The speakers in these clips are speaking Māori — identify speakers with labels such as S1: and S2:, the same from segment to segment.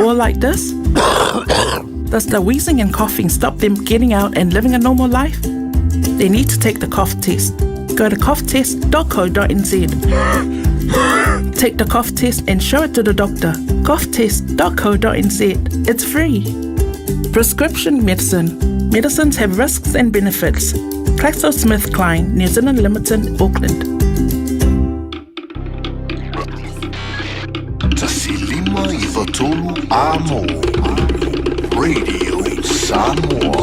S1: Or like this? Does the wheezing and coughing stop them getting out and living a normal life? They need to take the cough test. Go to coughtest.co.nz. Take the cough test and show it to the doctor. coughtest.co.nz. It's free. Prescription medicine. Medicines have risks and benefits. GlaxoSmithKline, New Zealand Limited, Auckland.
S2: Tasilima Ivatolu Amo Radio Samoa.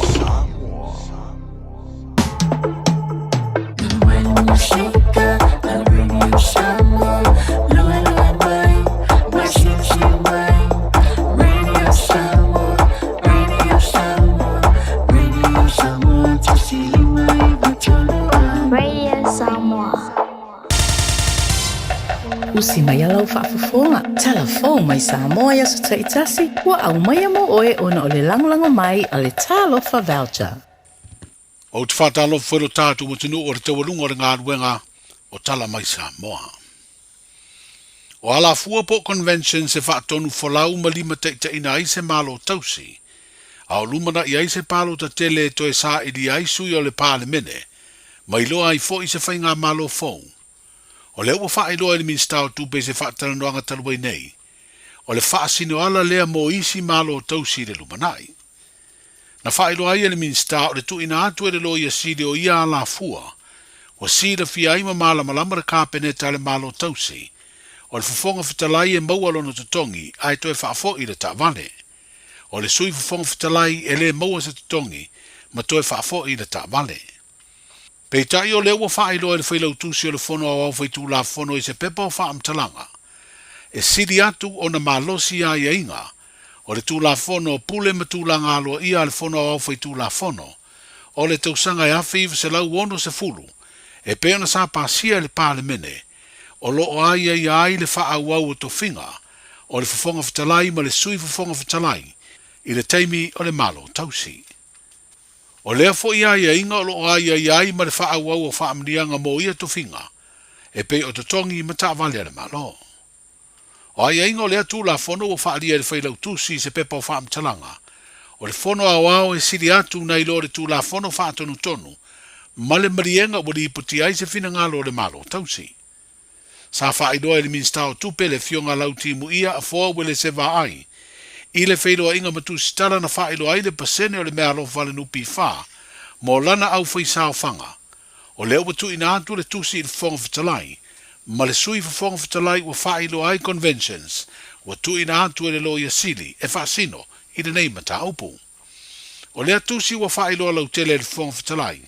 S3: Usi mai alau whaafafonga. Telefon mai Samoa ia su taitasi. Wa au mai amo oe ona o le langolango mai a le talofa voucher.
S4: O te whatalo whero tātu o tunu o te tawalunga o ngā ruenga o tala mai Samoa. O ala fuapo convention se whaatonu whalau malima te ina aise malo tausi. A o lumana i aise palo ta tele to e sa ili aisu i o le pāle mene. Mai loa i fo i se whainga malo fōu. O le ua wha iloa i min stau tupe se wha talanoanga taluai nei. O le wha sino ala lea mo isi malo tausi le lumanai. Na wha iloa i min stau le tu ina atu e le lo ia siri o ia ala fua. O sira fia ima mala malamara kāpene tale malo tausi. O le fufonga fitalai e maua lono tutongi ai toi wha fo i le ta vale. O le sui fufonga fitalai e le maua se tutongi ma toi wha fo i le ta vale. Pei tai o le ua whae loa le whailau tusi o le whono au whaitu la whono i se pepa o wha amtalanga. E siri atu o na malosi a ia inga, o le tu la whono pule ma tu la ngalo ia le whono au whaitu la whono, o le tausanga e awhi iwa se lau ono se fulu, e peona sa pasia le pāle mene, o loo aia i ai le wha au au o to whinga, o le whafonga whatalai ma le sui whafonga whatalai, i le teimi o le malo tausi. O lea fo ia ia inga o loo aia i ma le wha au au o wha amnianga mo ia to whinga, e pe o totongi ma ta vale le malo. O aia inga o lea tu la whono o wha alia le whailau tusi se pepa o wha amtalanga, o le whono au au e siri atu nei lo le tu la whono wha atonu tonu, ma le marienga o li iputi ai se whina ngalo le malo tausi. Sa wha idoa le minstao tupe le fionga lau timu ia a fua wele se va ai, i le whailoa inga matu stara na whaelo ai le pasene o le mea alofa le nupi wha, mo lana au whaisao whanga. O leo watu ina atu le tusi i le whonga whatalai, ma le sui whonga whatalai wa whaelo ai conventions, watu ina atu le loia sili, e whaasino, i le nei mata upu. O lea tusi wa whaelo lau tele le whonga whatalai,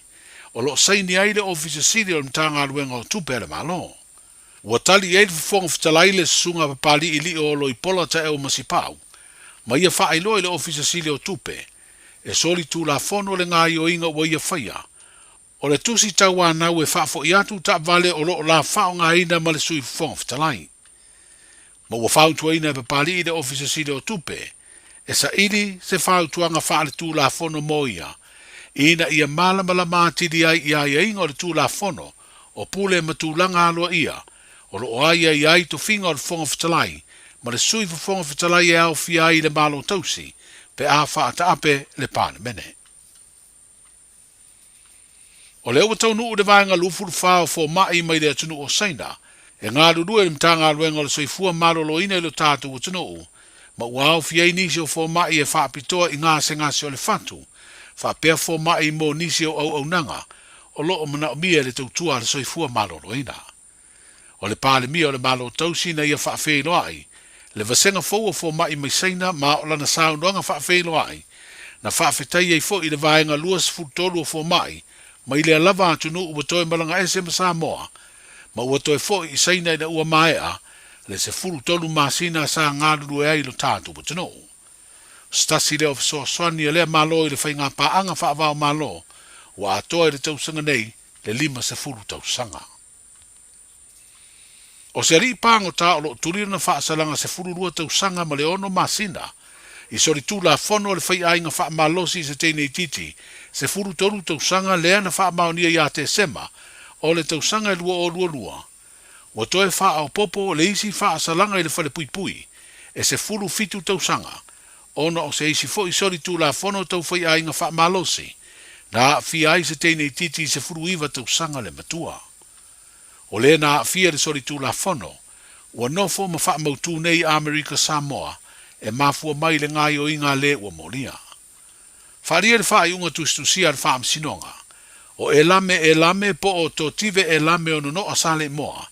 S4: o lo saini ai le ofisa sili o mtanga aluenga o tupe le malo. Wa tali e le whonga whatalai le sunga papali ili o lo i pola ta eo masipau, ma ia whaelo i le ofisa sili o tupe, e soli tu la fono le ngā o inga wa ia whaia. O le tusi tau anau e whaafo i atu ta vale o lo la whao ngā ina ma le sui whonga whatalai. Ma wa whao tua ina e papali i le ofisa sili o tupe, e sa ili se whao tuanga whaale tu la fono mo ia, ina ia malamala mātiri ai ia inga o le tu la fono, o pule ma tu langa aloa ia, o lo aia i ai to whinga o le whonga whatalai, ma le sui whonga whatalai e au fia i le malo tausi, pe a whaata ape le pāne mene. O leo tau nuu de vaenga lufuru whao fo mai mai le atunu o saina, e ngā rurua le mtanga aluenga le soifua marolo ina ilo tātu o tunu, ma uau fia i nisi o fo mai e whaapitoa i ngā se ngasi o le fatu, whaapea fo mai mo nisi o au nanga, o loo mana o mia le tautua le soifua marolo ina. O le pāle mia o le malo tausi na ia whaafeino ai, le vasenga fōua fo mai mai saina ma o lana saunoanga whaafeino ai, na whaafetai ei fo i le vaenga luas futolu o fo mai, ma i le lava atunu ua toe malanga ese ma Samoa, ma ua toe fo i saina ina ua maea, le se furu tolu masina sa ngāruru e ai lo tātu patunu. Stasi leo fiso swani e lea malo i le whainga paanga whaavao malo, wa atoa i le tausanga nei, le 5 se furu tausanga. O se ri pango ta o lo turina whaasalanga se furu rua tausanga ma le ono masina, i sori tu la fono le whai ainga wha malosi se teinei titi, se furu toru tausanga lea na wha maonia ia te sema, o le tausanga e lua o lua lua. Wa toe wha au popo le isi wha asalanga i le whale pui pui, e se fulu fitu tausanga, ona o se isi fo i sori tu la fono tau fai a inga wha malosi, na fia ai se teinei titi se furu iwa tausanga le matua. O le na fia le sori tu la fono, ua nofo ma wha mautu nei Amerika Samoa, e mafua mai le ngai o inga le ua molia. Wharia le wha i unga tustusia le wha amsinonga, o e lame po o to tive e lame o no asale moa,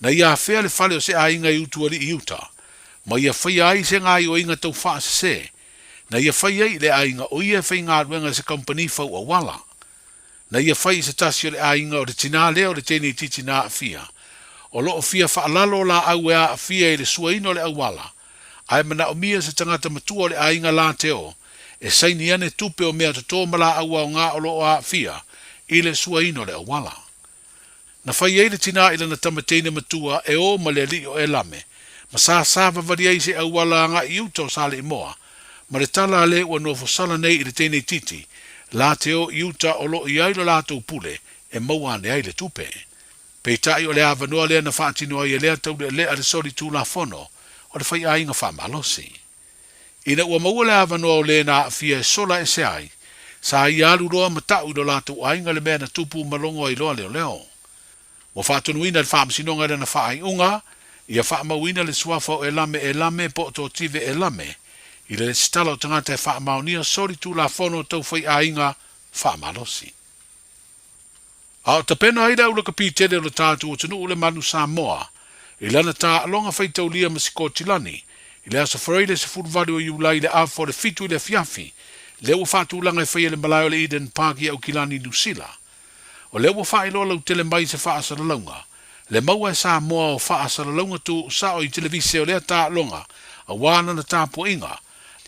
S4: na ia fea le fale o se a inga i utuari i uta, ma ia whai ai se ngai o inga tau wha se, na ia whai ai le a inga o ia whai ngā ruenga se company fau a wala, na ia whai se tasio le a inga o le tina leo le tēnei titi nā a fia, o loo fia whaalalo la au ea a fia i le suaino le awala, ai mana o mia se tangata matua le a inga la teo, e saini ane tupe o mea to mala au au ngā o loo a fia, i le suaino le awala. Na whai ei le tina ila na tamateine matua e o ma le li o e lame, ma sa sawa variai se awala ngā i uto sale i moa, ma le tala le ua no fosala nei i le tēnei titi, la teo i uta o loo i ailo lātou pule, e mauane ai le tupe. Peitai o le avanoa lea na whaatinoa i lea tau le lea le sori tū la fono, o le whai ainga wha malosi. Ina ua maua le avanoa o le na fia sola e se ai, sa i alu roa matau do lātou ainga le mea na tupu malongo i loa leo leo. Mo whaatunuina le whaamsinonga le na whaai unga, ia whaamauina le suafa o e lame po to tive e lame, i le stala o tangata e whaamaunia sori tū la fono tau whai ainga wha malosi. A ta pena haida ula ka pitele o le tātu o tunu ule manu Samoa, i lana tā alonga whaitau lia masiko tilani, i le asa whareile se furuwadu o iulai le afo le fitu i le fiafi, le ua whātu langa e whaia le malai o le Eden Park i au kilani Nusila. O le ua whailo lau tele mai se whaasara launga, le maua e Samoa o whaasara launga tu sao i televise o lea tā alonga, a wana na tāpua inga,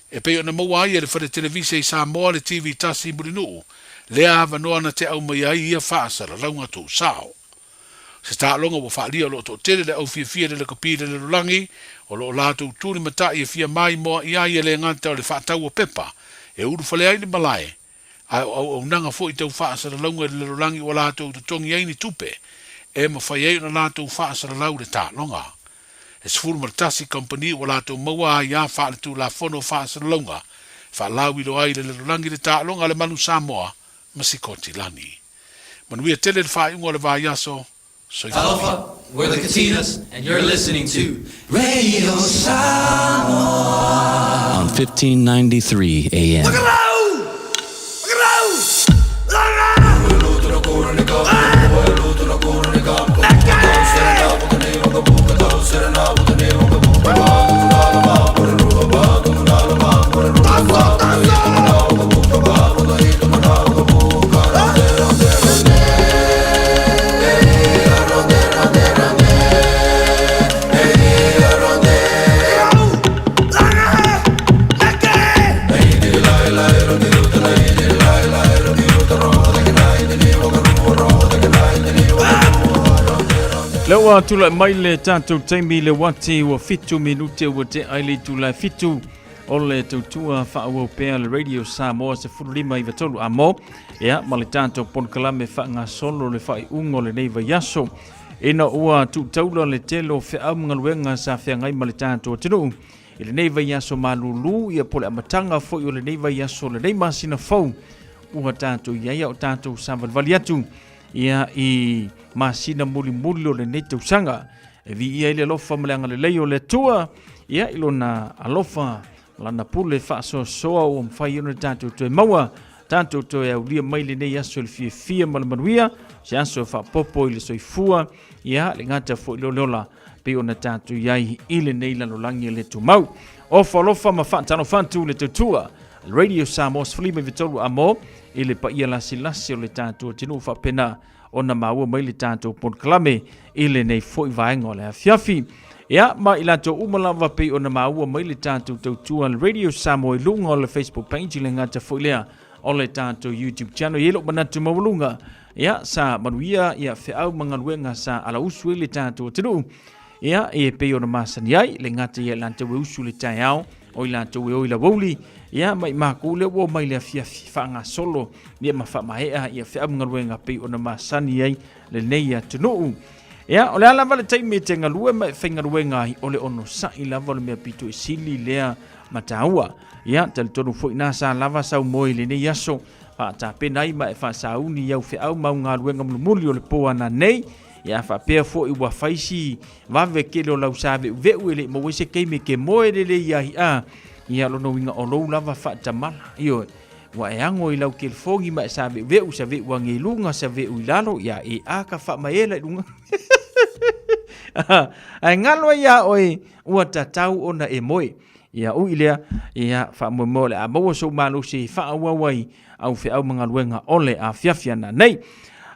S4: e peo na maua ai e le whare televise i Samoa le TV tasi murinuu, lea avanoa na te au mai ai ia whaasara launga tō sao. Se tā longa wa whaalia lo tō tere le au fia le kapire le rolangi, o lo lātou tūri mata i fia mai moa i ai le nganta o le whaatau o pepa, e uru whale ai le malae, au nanga fo i tau whaasara launga le rolangi o lātou tutongi ai ni tupe, e ma whai ai na lātou whaasara lau le tā longa. E sifuru martasi company o lātou maua ai a whaale tū la fono whaasara launga, whaalau i lo ai le rolangi le tā longa le manu Samoa, Masikoti lani. Manuia tele le whaiunga le vaiaso,
S5: Aloha, we're the Katinas, and you're listening to Radio Samoa
S6: on 1593 AM.
S5: Look around! Look
S7: Lewa tula mai le tātou taimi le wati wa fitu minute wa te aile tula fitu o le tautua whaau pēr le Radio Samoa se furulima i vatolu amo ea ma le tātou ponkalame wha ngā solo le whai ungo le neiva yaso ina ua tu taula le telo whaau mga luenga sa whea ngai ma le tātou tinu i le neiva yaso malulu ia pole amatanga fo i le neiva yaso le neima sina fau ua tātou iaia o tātou savalvali atu ia i masina muli o le nei tausanga e vi ia ile alofa maleanga le leo le tua ia ilona alofa lana pule whaasosoa o mwhai ino tātou toe maua tātou toe au lia mai le nei aso le fia malamanuia se aso whaapopo i le soifua ia le ngata fo ilo leola pe ona tātou iai ile nei lanolangi le tumau ofa alofa ma whaatano whantu le tautua Radio Samoa Sflima Vitolu Amo ile pa ia lasi o le tātou tinu whapena ona maua mai le tātou ponkalame ile nei foi vaenga o le afiafi. Ia, ma ila tō umalawa pe ona maua mai le tātou tautua le Radio Samoa i lunga o le Facebook page le ngata foi lea o le tātou YouTube channel yelo manatu mawalunga. Ia, sa manuia ia whiau mangaluenga sa ala usu le tātou tinu. Ia, e pe ona masani ai le ngata ia lanta we usu le tai au o ila tō we oila wauli. Ia mai mako le wo mai le fia whanga solo ia ma whamahea ia whia mga ruenga pe o na masani ai le nei atu nuu. Ia, o le ala vale taimi te ngalue mai whaingaruenga o le ono sa I lava le mea pitu e sili lea mataua. Ia, tali tonu fo ina sa lava sau moi le nei aso. Ta penai ma e fa sauni iau fe au mau ngā ruenga mulumuli o le poa na nei. Ia fa pea fo I wa faisi vave kele o lau sa veu ele mo wese keime ke moe le ia hi a. Ia lono winga o lou lava fa tamala. Io, wa e ango I lau ke fongi ma e sa veu sa veu wangi lunga sa veu I lalo. Ia e a ka fa maela I lunga. Ai ngalo ia oi ua tatau ona e moe. Ia ui lea, ia fa moe moe le a maua so malu si fa awawai au fe au mga luenga ole a fiafiana nei.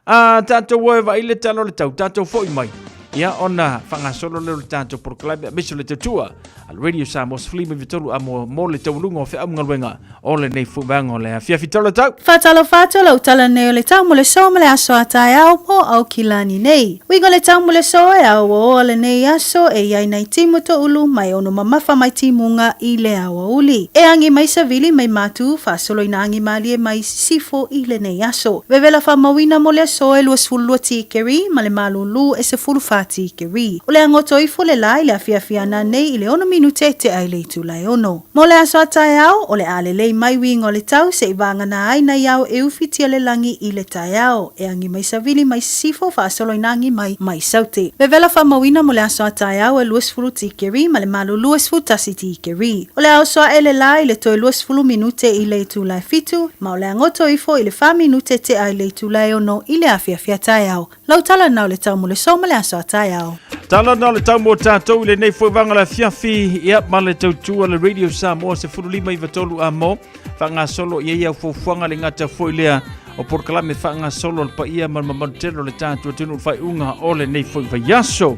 S7: Tato woe va ile talo le tau, tato foi mai. Ia ona whanga solo leo le tato proklabe a miso le tutua. Al Radio Samos Flima Vitolu a mo le tau lunga o fe au mga luenga ole nei fubanga ole a fiafitolo tau.
S8: Fatalo au tala neo le tau mo le so mo le aso atai au mo au kilani nei. Wigo le tau mo le so e au o le nei aso e iai nei timu to ulu mai ono mamafa mai timunga I le awa uli. E angi mai savili mai matu fa solo ina angi mali e mai sifo I le nei aso. Vevela fa mawina mo le so e luas fulua tikeri ma le malulu e se fulu tikeri. O le angoto I fo le lai le afiafiana nei I le ono minute te ai le tu lai ono. Mo le aso atai au o le ale lei mai wingo le tau se ibanga na ai na iau e ufitia le langi I le tai au. E angi mai savili mai sifo fa solo inangi mai saute. Vevela fa mawina mo le aso atai au e luas fulu tikeri ma le malu luas fulu tasi tikeri. O le au soa ele lai le toi luas fulu minute I le tu lai fitu ma o le angoto I fo I le fa minute te ai le tu lai ono I le afiafia tai au. Lau tala nau le tau mo le so ma le aso atai au.
S7: Tala na le tau mo tātou le nei foi vanga la fiafi ia ma le tautua le Radio Samoa se furulima I vatolu a mo whanga solo ia iau fofuanga le ngata foi lea o porkalame whanga solo le pa ia malmamatero le tātua tunu whai unga o le nei foi vaiaso.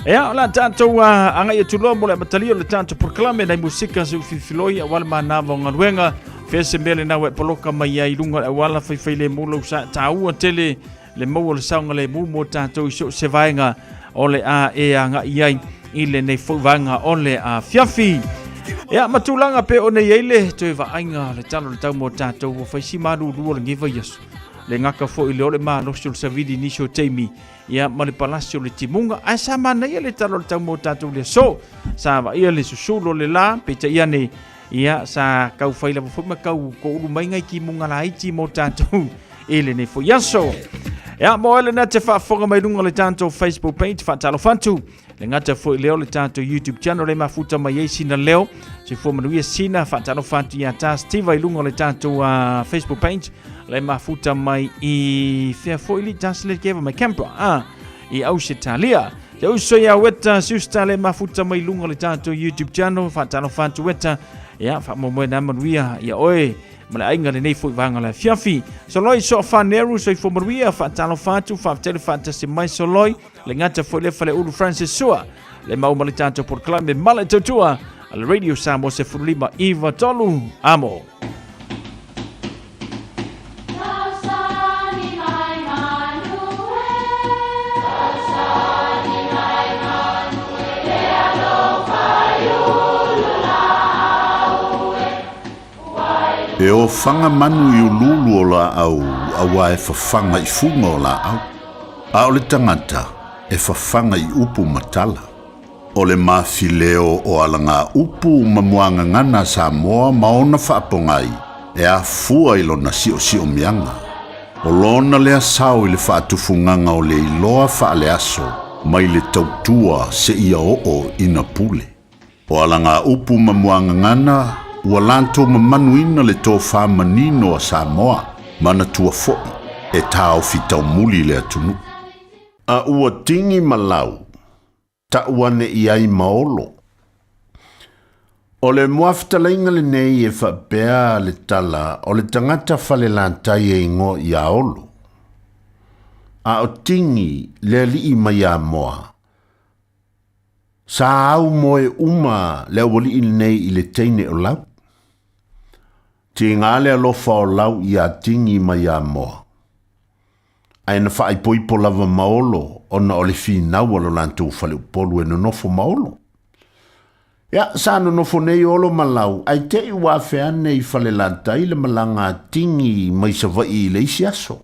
S7: Ea o la tātou anga ia tuloa mo le matalio le tātou porkalame nei musika se ufifiloi a wale manava o ngaruenga fese mele na we poloka mai ai lunga a wala whai le mulo sa tāua tele le mau le saunga le mu mo tātou iso se vaenga ole a e anga iai I le nei fuwanga ole a fiafi. Ea matulanga pe o nei eile toi va ainga le talo le tau mo tātou o whaisi maru rua le ngiva yasu. Le ngaka fo I le ole maa nosio le savidi nisio teimi. Ia ma le palasio le timunga. Ai sa mana ia le talo le tau mo tātou le so. Sa va ia le susulo le la. Peta ia ne. Ia sa kau whaila wafuma kau ko uru mai ngai ki munga la haiti mo tātou. Ele nei fo yaso. Ea mo ele na te whaafonga mai runga le tātou Facebook page whaatalo whantu. Le ngata fo I leo le tātou YouTube channel le mafuta mai ei sina leo. Se fo manuia sina whaatalo whantu ia tā Steve I lunga le tātou Facebook page. Le mafuta mai I whea fo ili tāsi le kewa mai Canberra. I au se talia. Te uso ia weta siusta le mafuta mai lunga le tātou YouTube channel. Whaatalo whantu weta. Ia whaamomoe na manuia ia oe. Ma le ainga le nei fo I vanga la fiafi. So loi so whaneru so I fo maruia whaatalo whantu whaatele whaatase mai so loi. Le ngata fo le whale uru Francis Sua. Le mau mali tātou porklame male tautua. Al Radio Samoa se furulima I vatolu amo.
S2: E o whanga manu I ululu o la au, awa e whawhanga I funga o la au. A o le tangata, e whawhanga I upu matala. O le mawhileo o alanga upu mamuanga ngana Samoa maona whaapongai, e a fua I lona sio mianga. O lona lea sao I le whaatufunganga o le iloa whaale aso, mai le tautua se ia o ina pule. O alanga upu mamuanga ngana, ua lanto mamanuina le tō whamanino a Samoa, mana tua foi, e tāo fitau muli le atunu. A ua tingi malau, ta uane I ai maolo. O le muaftalinga le nei e whapea le tala, o le tangata whale lantai e ingo I aolo. A o tingi le li I mai a moa. Sa au moe uma le wali I nei I le teine o lau. Te ngale alofa o lau I a tingi mai a moa. Aina wha aipoipo lava maolo, ona o le whinau alo lantou whale upolu e nonofo maolo. Ia, sa nonofo nei olo malau, ai te I wawhea nei whale lantai le malanga tingi mai sa vai I le isi aso.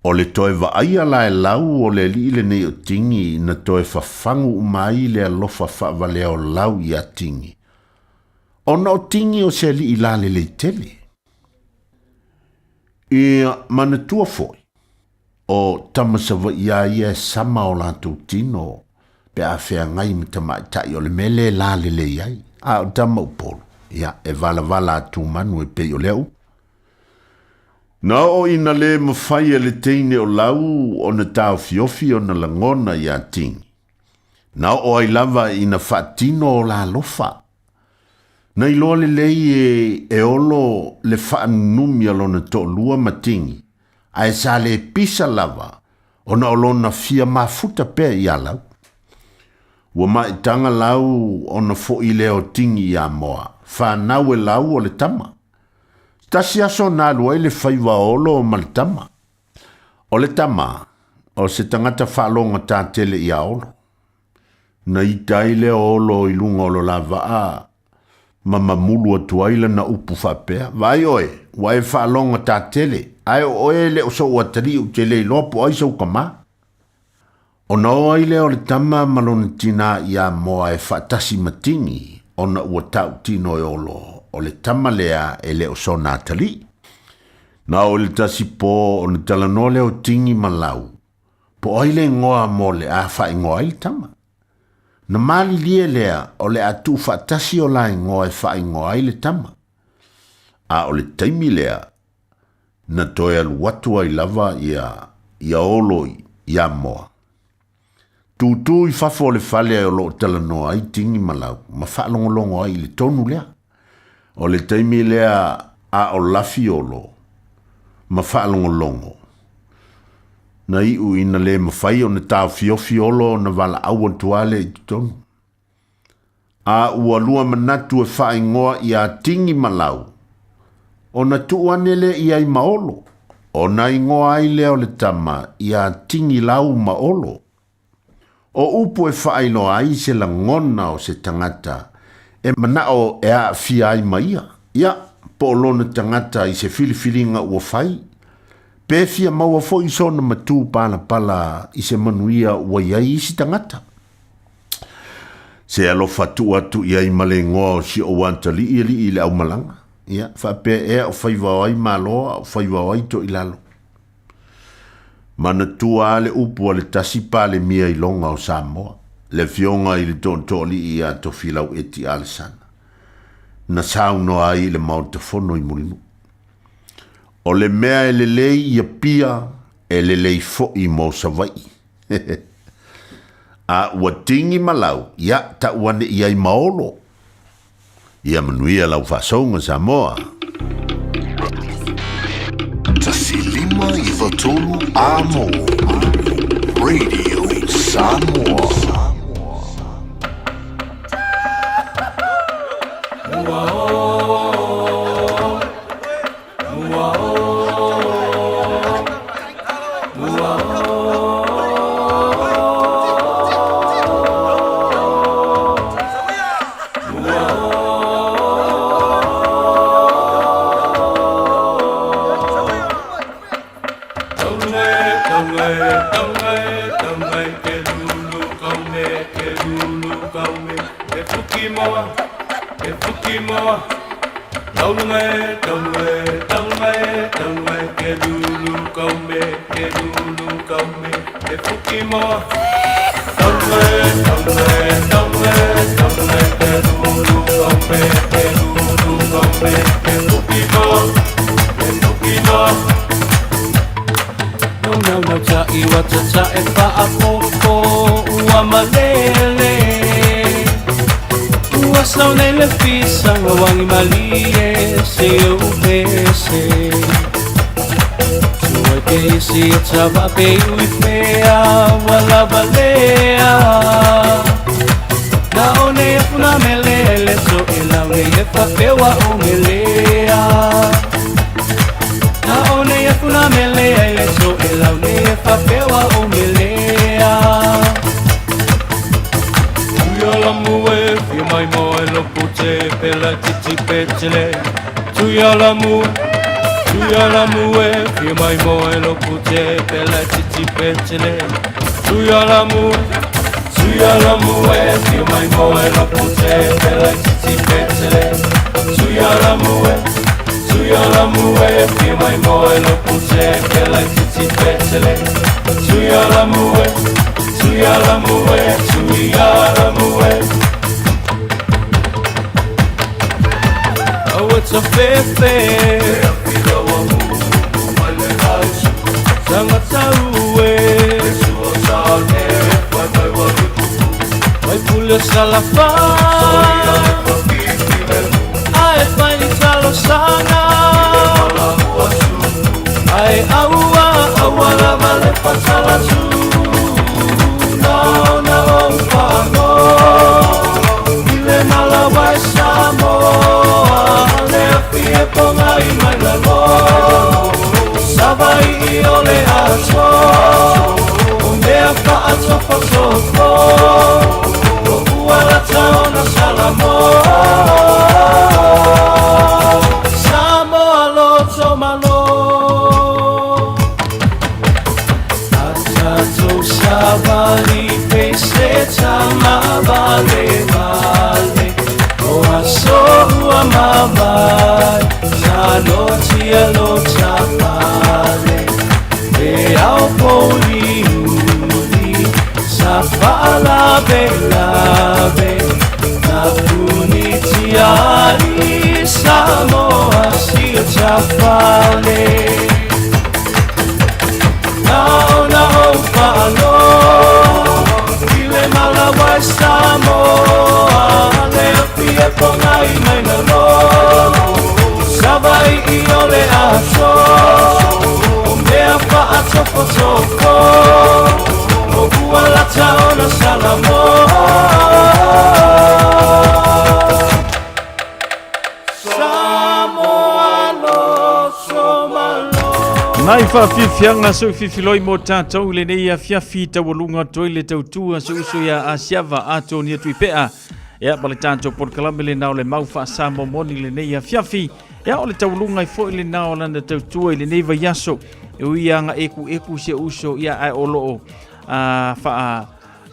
S2: O le toe vaaia la e lau o le li le nei o tingi na toe fafangu mai le alofa whaavale o lau i a tingi. O na o tingi o se li i la le tele. Ia manatua foi. O tamasawa ia e sama o lantou tino pe a fea ngai me tamaitai o le mele la le iai. A o tama upolo. Ia e vala atu manu e pe o leu. Na o ina le mawhai le teine o lau o na tau fiofi o na langona i a tingi. Na o ai lava ina whaatino o la lofa. Na iloa le lei e olo le whaanumi alo na to lua matingi. A e sa le pisa lava o na olo na fia mafuta pe i a lau. Ua maitanga lau o na fo i leo tingi i a moa. Whanau e lau o le tama. Tasi aso nā lua i le whaiwa olo o malitama. O le tama, o se tangata whalonga tā tele i a olo. Na i taile olo i lunga olo la waa, ma mamulu atu aila na upu whapea. Vai oe, wai whalonga tā tele, ai oe le o so uatari u te lei lopo ai sau kama. O na o aile o le tama malona tina i a moa e whatasi matingi, o na uatau tino e olo. O le tama lea e le o so nātali. Na o le tasi po o le talano le o tingi malau. Po oile ngoa mo le a whai ngoa i tama. Na mali lia lea o le atu whatasi o lai ngoa e whai ngoa i le tama. A o le taimi lea na toi alu watua i lava ia oloi ia moa. Tutu i fafo le fale o lo talano ai tingi malau. Ma whalongolongo ai le tonu lea. O le taimi lea a o lafi olo, ma whaalongolongo. Na iu ina le mawhai o na tau fiofi olo na wala awa tuale i tonu. A ua lua manatu e whai ngoa i a tingi malau. O na tuanele i ai maolo. O na ingoa ai leo le tama i a tingi lau maolo. O upu e whai no ai se la ngona o se tangata. E manao e a fia ai maia. Ia, po lona tangata i se filifilinga ua fai. Pe fia maua fo i sona matu pala i se manuia ua iai isi tangata. Se alo fatu atu iai male ngoa o si o wanta li le au malanga. Ia, fa pe e o faiwa ai maloa o faiwa ai to ilalo. Mana tua ale upu ale tasipa le mia i longa o Samoa. Le fionga i le tontoli i a to filau eti alesana. Na sauno ai le mautafono i mulinu. O le mea e le lei i a pia e le lei fo i mo savai. A ua tingi malau, ia ta uane i ai maolo. Ia manuia lau fasonga Samoa.
S9: Tasi lima i vatolu amo. Radio Samoa.
S10: Trava peio e fea, wala balea. Na one e funa melele, so e la one e fapewa o melea. Na one e funa melele, so e la one e fapewa o melea. Tuya la mue, fio mai mo e lo pute, pela titi petele. Tuya la mue. Suyala mue, fia mai moe lo pute, pela titi petele. Suyala mue, fia mai moe lo pute, pela titi petele. Suyala mue, fia mai moe lo pute, pela titi petele. Suyala mue, suyala mue. Oh, it's a fair Sangatauwe Vai pule salafa Ai fai talo sana Ai aua la vale pasala su No pano Ile malawa Samoa Le fie ponga I mai lalo Savai ole aso Mea fa'ato fa'soko O uala taona salamo Samoa loto malo Atato savali pese tama vale O aso ua mawai Sano tia lo tapale E au poli uli Sa fa'ala lave Na puni tiari Samoa sia tapale Na o fa'alo Ile malawai Samoa Le apia ponga I mai na lo Savai I ole aso O mea fa'ato fotoko O uala taona salamo Samoa lo somalo
S7: Nai whawhiwhianga so whiwhiloi mo tātou le nei a whiawhi tawalunga toile tautua so uso ia a siawa ato ni atui pea. Ia pale tātou porkalame le nao le mau whaasamo moni le nei a whiawhi. Ia o le tawalunga I fo le nao lana tautua I le nei vaiaso. E ui anga eku se uso ia ai olo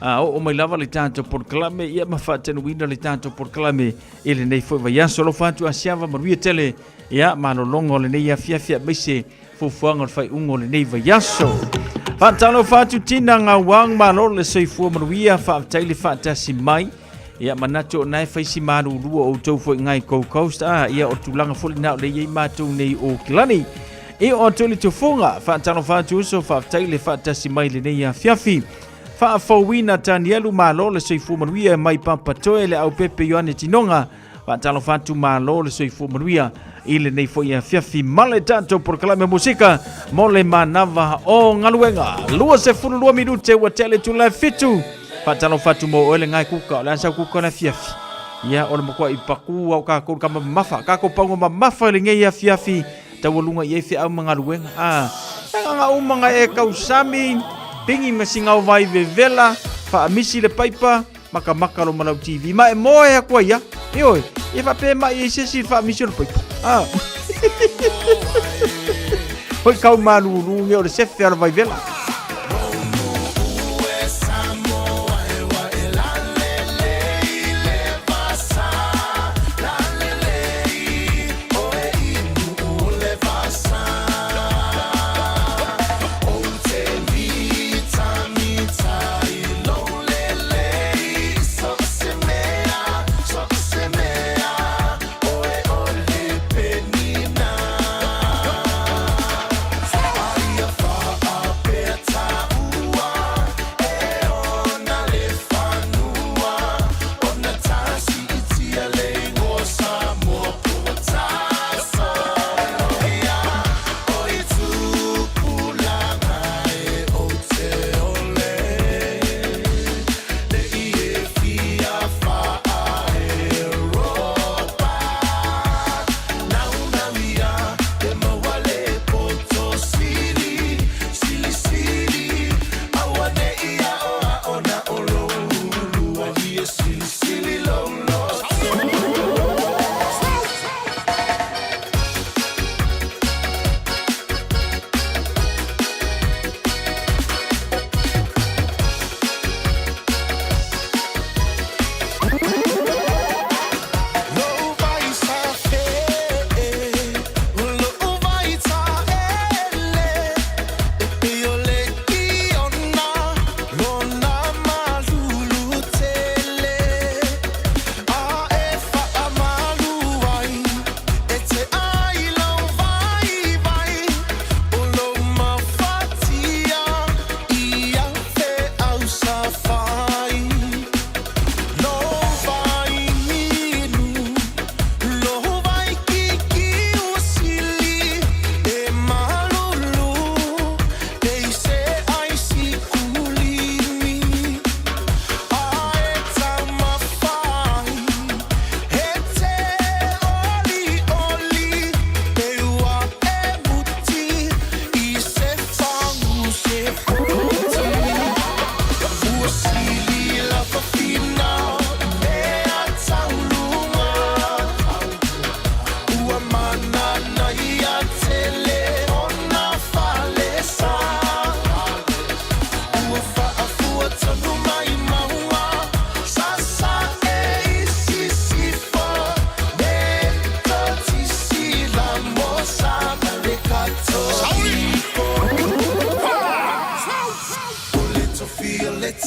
S7: o mai lava le tātou porkalame. Ia ma whaatanuina le tātou porkalame I le nei fo vaiaso. Lo whātu a siawa maruia tele. Ia malolongo le nei a whiawhi a meise. Fufuanga fai ungo le nei vaiaso. Whaatalo whātu tina ngā wang malo le soifua maruia whaataile whaatasi mai. Ia manato nai fai si maru rua o tau fo ngai Gold Coast. Ia o tulanga foli nao le iei mātou nei o Kilani. Ia o tole tufunga. Whaatalo whātu uso whaataile whaatasi mai le nei a whiawhi. Whaafauina tanielu malo le soifua maruia mai papatoe le au pepe Ioane Tinonga. Whaatalo whātu malo le soifua maruia. Ile nei fo ia whiawhi male tātou porkalame musika mo le manava o ngaluenga. Lua se fululua minute wa tele tula fitu. Whaatalo whatu mo oele ngai kuka o le ansa kuka na whiawhi. Ia o le makua I paku au kako kama mafa. Kako pango mafa le ngai ia whiawhi. Tawalunga I efe au mga luenga. Nga umanga e kausami. Pingi masinga o vai vevela. Whaamisi le paipa. Maka lo manau TV. Ma e moe a kua ia. Ioi. E whape mai e sesi whaamisi le paipa. Hoi kau manu runge o le sefe ala vai vela.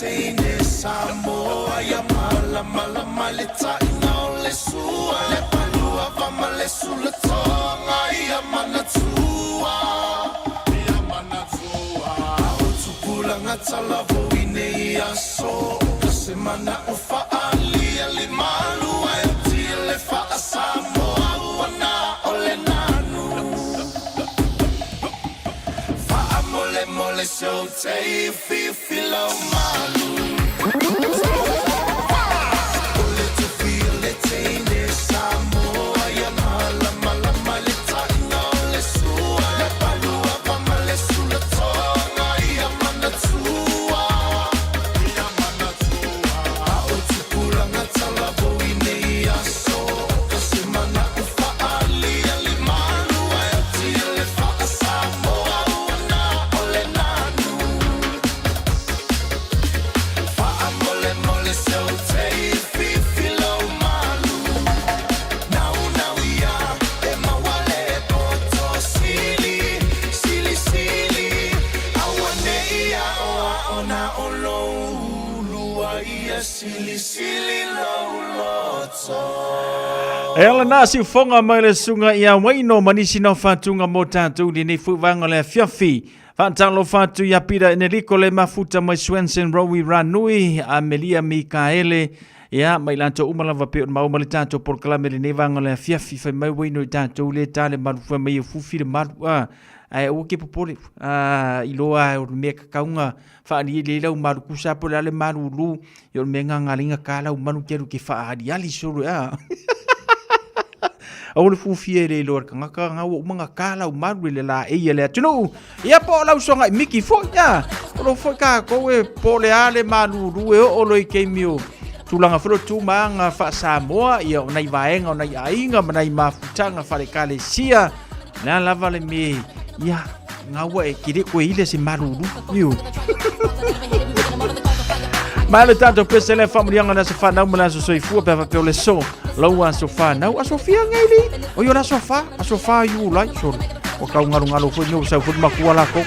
S11: teine Samoa ya mala mala male taina o le sua le palua vama le sula tonga ia mana tua o tupula ngatala vo ine ia so se mana o faali le malu ai ti le fa Samoa wana ole nanu fa mole mole so te filo malu
S7: Ela nasi fonga mai le sunga ia waino manisi no fatunga mo tātou di nei fuwanga le fiafi. Whantalo fatu ia pira Enrico le mafuta mai Swenson Rowi Ranui a Melia Mikaele ia mai lanto umalawa pe ma umali tātou por kalame le nevanga le fiafi fai mai waino i tātou le tale marufa mai fufi le marua. Ai o ke popole iloa o me kaunga fa ni le lau maru kusa po le maru lu yo me ngalinga kala o manu keru ke fa ali ali solo a o le fufi le lor kanga kanga o manga kala o maru le la e le tunu ia po lau songa miki fo ya o fo ka ko e po le ale maru lu e o lo ke mio tulanga fro tu manga fa Samoa ia nai vaenga o nai ainga nai mafutanga fa le kale sia na lava le me ya ngawa e kire ko ile se maruru yo Male tanto pesele familia ngana se fana mala so soifu pe fa le so lo an so fana o sofia ngai o yo la sofa a sofa you like so o ka ngalo fo no sa fo makuala ko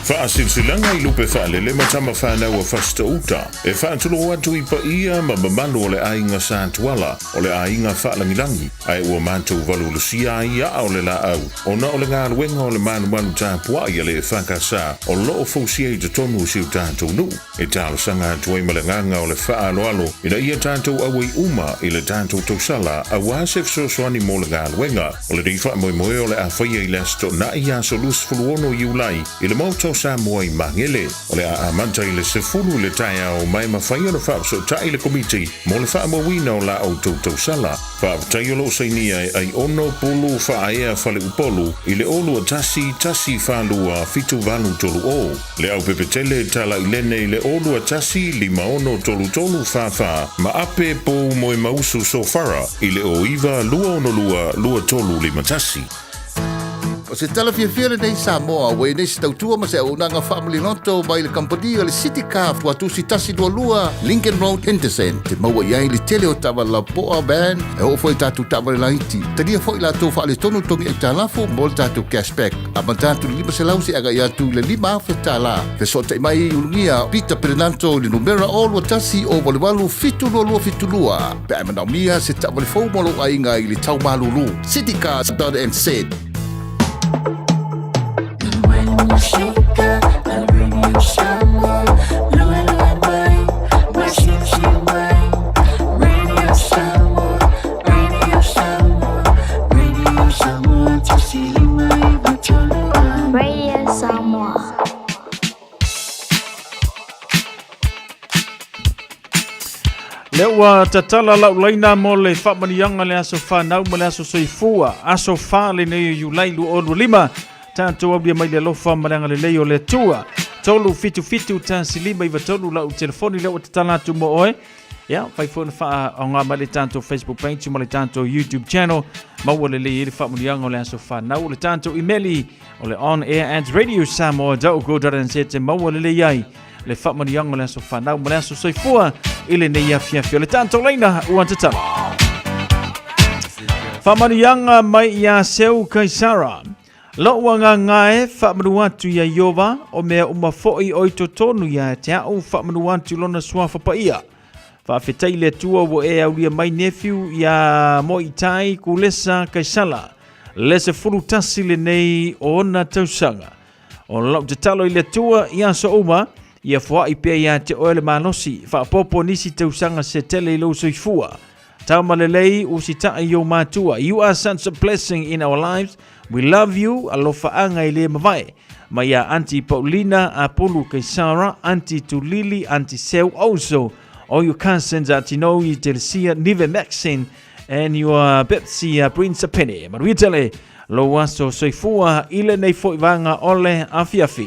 S12: Faasilsilanga I lupe faalele matama whanau fasta uta. E whaatulu atu I pa ia ma mamanu o le ainga santuala o le ainga whaalangilangi. Ai ua mantou valulusia ia o le la au. Ona o le ngā luenga o le manu tāpua ia le whakasa o loo fausia I te tonu siu tātou nu. E tālo sanga tuai malanganga o le whaaloalo ina ia tātou awai uma I le tātou tausala a wāsef sosoani mo le ngā luenga. O le rifa moe o le awhaia I lesto na ia so lus fuluono Iulai I le mauto Samoa I mangele. O le a manta I le sefulu le taia o mai mawhaia le whaapso ta I le komiti mo le whaamawina o la au tausala. Whaaptai o lo sainia ai ono pulu whaaea whale upolu I le olu a tasi whalua fitu valu tolu o. Le au pepetele tala I lene I le olu a tasi 5 whawha ma ape po moe mausu sofara I le o iwa lua tolu 5 tasi.
S13: O se tala fiafia nei Samoa, wei nei se tautua ma se aunanga family noto mai le kampani o le City Car watu si tasi dua lua Lincoln Road Henderson. Te maua iai le tele o tawa la poa ban e o foi tatu tawa le laiti. Tania foi la tofa le tonu tongi e talafu mo le tatu cashback. Ama tatu 5 se lausi aga ia tu le 5 afe tala. Fe sota mai ulungia Peter Pernanto le numera o lua tasi o walewalu fitu lua. Pe ai manaumia se tawa le fau molo ainga I le tau malulu. City Car .nz.
S7: Lewa tatala lau laina mo le whamanianga le aso whanau mo le aso soifua. Aso wha le nei Iulai lu o 5. Tātou abia mai le lofa maranga le leo le tua. Tolu fitu tāsi 5 iwa tolu lau telefoni lewa tatala tu mo oe. Ya, fai fona wha o ngā male tātou Facebook page, mo le tātou YouTube channel. Maua le le whamanianga o le aso whanau. Le tātou emaili o le on air at Radio Samoa. Dauko.nz te maua le iai. Le whamanianga o le aso whanau mo le aso soifua. Ile nei afiafio le tātou leina ua tatala. Whamanianga mai ia seu Kaisara. Loa ngā ngae whamanu atu ia Iova o mea umafoi o ito tonu ia te au whamanu atu lona swafa pa ia. Whawhetai le tua wo e auria mai nephew ia mo itai kulesa Kaisala. Lese furu tasi le nei o ona tausanga. O lau te talo I le tua ia so uma. Ia fua I pia ia te oele manosi, whaapopo nisi tausanga se tele I lau soifua. Tau malelei usita I o mātua. You are such a blessing in our lives. We love you. Alofa anga I le mawai. Maya Auntie Paulina, Apolu Kaisara, Auntie Tulili, Auntie Seu also. All your cousins, Auntie Noi, Telsia, Nive Maxine, and your Betsy, Prince Penny. Maruitele, lo waso soifua, ile nei foivanga ole afiafi.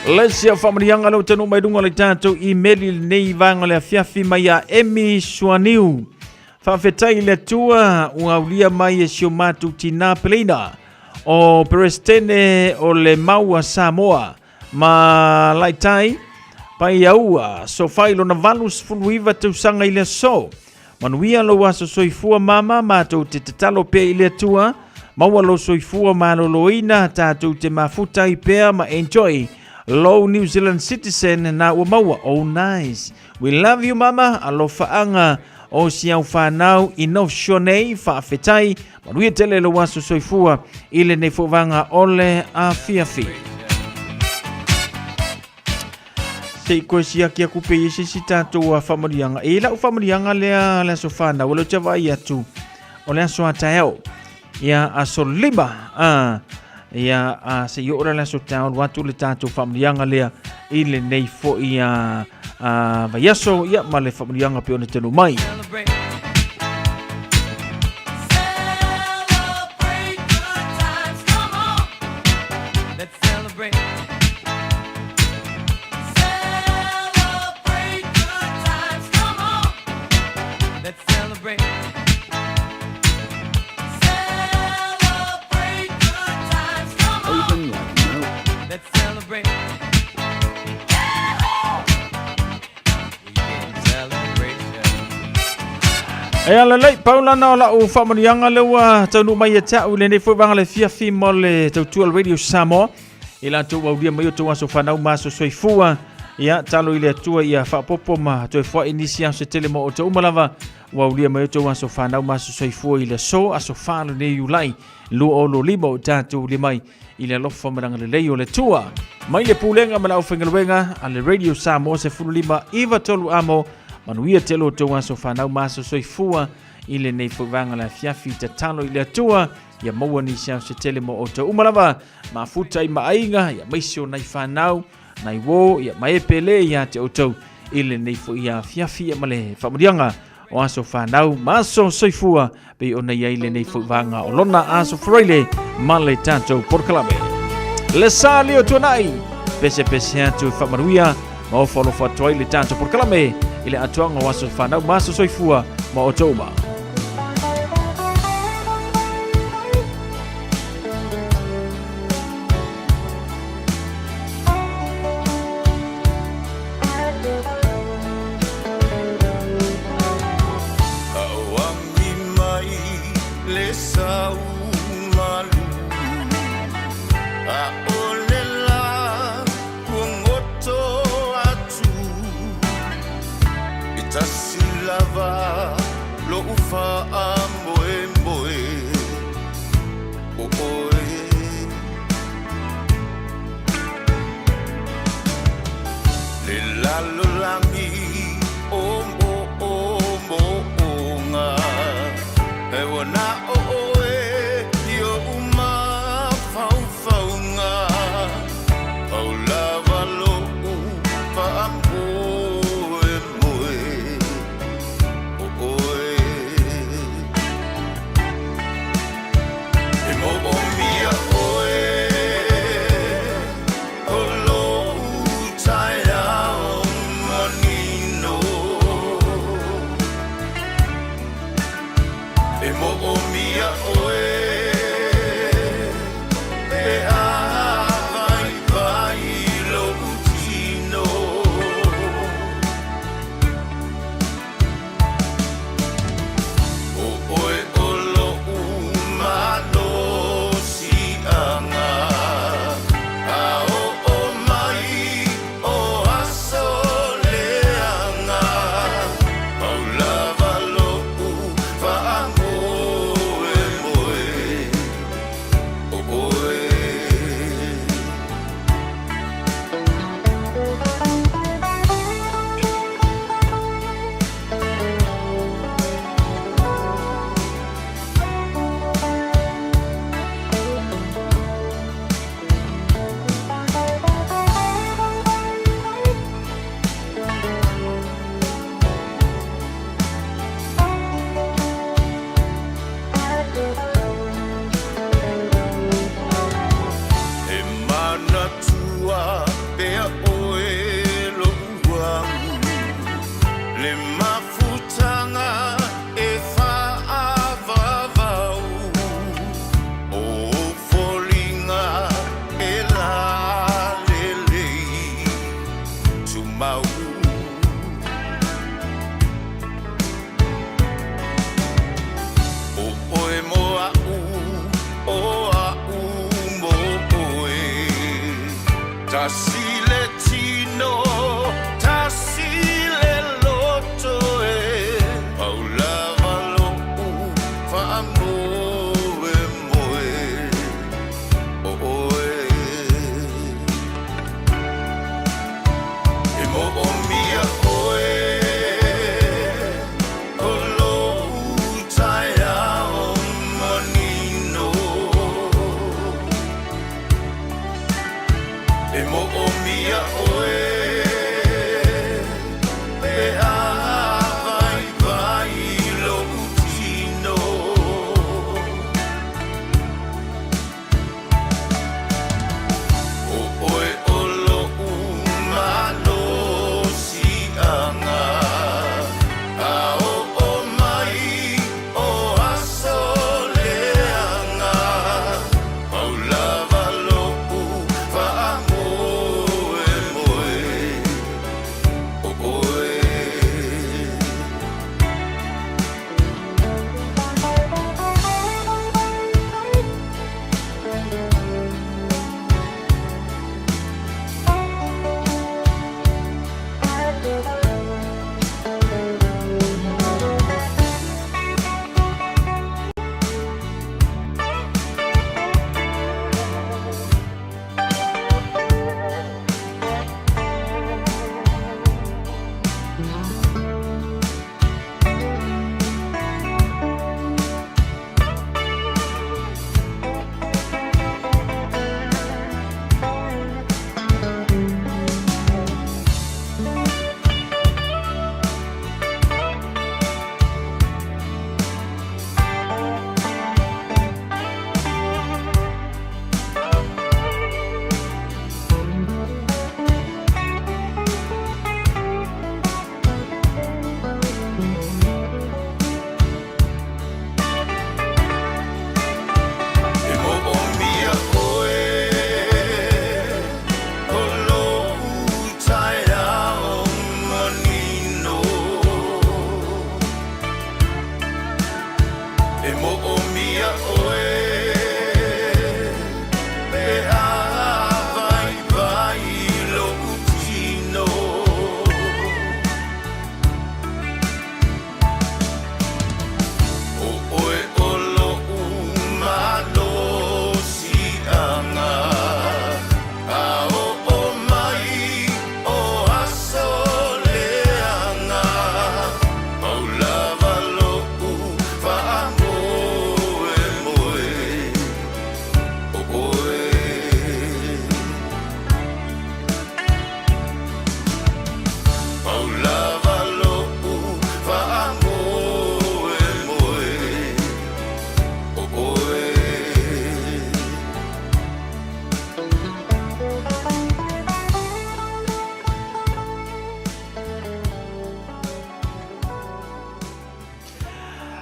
S7: Lesia whamarianga lau tanu mai runga le tātou I meli nei vanga le afiafi mai a Emi Suaniu. Whawhetai le tua ua ulia mai e sio mātu tina pelina o Perestene o le maua Samoa. Ma laitai pai aua so whailo na valus funuiva tausanga I le so. Manuia lo waso soifua mama mātou te tatalo pe I le tua. Maua lo soifua maloloina tātou te mafuta I pea ma enjoy. Low New Zealand citizen na ua maua. Oh nice. We love you mama. Alofa anga o siau whanau I no shonei whaafetai. Manuia tele lo waso soifua ile nei fovanga ole a fiafi. Sei koe siaki a kupe isi si tātou a whamarianga. E lau whamarianga lea so whanau. Walo te vai atu o lea so ataeo. Ia aso 5. Ia se yo ora la so town watu le tātou whamarianga lea ile nei fo ia vaiaso ia ma le whamarianga pe ona tenu mai. ala lei paula na la o fa manianga le wa tonu mai e ta ule ne fo banga le fia fi mole tu radio Samoa ila tu wa dia mai tu aso fa na ma so soifua ia talo ile tu ia fa popo ma tu fo inicia se telemo o tu malava wa dia mai tu aso fa na ma so soifua ile so aso fa le ne ulai lu o lo limo tatu le mai ile lo fa maranga le lei o le tua mai le pulenga mala o fengelwenga ale radio Samoa se fulima iva tolu amo manuia telo to aso fa na ma so soifua ile nei fuvanga la fiafi te talo ile tua ya maua ni sia se telemo o te umalava mafuta i mainga ya maisio nai whanau nai wo ya maepele ya te otou ile nei fu ia fiafi ya male whamurianga o aso whanau maso soifua pe o nei ile nei fuvanga o lona aso freile male tanto porkalame le sali o tuanai pese atu whamaruia ma o whalo whatoa ile tanto porkalame ile atuanga o aso whanau maso soifua ma o touma.
S11: Oh,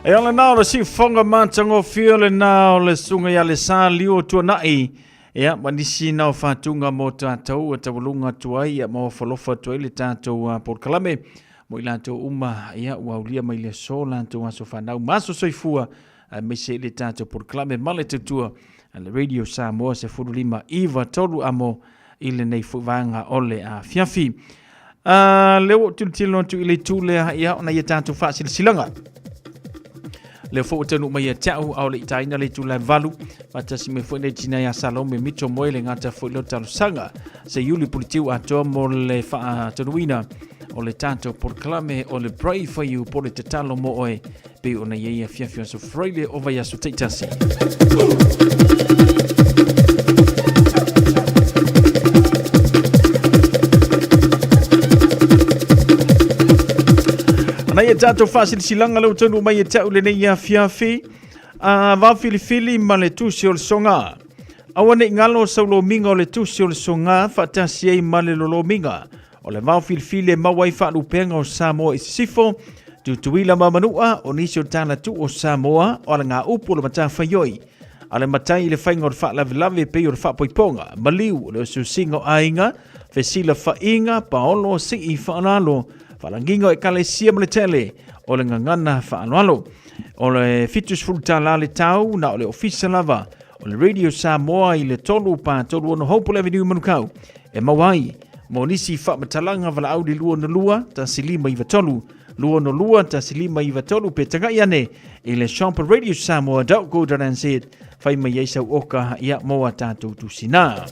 S7: E ala nao le si fonga mantango fio le nao le sunga ya le sa liu tua nai. Ia, manisi nao whatunga mo tātou a tawalunga tuai a mo whalofa tuai le tātou a Port Kalame. Mo i lātou uma ia ua ulia mai le so lātou aso whanau. Maso soifua me se le tātou Port Kalame male tutua le Radio Samoa se furulima iwa tolu amo i le nei fuwanga ole a fiafi. Leo tulitilo tu ile tūlea ia ona ia tātou whaasila silanga. Le fo tenu mai tau au le taina le tula valu matasi me fo le tina ya Salome Mito mo le ngata fo le talo sanga se yuli politiu ato mo le fa tanuina o le tanto Port Kalame o le pray for you po le tatalo mo oe pe ona ye fiafia so freile over ya so teitasi. Mai tato fasil silanga lo tonu mai tau le nei fiafi va filifili ma le tusi o le songa awane ngalo saulo minga o le tusi o le songa fatasi ai ma le lolo minga o le va filifili ma wai fa lupenga o Samoa i sifo tutuila ma manua o nisi o tana tu o Samoa o le ngā upu le mata whaioi ale matai le whainga o le fa lavelave pe o le fa poiponga maliu le susinga o ainga fesila whainga paolo si i whanalo Falangingo e kalesia mo le tele o le ngangana whaanoalo. O le fitus fulutala le tau na o le ofisa lava o le Radio Samoa i le tolu pa tolu ono Hopewell Avenue manukau. E mawai, mo nisi whaamatalanga wala au di lua no lua ta silima iwa tolu. Lua no lua ta silima iwa tolu pe tangai ane i le Shompa Radio Samoa .co.nz whaima yeisau oka ia moa tātou tusina.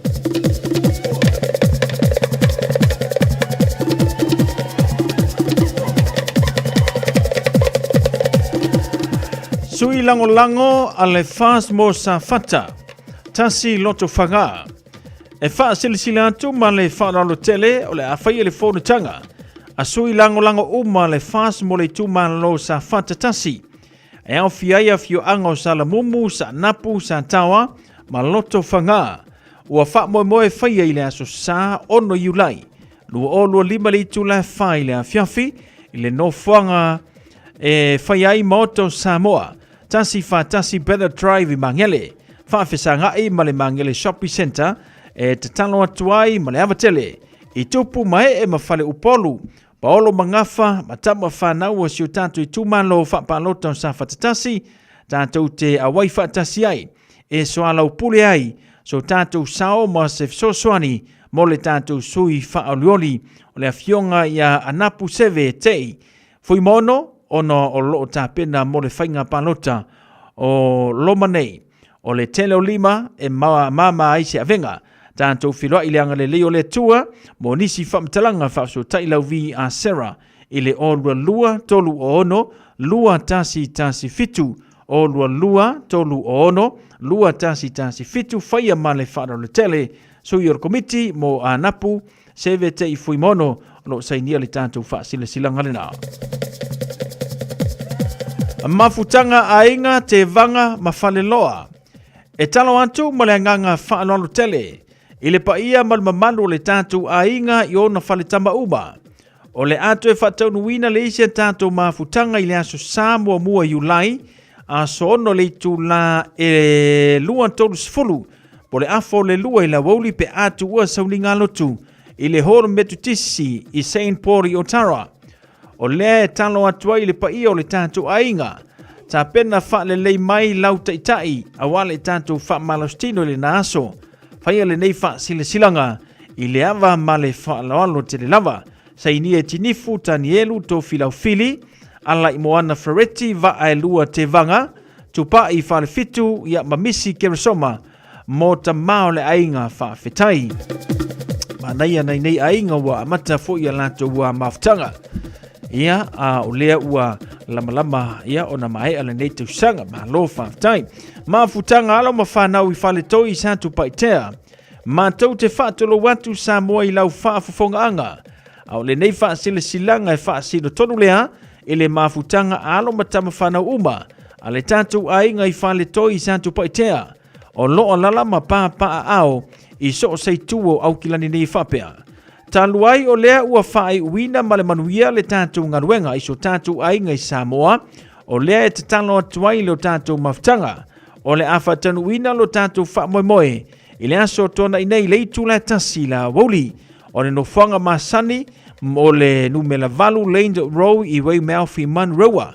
S7: Sui lango lango ale fast mo sa fata. Tasi loto whanga. E wha silisila atu ma le whanalo tele o le awhai le whonu tanga. A sui lango lango uma le fast mo le tumalo sa fata tasi. E au fiaia fio ango sa la mumu sa napu sa tawa ma loto whanga. Ua wha moe moe whaia i le aso sa ono iulai. Lua o lua lima li tu le whai le a fiafi i le no whanga e whaiai moto Samoa. Tasi tasi better drive I mangele. Whawhesanga I ma le mangele shopping center e te talo atuai ma le avatele. I tupu mai e mawhale upolu. Paolo mangafa matama whanau o siu tātou I tūmalo whapalota sa whatatasi. Tātou te awai whatasi ai. E soala upule ai. So tātou sao ma se sosoani mo le tātou sui whaolioli. O le afionga ia anapu seve tei. Fui mono. Ono o loo tāpena mo le whainga palota o Lomanei. O le tele o lima e mama aise avenga. Tātou whiroa I le anga le leo le tua mo nisi whamtalanga whapso tailau vi a Sarah. I le olua lua tolu o ono, lua tasi tasi fitu. Olua lua tolu o ono, lua tasi tasi fitu. Whaia ma le whara le tele. Sui or komiti mo a napu. Seve te I fui mono. Lo sainia le tātou whaasila silanga le nao. Mafutanga ainga te vanga mafaleloa. E talo atu ma le nganga whaanolo tele. I le paia ma le mamanu le tātou ainga I ona whaletama uma. O le atu e whataunuina le isi tātou mafutanga I le aso Samoa mua iulai. A so ono le tu la e lua tolu sifulu. Po le afo le lua I la wauli pe atu ua saulinga lotu. I le horo metutisi I St. Paul I Otara. O le talo atuai le paia o le tātou ainga. Ta pena wha le lei mai lau taitai. Awale tātou wha malostino le naaso. Whaia le nei wha sile silanga. I le awa ma le wha loalo te le lava. Sa inia tinifu tani elu to filau fili. Ala I moana Ferretti va ai lua te vanga. Tupa I wha le fitu ia mamisi keresoma. Mo ta mao le ainga wha fetai. Manaia nei ainga wa amata fo ia lato wa maftanga. Ia o lea ua lama ia ona mai ala nei tau sanga ma lo whaftai. Ma futanga alo ma whanau I whale toi I santu paitea. Ma tau te whaatolo watu Samoa I lau whaafafonga anga. Au le nei whaasile silanga e whaasilo tonu lea. Ele ma futanga alo ma tama whanau uma. Ale tātou ainga I whale toi I santu paitea. O loo lala ma paa ao I so sei tuo au kilani nei whapea. Taluai o lea ua whae uina ma le manuia le tātou ngaruenga I so tātou ainga I Samoa o lea e te talo atuai le o tātou mafutanga, o le awha tanuina lo tātou wha moe moe, i le aso tona i nei le itu la tasi la woli, o le nofanga masani, o le numela valu Lane Row i wei Melfi Manroa,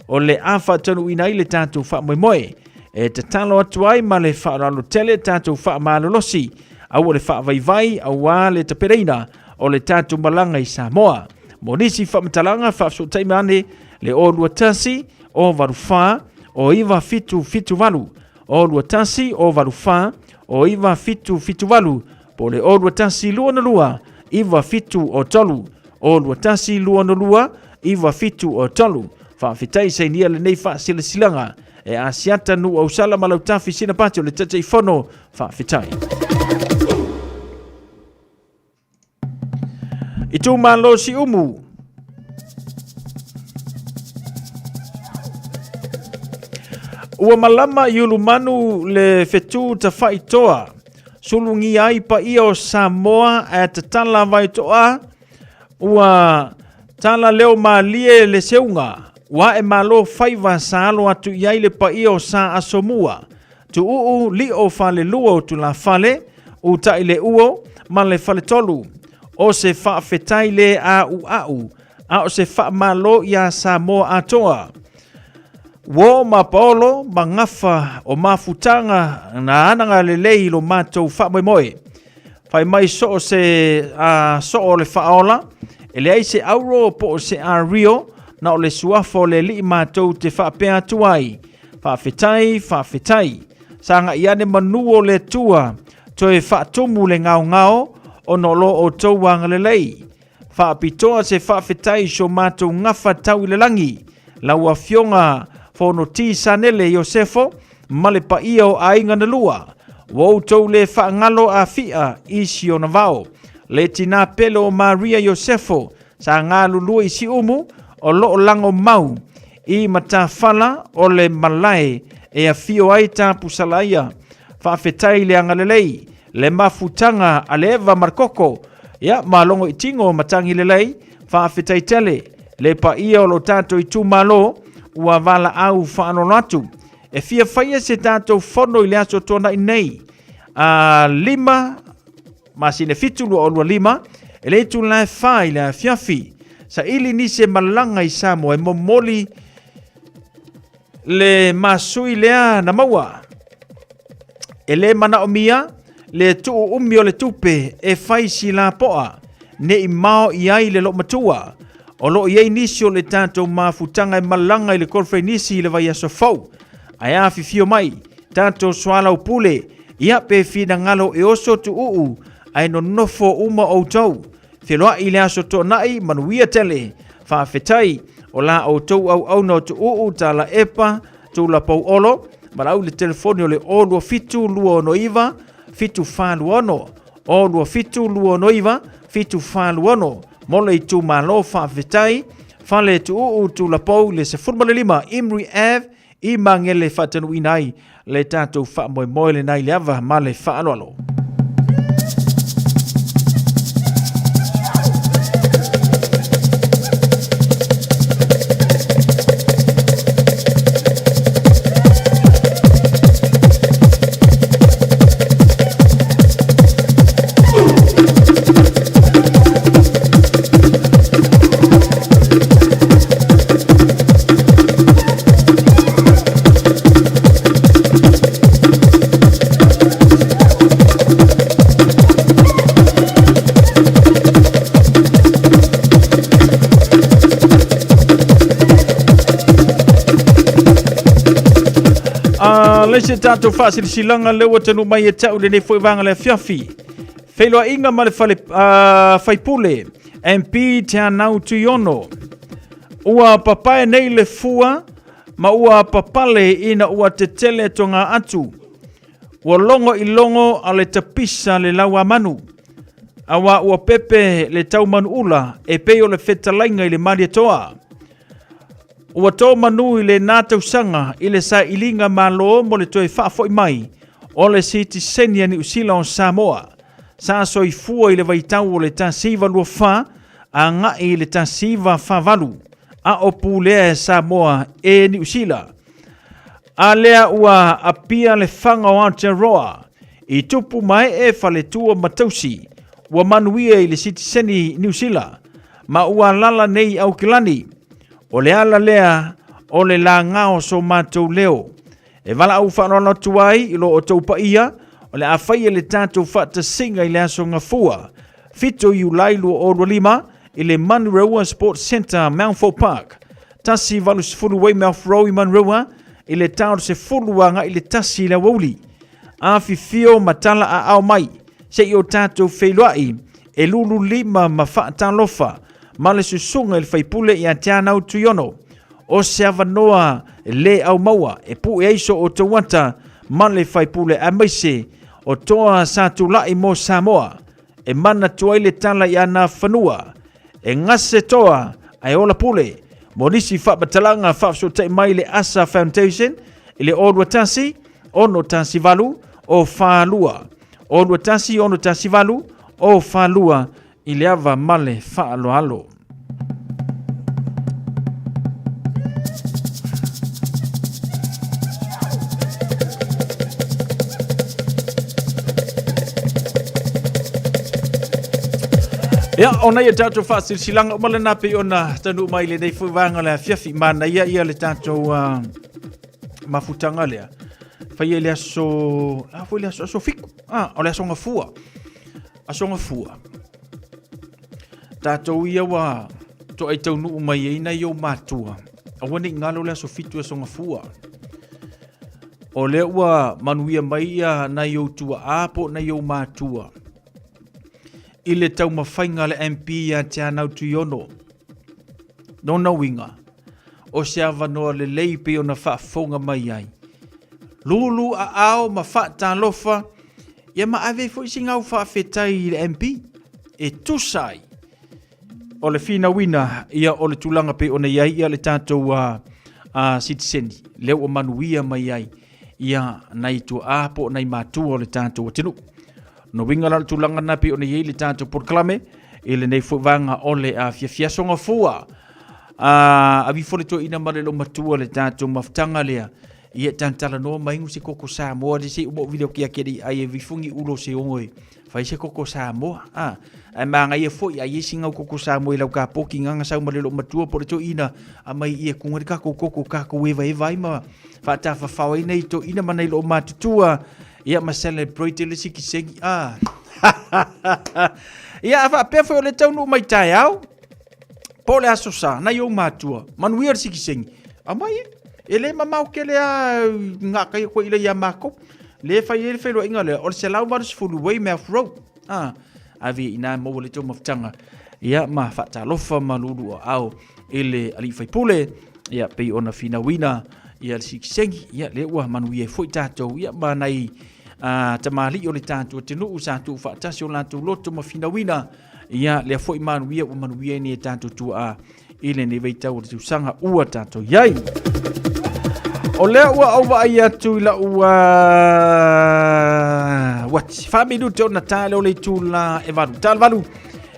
S7: o le awha tanuina i le tātou wha moe moe, e te talo atuai ma le wha ralo tele tātou wha malolosi, au le wha vai au a le tapereina, o le tātou malanga i Samoa. Mo nisi wha matalanga wha so taimane, le o lua tasi, o varuwha, o iwa fitu valu, o lua tasi, o varuwha, o iwa fitu valu, po le o lua tasi lua na lua, iwa fitu o tolu, o lua tasi lua na lua, iwa fitu o tolu, whaafitai sei nia le nei wha sila silanga, e asiata nu au sala malau tafi sina pati o le tata i whono whaafitai. I tū malo si umu. Ua malama i ulu manu le fetu ta whai toa. Sulungi ai pa ia o Samoa e ta tala vai toa. Ua tala leo maalie le seunga. Wa e malo whaiva sa alo atu iai le pa ia o sa asomua. Tu uu li o fale lua o tu la fale. U ta ile uo ma le fale tolu. O se wha fetai le a u. A o se wha malo ia Samoa atoa. Wo ma paolo ma ngafa o mafutanga na ananga lelei lo matou wha moe moe. Whai mai so se so o le whaola. Ele ai se auro po se a rio na o le suafo le li matou te wha pea tuai. Whawhetai. Sanga iane manuo le tua. Toe wha tomu le ngao o no lo o tauanga lelei. Whaapitoa se whawhetai so matou ngafa tau le langi. Laua fionga fono ti sanele Iosefo, male pa ia o ainga na lua. Wau tau le whaangalo a fia isi o na vao. Le tina pelo o Maria Iosefo, sa ngā lulua isi umu, o loo lango mau, i mata fala o le malai, e a fio ai ta pusalaia. Whawhetai le angalelei, le mafutanga a le eva markoko, ia malongo itingo matangi lelei, whawhetai tele, le pa ia o lo tato i tu malo, ua vala au whaano atu. E fia whaia se tātou whono i le aso tōna i nei. Lima, masine fitulu o lua lima, e le tu lai whai le fiafi. Sa ili ni se malanga i Samoa e momoli le masui lea na maua. E le mana o mia, le tuu umi o le tupe e whai si la poa. Ne i mao i ai le lo matua. O lo iei nisi o le tātou mafutanga e malanga i le korwhai nisi i le vai aso fau. Ai a fifio mai, tātou swala o pule, ia pe fina ngalo e oso tu uu, ai no nofo uma o tau. Whiloa i le aso tō nai, manuia tele, whawhetai, o la o tau au no tu uu, tā la epa, tū la pau olo, marau le telefoni o le o lua fitu lua no iwa, fitu whalu ono, o lua fitu lua no iwa, fitu whalu ono, mole i tu malo whawhetai, whale tu uu tu la pau le se furmale lima Imri Ave, i mangele whatanu inai le tātou wha moe moe le nai le awa ma le whaaloalo. Lese tātou whaasiri silanga lewa tanu mai e tau le ne whaivanga le fiafi. Wheloa inga ma le whaipule, MP te anau tuiono. Ua papae nei le fua, ma ua papale ina ua te tele tonga atu. Ua longo i longo a le tapisa le laua manu. Awa ua pepe le tau manu ula, e peo le whetalainga i le maria toa. Ua tō manu i le nātau sanga i le sa ilinga malo mo le toi whaafoi mai o le siti senia ni usila o Samoa. Sa soi fua i le vaitau o le tā siva lua wha a ngai i le tā siva whavalu. a o pulea e Samoa e New Zealand. A lea ua apia le whanga o Aotearoa i tupu mai e whaletua matausi ua manuia i le sitiseni New Zealand ma ua lala nei au kilani o le ala lea o le la ngao so mātou leo. E wala au whanona tuai i lo o taupa ia o le awhaia le tātou whata singa i le aso ngafua. Fito i ulailu o Orwalima i le Manurewa Sports Centre Mountford Park. Tasi valu sifuru wei Mount Rowe i Manurewa i le tau se fuluanga i le tasi le wauli. A fifio matala a au mai se i o tātou wheiluai e lulu lima ma whaatalofa ma le susunga il whaipule i a tianau tuyono. O se avanoa le au maua e pu e aiso o tawata ma le whaipule a maise o toa sa tulai mo Samoa e mana tuai le tala i ana whanua e ngase toa ai ola pule mo nisi whapatalanga whapsotei mai le Asa Foundation i le Orwa Tasi ono tasi valu o whalua Orwa Tasi ono tasi valu o whalua i le ava male whaaloalo. Ya, ona ia tātou whaasilsilanga o malena pe ona tanu mai le nei fuwanga le fiafi mana ia le tātou mafutanga lea. Whai le aso, fai le aso fiku, o le aso ngafua. Aso ngafua. Tātou ia wa to ai tau nuu mai eina i o mātua. Awane ngalo le aso fitu aso ngafua. O le ua manuia mai ia na i o tua apo na i o mātua. I le tau mawhainga le MP a te anau tuiono. Nona winga. O se awanoa le leipe o na whaafonga mai ai. Lulu a ao ma whaatalofa. Ia ma ave fo isi ngau whaafetai le MP. E tusai. O le fina wina ia o le tulanga pe o na iai ia le tātou sitiseni. Leo o manuia mai ai. Ia nai tu apo nai mātua o le tātou atinu. No winga la tulanga na pe o na iai le tātou porklame. Ele nei fuwanga o le fiafiasonga fua. A bifo le to ina mare lo matua le tātou maftanga lea. Ia tantala noa maingu se koko Samoa. De se umo video kia keri ai e vifungi ulo se ongoi. Fai se koko Samoa. Ai maanga ia fo ia isi ngau koko Samoa i lau ka poki nganga sau mare lo matua. Por to ina a mai ia kungari kako koko kako eva eva ima. Fata fawai nei to ina manai lo matutua. Ia ma celebrate le siki sengi. Ia afa perfo le tau no mai tai au. Pole asosa na yo matua. Manuia siki sengi. Amai ele mamau kele a ngaka ko ile ya mako. Le fa ile fe lo ingale o se lau varu fulu way mouth road. Avi ina mo le to maftanga. Ia ma fata lofa malulu au ile ali fai pule. Ia pe ona fina wina. Ia siki sengi. Ia le ua manuia foi tatou. Ia manai tamali o le tātou te nuu sātou whaatasi o lātou loto mawhina wina. Ia lea fwoi manuia o manuia ni e tātou tua ile ne veitau o le tūsanga ua tātou iai. O lea ua auwa ai atu ila ua wati. Whaminu te o na tāle o le tūla e valu. Tāle valu.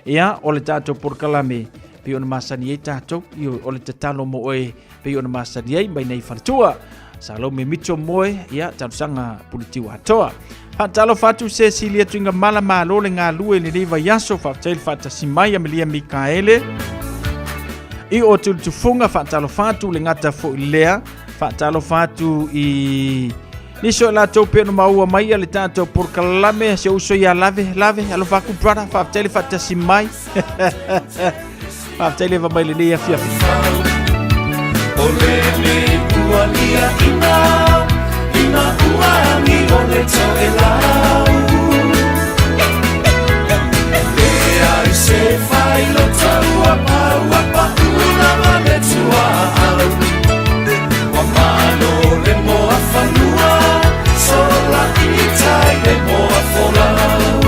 S7: Ia o le tātou porkalame pe o na masani e tātou. O le tatalo mo oe pe o na masani e mai nei wharatua. Salo me micho moe ia tausanga politiwa atoa. Fatalo fatu Cecilia tuinga mala malo le ngā lue le riva yaso fatel fata simaya melia Mikaele. I o tufunga fatalo fatu le ngata fo ilea. Fatalo fatu i niso la tope no maua mai le tato por kalame se uso ya lave alo faku brada fatel fata simai. Fatel va mai le nia fia.
S11: Olele ualia ina uami ole toe lau. Lea I se fai lo tau apa una mane tua au. Wamano le moa whanua, sola itai le moa wholau.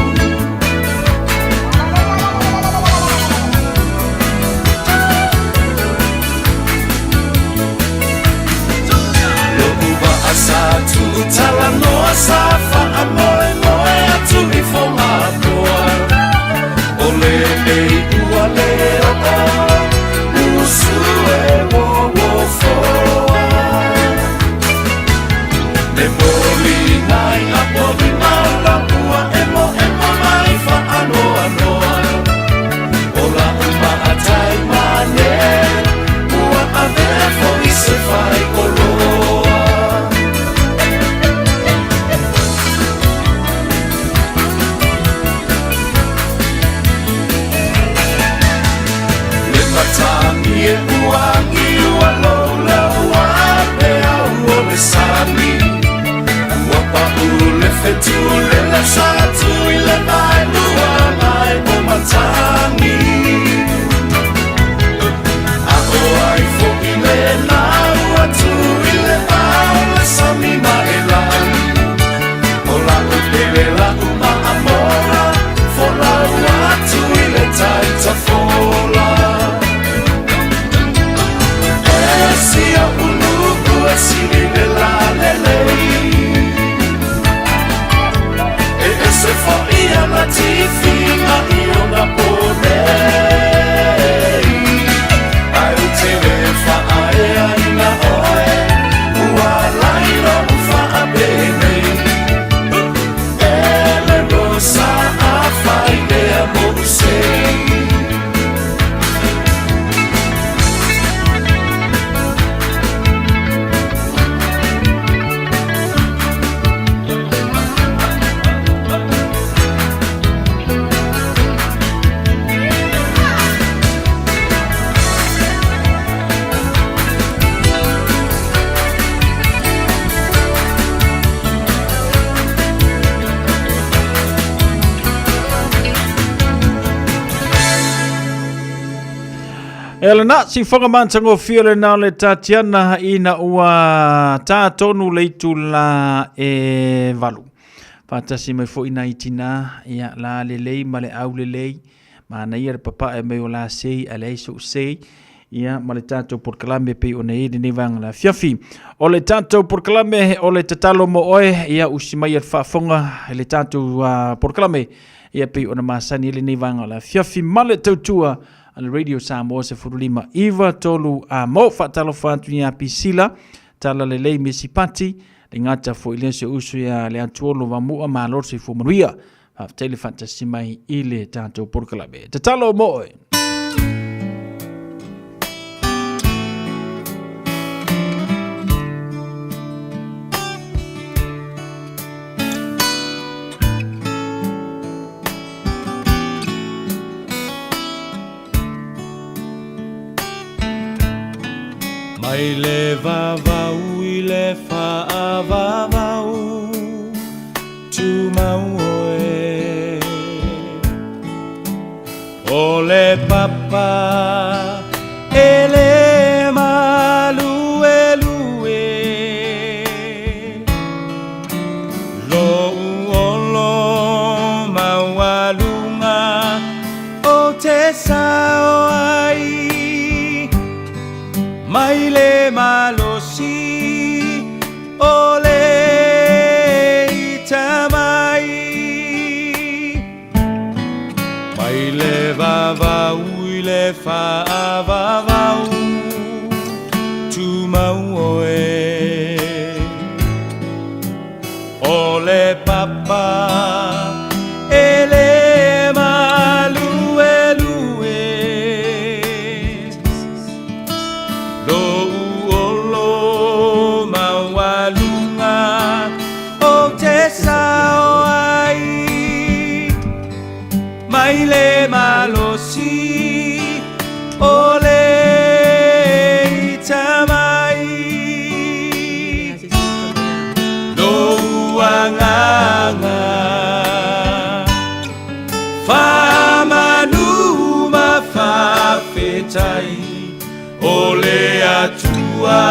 S11: Satu tala noa safa a moe moe atu I fonga noa. O le ua leo matangi e uangi ua lola ua pe au o me sami ua pa ule fetu le la satu i le mai lua mai o matangi a o ai fo i le la ua tu i le au la sami ma e la o la o pele la uma amora fo la ua tu i le taita fola si a uluku e si le la lelei e se fo ia la tifi ma io na ponei ai u te le fa ae aina oe ua lairo u fa a benei e le rosa a fai lea mo usei
S7: Elena si whakamantango whiole nao le Tatiana ina ua tātonu leitu la e valu. Whātasi mai fo ina itina ia la lelei ma le au lelei ma na ia papa e meo la sei a le iso sei ia ma le tātou porkalame pe o nei ni vanga la fiafi. O le tātou porkalame o le tatalo mo oe ia usimai al whaafonga le tātou porkalame ia pe o na masani le ni vanga la fiafi ma le tautua al Radio Samoa se furulima Iva tolu a mo fatalo fatu ya pisila tala lelei misipati le ngata fo ilense usu ya le antuolo wa mua ma lor se fu manuia tele fantasi mai ile tanto porkalabe tatalo moe
S10: Mai le vavau I le whaavavau tu mau oe o le papa e le malue lue lo uolo maualunga o te sao ai mai le malosi o le itamai mai le vavau I le whaavavau tu mau oe o le papa e le malue lue lo uolo maualunga o te sao ai mai le malosi o le itamai lo uanganga whamanuma whawhetai o le atua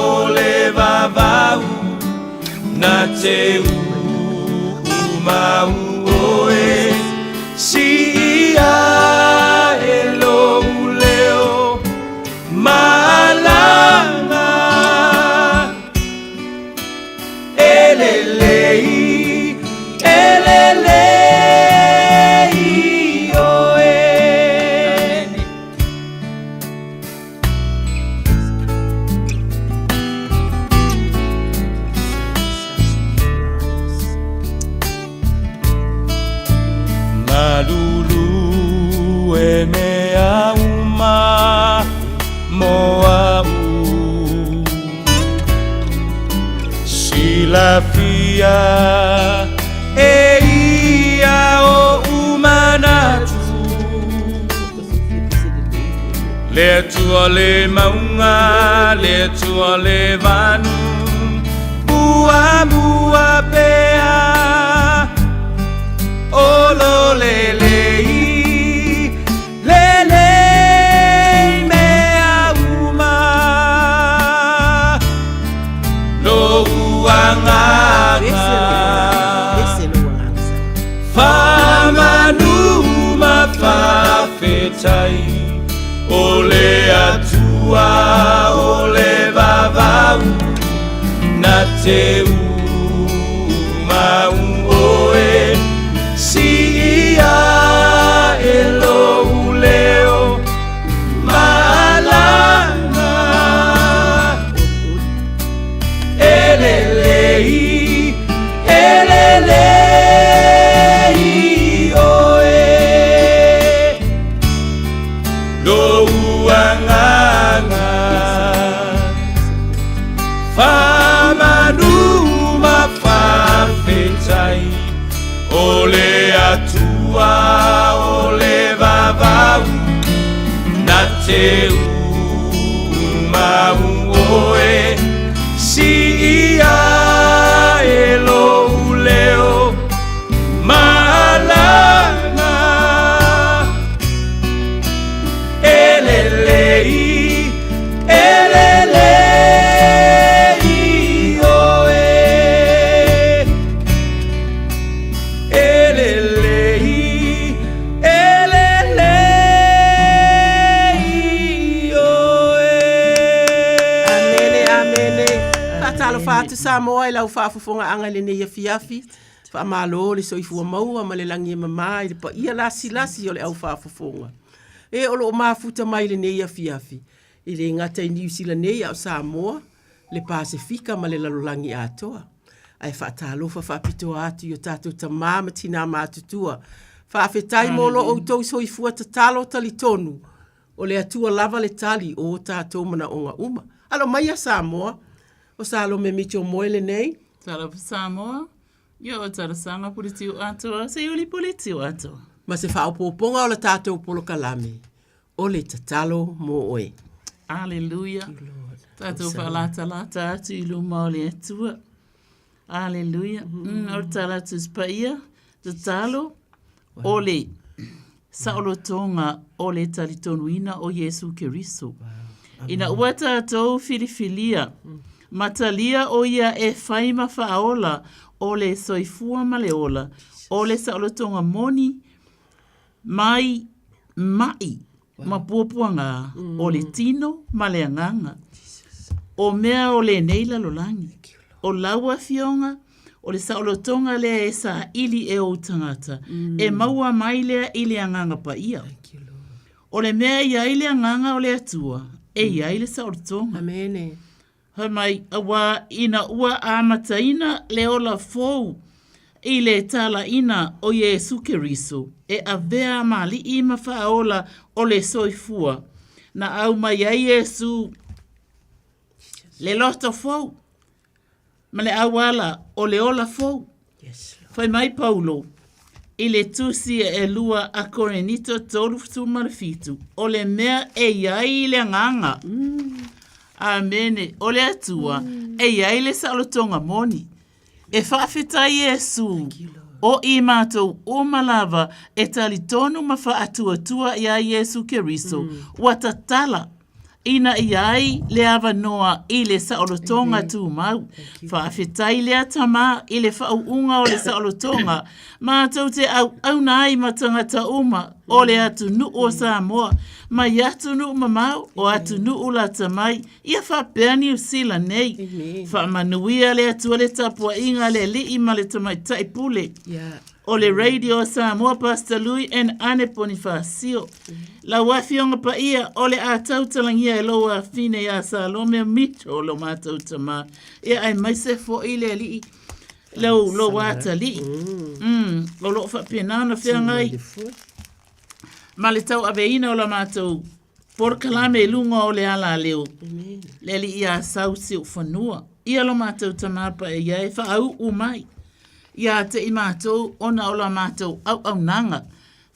S10: o le vavau na te umau oe si ia e lo leo malanga elelei elelei oe malulu e mea uma moau silafia e ia o umanatu Le atua le maunga, le atua le vanu. Mua mua pea, olo le lei, le lei mea uma. Lo uanganga, famanuma fafetai. Ole atua, ole vavau, na te uma oe, si ia elo uleo, malanga, elelei, elelei oe. Uanganga famanuma fafetai ole atua ole vavau na te oe si ia elo uleo malanga elelei, elelei oe, elelei, elelei oe.
S14: Amene, amene. Fatalo fatu Samoa I lau fafufonga anga le nei afiafi. Fa malo le soifua maua ma le langi mama I le pa ia lasi lasi o le au fafufonga. E olo o mafuta mai le nei afiafi. I le ngata I New Zealand nei au Samoa, le Pasifika ma le lalolangi atoa. Ai whaatalofa whapitoa atu I o tātou tamama tina mātutua. Whaafetai molo o tau soifua tatalo tali tonu. O le atua lava le tali o tātou mana onga uma. Alo mai a Samoa. O salo me micho moele nei.
S15: Tala Samoa. Yo o tala sanga puritiu atoa. Se uli puritiu atoa.
S14: Ma se whaopoponga o le tātou polo kalame. O le tatalo mo oe.
S15: Alleluia. Tātou whalata lata atu I luma o le atua. Alleluia. O tala tuspaia. Tatalo. O le saolotonga o le talitonuina o Yesu Keriso. Ina ua tātou filifilia. Matalia o ia e whaima whaola o le soifua maleola. O le saolotonga moni. Mai ma puapuanga o le tino ma le anganga. O mea o le neila lolangi. O laua fionga, o le saolotonga lea e sa ili e o tangata. E maua mai lea ili anganga pa ia. O le mea ia ili anganga o le atua. E ia ili saolotonga.
S14: Amene.
S15: Hamai awa ina ua amataina le ola fou. I le tala ina o Yesu Keriso, e a vea mali I mawhaola o le soifua, na au mai a Yesu le loto fou, ma le awala o le ola fou. Fai mai Paulo, I le tusi e lua a Korinito tolu fitu, o le mea e iai le nganga. Amene, o le atua, e iai le saolotonga moni. E whaafetai Yesu o I mātou o malava e tali tonu ma whaatua-tua ia Yesu Keriso. Watatala ina iai le ava noa I le saolotonga tu mau. Whaafetai lea tama I le whauunga o le saolotonga. Mātou te au nai matangata uma o le atu nu o Samoa. Mai atu nu mamau o atu nu ula tamai. Ia whapea New Zealand nei. Whamanuia le atu le tapua inga le li ima le tamai taipule. O le radio Samoa Pastor Louis and Ane Bonifacio. La wafionga pa ia o le atau talangia e loa fine ya Salome Mitro lo matau tama. Ia ai maise fo ile li lo wata li. Lo whapenana whiangai. Ma le tau aveina o la matau. Por kalame lunga o le ala leo. Le li ia sausi o whanua. Ia lo matau tamapa e ia e whaau umai. Ia te I mātou ona o la mātou au nanga.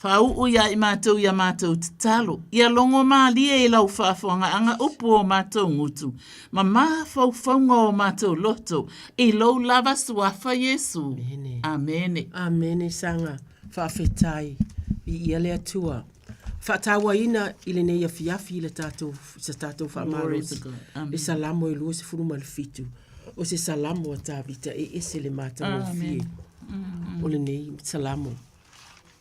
S15: Whau ia I mātou te talo. Ia longo mālia I lau whaafonga anga upu o mātou ngutu. Ma whauwhaunga o mātou loto. I lau lava suafa Yesu. Amene.
S14: Amene sanga. Whaafetai. I ia lea tua. Whaatawa ina I le nei afiafi le tātou whaamarosi. E salamo I lua se furuma le fitu. O se salamo a tāwita e ese le mātou o fie. O le nei salamo.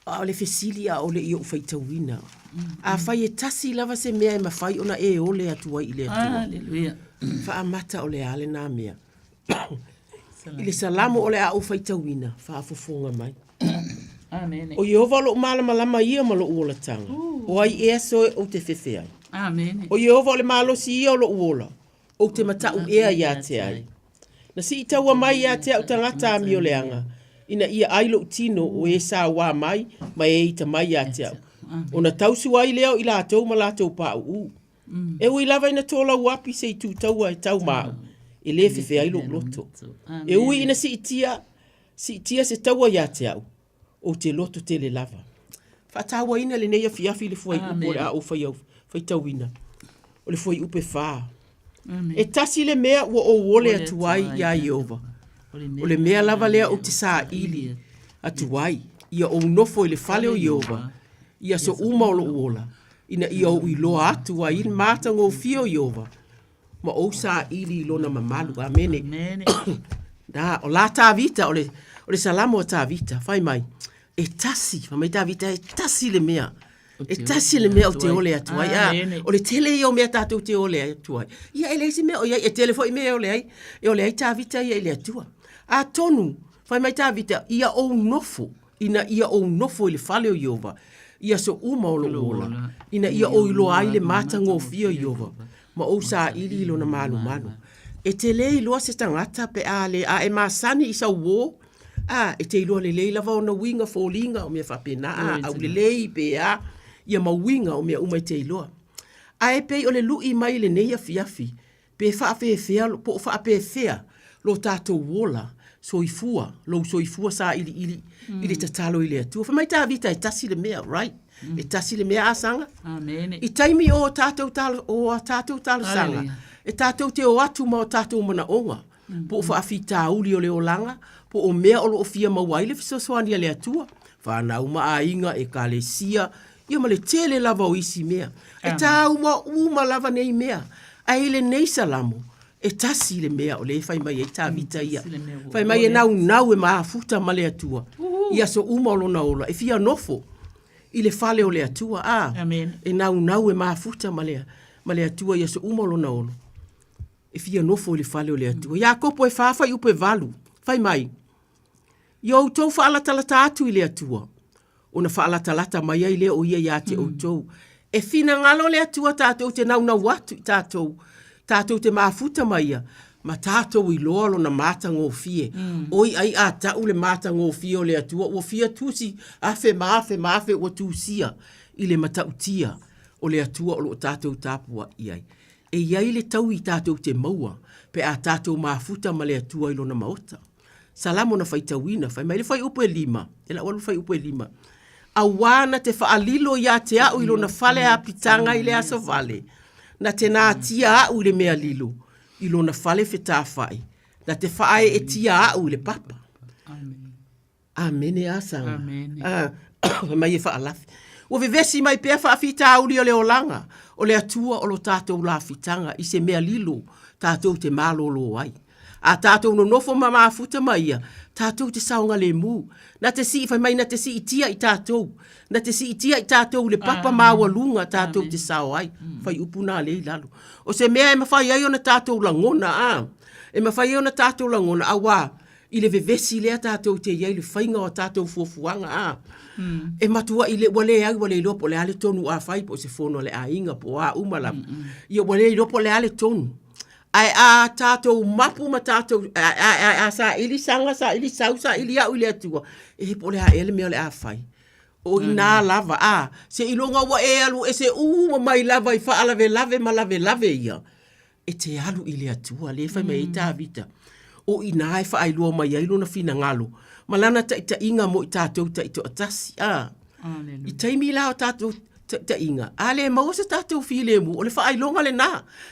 S14: O le fesilia o le I o whaitawina. A whai e tasi lava se mea e mawhai ona e ole atua I le atua.
S15: Alleluia.
S14: Whaamata o le ale nā mea. I le salamo o le a o whaitawina. Whaafofonga mai.
S15: Amen.
S14: O Yehova lo malama ia ma lo uola tanga. O ai e so o te whewhea.
S15: Amen.
S14: O Yehova le malo si ia o lo uola. O te matau ea ia te ai. Na si I taua mai ia te au tangata mi o leanga. Ina ia ailo tino o e sa wā mai, mai e ita mai ia te au. O na tausu ai leo I lātou ma lātou pā u. E ui lava ina tōla uapi se I tū taua e tau māu. E le whewhea ilo loto. E ui ina si itia se taua ia te au. O te loto te le lava. Whatawa ina le neia fiafi le fuai upo le a o whai tauina. O le fuai upe whaa. E tasi le mea ua o wole atuai ia Iova. O le mea lava lea o te saa ili atuai. Ia o nofo I le fale o Iova. Ia so uma o lo uola. Ina ia o iloa atua I le mātang o fio Iova. Ma o saa ili ilona mamalu. Amene. Da, o la tā vita o le salamo o tā vita. Whai mai. E tasi, mai tā vita e tasi le mea. E tasi le mea o te ole atuai. O le tele I o mea tātou te ole atuai. Ia e leisi mea o iai, e telefo I mea o le ai. E o le ai tā vita ia I le atua. A tonu, whai mai tā vita, ia o nofo. Ina ia o nofo I le fale o Iova. Ia so uma o lo ola. Ina ia o ilo ai le matango o fio Iova. Ma o sa ili ilo na malu. E te le iloa se tangata pe a le a e masani I sa uo. E te iloa le lei lava o na winga fōlinga o mea whapena. Au le lei pe a ia ma winga o mea umai te iloa. A e pei o le lui mai le neia fiafi. Pe whaafea po whaapea lo tātou wola. Soifua, lo soifua sa ili tatalo I le atua. Whamai tā vita e tasi le mea, right? E tasi le mea asanga.
S15: Amen.
S14: I taimi o tātou talo sanga. E tātou te o atu ma o tātou mana onga. Po o whaafi tāuli o le olanga. Po o mea o lo ofia mawaile fisosoania le atua. Whanau maa inga e ka le sia. Ia ma le tele lava o isi mea. E tā uma lava nei mea. A ele nei salamo. E tasi le mea o le whai mai e tā vita ia. Whai mai e nau e maa futa ma le atua. Ia so uma o lona ola. E fia nofo. I le fale o le atua.
S15: Amen.
S14: E nau e maa futa ma le atua. Ia so uma o lona ola. E fia nofo I le fale o le atua. Ia kopo e whawhai upe valu. Whai mai. Ia outou whaalatalata atu I le atua. O na whaalatalata mai ai le o ia te outou. E fina ngalo le atua tātou te nau watu I tātou. Tātou te mafuta mai ia. Ma tātou I lolo na mātango o fie. Oi ai a tau le mātango o fie o le atua. O fia tusi afe maafe o tusia. I le matautia o le atua o lo tātou tāpua iai. E iai le tau I tātou te maua. Pe a tātou mafuta ma le atua I lona maota. Salamo na whaitawina. Whai mai le whai upo e lima. E la walu whai upo e lima. A wana te whaalilo ia te au I lona fale a pitanga I le aso vale. Na te nā tia au le mea lilo. I lona fale whetā whai. Na te whae e tia au le papa. Amen e asanga. Mai e whaalafi. O vevesi mai pia whaafita auri o le olanga. O le atua o lo tātou la fitanga. I se mea lilo. Tātou te mālolo ai. A tātou no nofo mama futa mai ia. Tātou te saunga le mū. Na te si whai mai na te si itia I tātou. Na te si itia I tātou le papa māua lunga tātou te sao ai. Whai upuna le I lalo. O se mea e mawhai ai o na tātou langona. E mawhai ai o na tātou langona. A wā, I le vevesi lea tātou te iai le whainga o tātou fuafuanga. E matua I le wale ai wale lopo le ale tonu a whai po se whono le a inga po a umalam. Ia wale lopo le ale tonu. Ai a tātou mapu ma tātou a sa ili sanga sa ili sau sa ili au ili atua. E po le a ele mea le a whai. O I nā lava se ilonga wa e alu e se mai lava I wha lave ma lave ia. E te alu ili atua le whai mai I tā vita. O I nā e wha ailua mai ailo na whina ngalo. Malana ta ita inga mo I tātou ta ito atasi. I taimi la o tātou ta inga. Ale mau se tātou file mu, o le whaailonga le nā.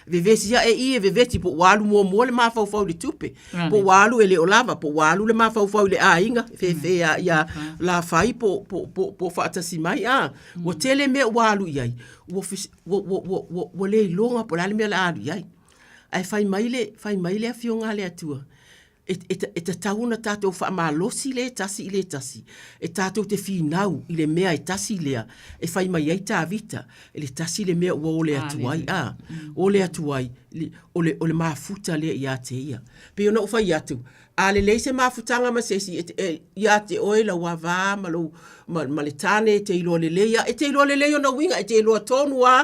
S14: Vevesi ia e i e veveti po walu mua le mawhauwhau le tupe. Po walu e le o lava, po walu le mawhauwhau le a inga. Fefe ia la whai po whaatasi mai. Wa tele mea walu iai. Wa le ilonga po lale mea le alu iai. Ai whai maile a fionga le atua. E ta tauna tātou whaamalosi le tasi i le tasi. E tātou te whinau i le mea e tasi lea. E whai mai ei tā vita. E le tasi le mea ua o le atuai. O le atuai. O le mafuta lea i a te ia. Pe ona o whai atu. A le leise mafutanga ma sesi. I a te oela ua vā ma le tane te iloa le leia. E te iloa le leia na winga. E te iloa tonu a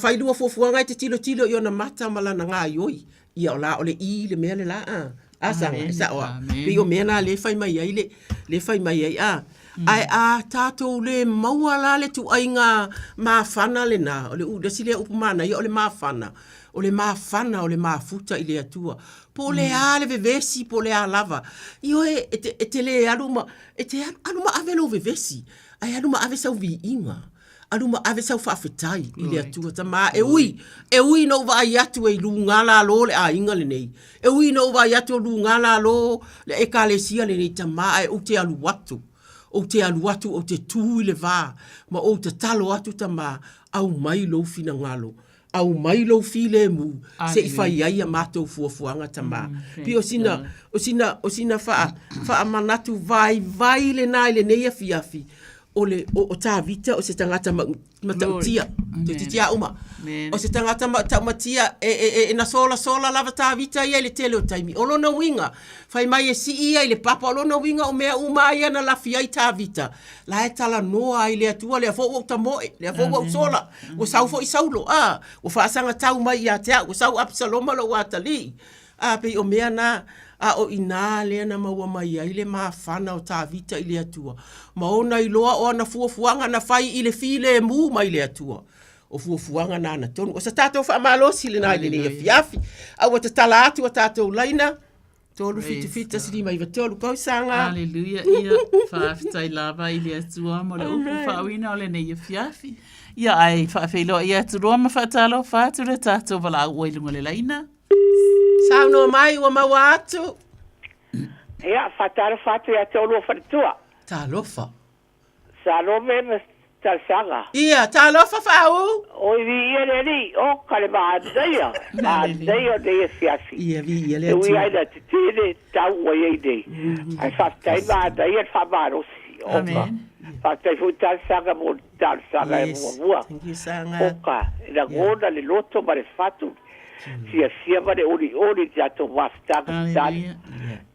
S14: whai lua fofuanga e te tilo i ona mata malana ngā ioi. Ia o la o le i le mea le la asanga sa o pe o mena le fai mai ai le fai mai ai ai a tatou le maua la le tu ainga mafana le na o le u de sile upumana i o le mafana o le mafuta i le atua po le ale vevesi po le lava i o e te le aluma ave lo vevesi ai aluma ave sau vi inga aluma ave sau whaafetai i le atua tama e ui no wa ai atu e lunga la lo le a inga le nei e ui no wa ai atu lunga la lo le e kalesia le nei tama e o te alu watu o te tū i le vā ma o te talo atu tama au mai lo fina ngalo au mai lo file mu se i fai ai a mātou fuafuanga tama pi o sina faa manatu vai le nai le nei a fiafi o tā vita o se tangata matautia te titia uma o se tangata matautia e na sola lava tā vita ia le tele o taimi o lona winga fai mai e si ia i le papa o lona winga o mea uma ia na lafi ai tā vita la e tala noa i le atua le a fo o tamoe le a fo o sola o sau fo i saulo o whaasanga tau mai i a tea o sau apsaloma lo watali pe o mea na o ina lea na maua mai ai le mafana o tā vita i le atua. Ma ona i loa o ana fuafuanga na fai i le file mu mai le atua. O fuafuanga na ana tonu. O sa tātou whaamalosi le nai le nea fiafi. Au o te tala atu o tātou laina. Tolu fita siri mai va tolu kausanga.
S15: Hallelujah. Ia whaafitai lava i le atua mo le upu whaawina o le nea fiafi. Ia ai whaafeilo i aturua ma whaatalo whaatu le tātou wala au oilunga le laina.
S14: Sauno mai ua maua atu.
S16: Ia, whatara whatu ia te olua whatua.
S14: Tā lofa.
S16: Sa lome me talsanga.
S14: Ia, tā lofa whau.
S16: O i vi ia le ri, o kare maadaya. Maadaya o dei e fiafi.
S14: Ia vi ia le atu.
S16: Ui aina te tine tau wa iei dei. Ai whaftai maadaya e whamarosi.
S14: Amen.
S16: Whaftai fu talsanga mo talsanga e mua.
S14: Thank you, sanga.
S16: Oka, ina ngona le loto ma le whatu. Sia vale ori jato waftaga tani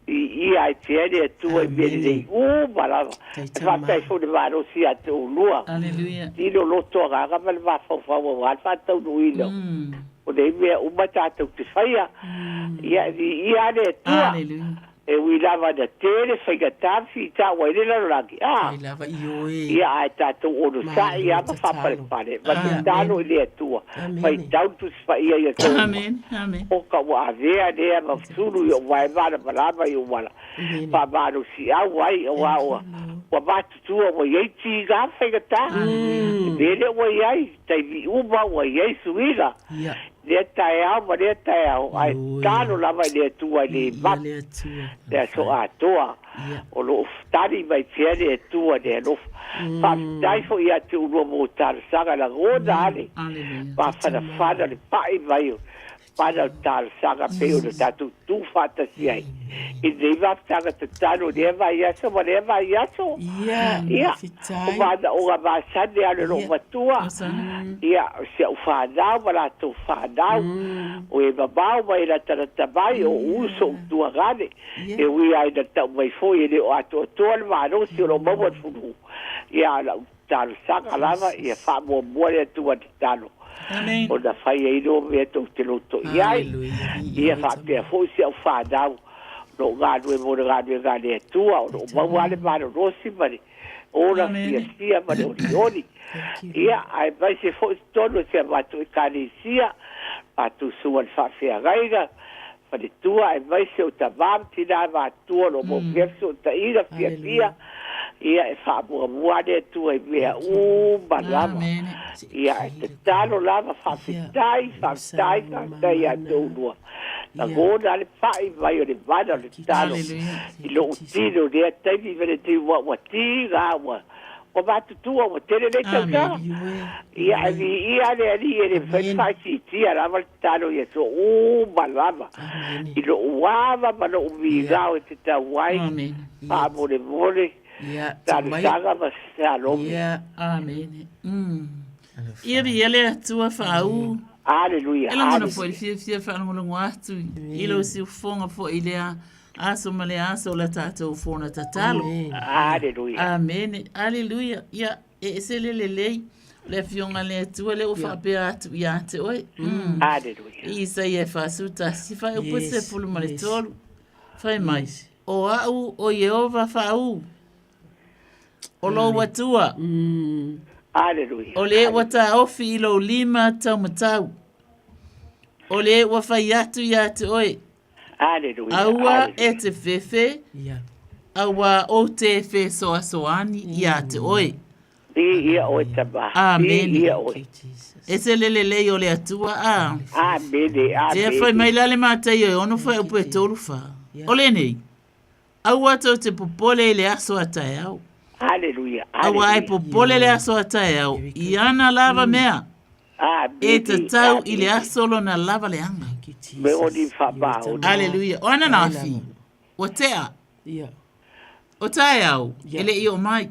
S16: i ai tiene tu e bene dei malava fatta fu de varo sia tu lua
S15: alleluia
S16: tiro lotto ga mal va fa wa fatta uilo o dei me umata tu te faia ia de tu
S15: alleluia
S16: e ui lava da tere faiga tafi ta wa ile la lagi
S14: lava io
S16: ia ai tato o no sa ia ma fa pare ma tano ile tua fai tau tu fa ia
S15: amen
S16: o ka wa vea de ma sulu yo vai va la yo wala pa ba no si a wai wa ba tu o ye ti ga faiga ta dele o ye tai vi uba o ye suila le taeao ma le taeao ai tano lava le tua le mat le so a toa o lo tari mai fia le tua le lo pa dai fo ia tu lo mo tar saga la goda ale pa fada le pai vai para tal saga peo de tatu tu fata si ai e deva saga tano de vai aso ma le vai aso ia o vada o va sa de ale lo tua ia se o fada wala tu fada o e baba vai la tata vai o uso tu agade e wi ai da ta vai foi ele o ato tol va no si lo mo fu ia la tal saga lava e fa mo buone tu tano
S15: Amen.
S16: O da fai e no me to te lo to ia ia fa te fo si o fa da no ga do e mo ga do ga le tu o mo wale ma ro si mari o la sia ma do oni ia ai vai se fo to no se va to ka ni sia a tu su al fa fe gaiga fa de tu ai vai se o ta va ti da va tu no mo verso ta ira fia ia e whaapua de tu e mea malama. Ia e te talo lava whawhitai a tōnua. Na gōna le whai vai o le mana o le talo. I lo utino rea taimi vene te wa ti ngā wa. O matutua wa tere nei tautara. Ia le ali e le whai si tia lava le talo ia so malama. I lo uava ma lo umi ngāo e te tauai. Pa mole. Talisanga ma salomi.
S15: Ia, amen. Ia ele atua whau.
S16: Aleluia.
S15: Ela mona foi fia whanongonongo atu. Ilo si ufonga fo ilea aso male aso la tātou fona tatalo.
S16: Aleluia.
S15: Amen. Aleluia. Ia, e se lelei. Le fionga le atua le ufa pea atu ia te oi.
S16: Aleluia.
S15: Isa ia whasuta. Si whai upo se pulu male tolu. Whai mais. O au o Yehova whau. O lo watua.
S16: Aleluia.
S15: O le wata ofi ilo lima tau matau. O le wafai atu ia te oi.
S16: Aleluia.
S15: Aua e te fefe. Aua o te fe soa soani ia te oi.
S16: Ia oi taba.
S15: Amen.
S16: Ia oi.
S15: E se lelei o le atua a.
S16: Amen.
S15: Te fai mai lale mātai oi ono fai upu e tolu wha. O le nei. Aua tau te popole le aso atai au.
S16: Aleluia.
S15: Awa e popole le aso atai au. I ana lava mea. E te tau i le asolo na lava le anga.
S16: Me o di whabao.
S15: Aleluia. O ana nafi. O tea. O tae au. Ele i o mai.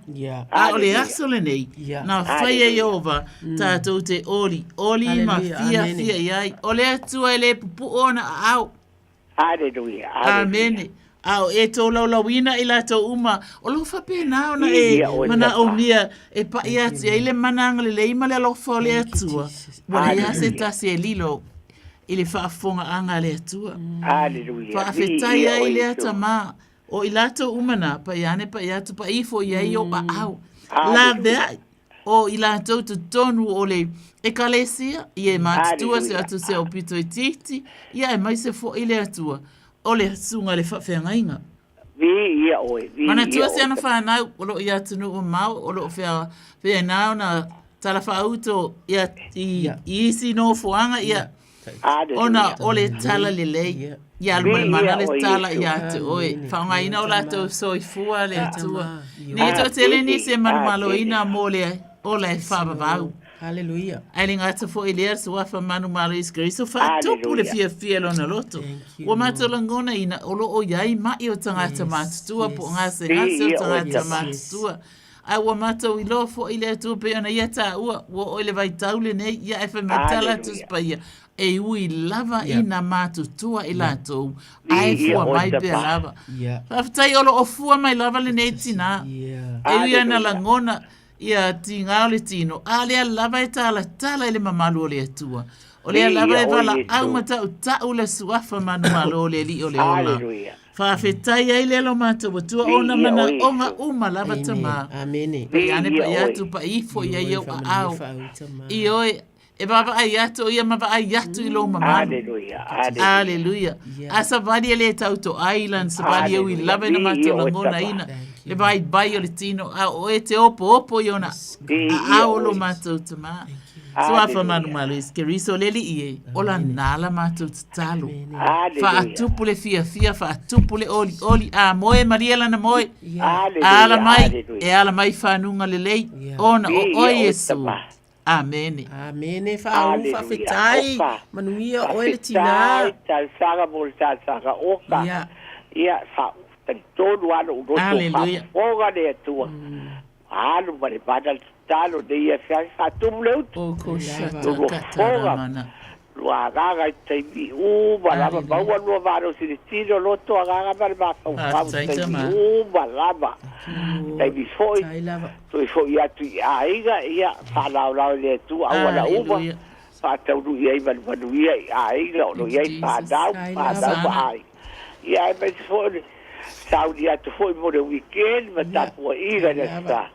S15: A o le asolo nei. Na whaia Jehova. Tātou te oli. Oli ma fia iai. O le atua e le pupu ona au.
S16: Aleluia.
S15: Amen. Au e tō laulawina i la tō uma. O lo whape nao na e mana o mia e pa i atu. E ile mananga le leima le alofa o le atua. Wana ia se tasi e lilo. I le whaafonga anga le atua.
S16: Aleluia.
S15: Whaafetai ai le ata mā. O i la tō umana pa i ane pa i atu pa ifo i ai o pa au. La vea. O i la tō tu tonu o le ekalesia. I e mātua se atu se o pito i titi. Ia e mai se fo i le atua. O le sunga le whawhengainga.
S16: Ia oi.
S15: Mana tua se ana whanau, o lo ia tunu o mau, o lo whenau na tala whauto ia i isi no fuanga ia. Ona o le tala le lei. Ia alumane mana le tala ia te oe. Whaungaina o lato soifua le atua. Ni to tele ni se manumalo ina mo le o le whabavau.
S14: Hallelujah.
S15: Ai ngata fo ilea so afa manu maro iskristo fa tupu le fia lona loto. Wa mato langona ina olo o yai mai o tangata matua po ngase ngase o tangata matua. Ai wa mato i lo fo ilea tu pe ona ia ta ua o ile vai taule nei ia e fa metala tu spaia. E ui lava ina matutua i lato. Ai fua mai pe lava. Fafitai olo o fua mai lava le nei tina. E ui ana langona ia ti ngāle tino. A lea lava e tala ele mamalu o le atua. O lea lava e wala au matau tau le suafa manualo o le li o le ola. Whawhetai ai lelo mātou watua ona mana onga uma lava tama.
S14: Amene.
S15: Pe ane pa iatu pa ifo ia iau a au. I oe e baba ai atu ia mava ai atu i lo mamalu. Aleluia. A savadi e le tauto island, savadi e ui lava na mātou langona ina. Le vai o le tino a o e te opo i ona a o lo mātou tama. So afa manu malu iskeriso leli ie ola nala mātou talo. Fa atupu le fia fa atupu le oli a moe mariela na moe. Ala mai whanunga le lei ona o Yesu. Amen.
S14: Amen. Fa fitai manuia o le tina.
S16: Tal saga mol tal saga oka. Ia fa todo ano o
S15: Aleluia.
S16: Oga de tua. Ano vale badal talo de ia fa tumleu.
S15: O kosha mana.
S16: Lo agaga te vi balaba bawa lo varo si tiro loto agaga balaba balaba. Te vi foi. Tu foi ia tu aiga ia fa la le tu awala uba. Fa tau du ia balba ia aiga lo ia fa dau ai. Ia me foi Saudi atu foi mo de weekend, mas tá por ira nessa.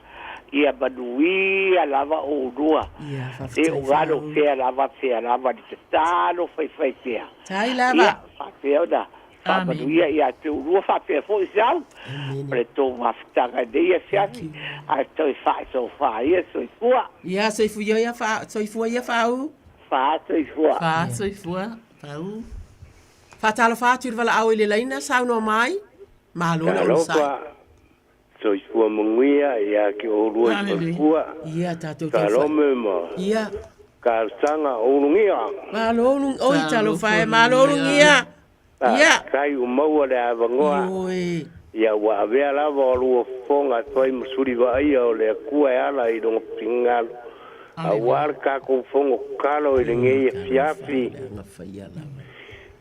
S16: Ia badui, lava o rua. E o gado que lava de talo, foi pia.
S14: Tai lava.
S16: Fazeu da. whamanuia ia te urua whapea fo i sau. Ole tō mawhitanga neia fiafi, a toi whae so whae soifua.
S14: Ia, soifua ia whau.
S16: Wha soifua.
S15: Wha soifua, whau.
S14: Whatalo whātu wala au ile laina, sauno mai. Mālona o sai.
S17: Soifua munguia, ia ki o rua soifua.
S14: Ia, tātou kia whai.
S17: Talome ma.
S14: Ia.
S17: Ka sanga olungia.
S14: Mālonu, oi talo whae, mālonungia. Ia.
S17: Kai umaua le avangoa.
S14: Ioi.
S17: Ia wa avea lava o lua fonga toi masuri wa ia o le kua e ala i donga pingalu. A war ka ko fongo kalo i le ngei fiafi.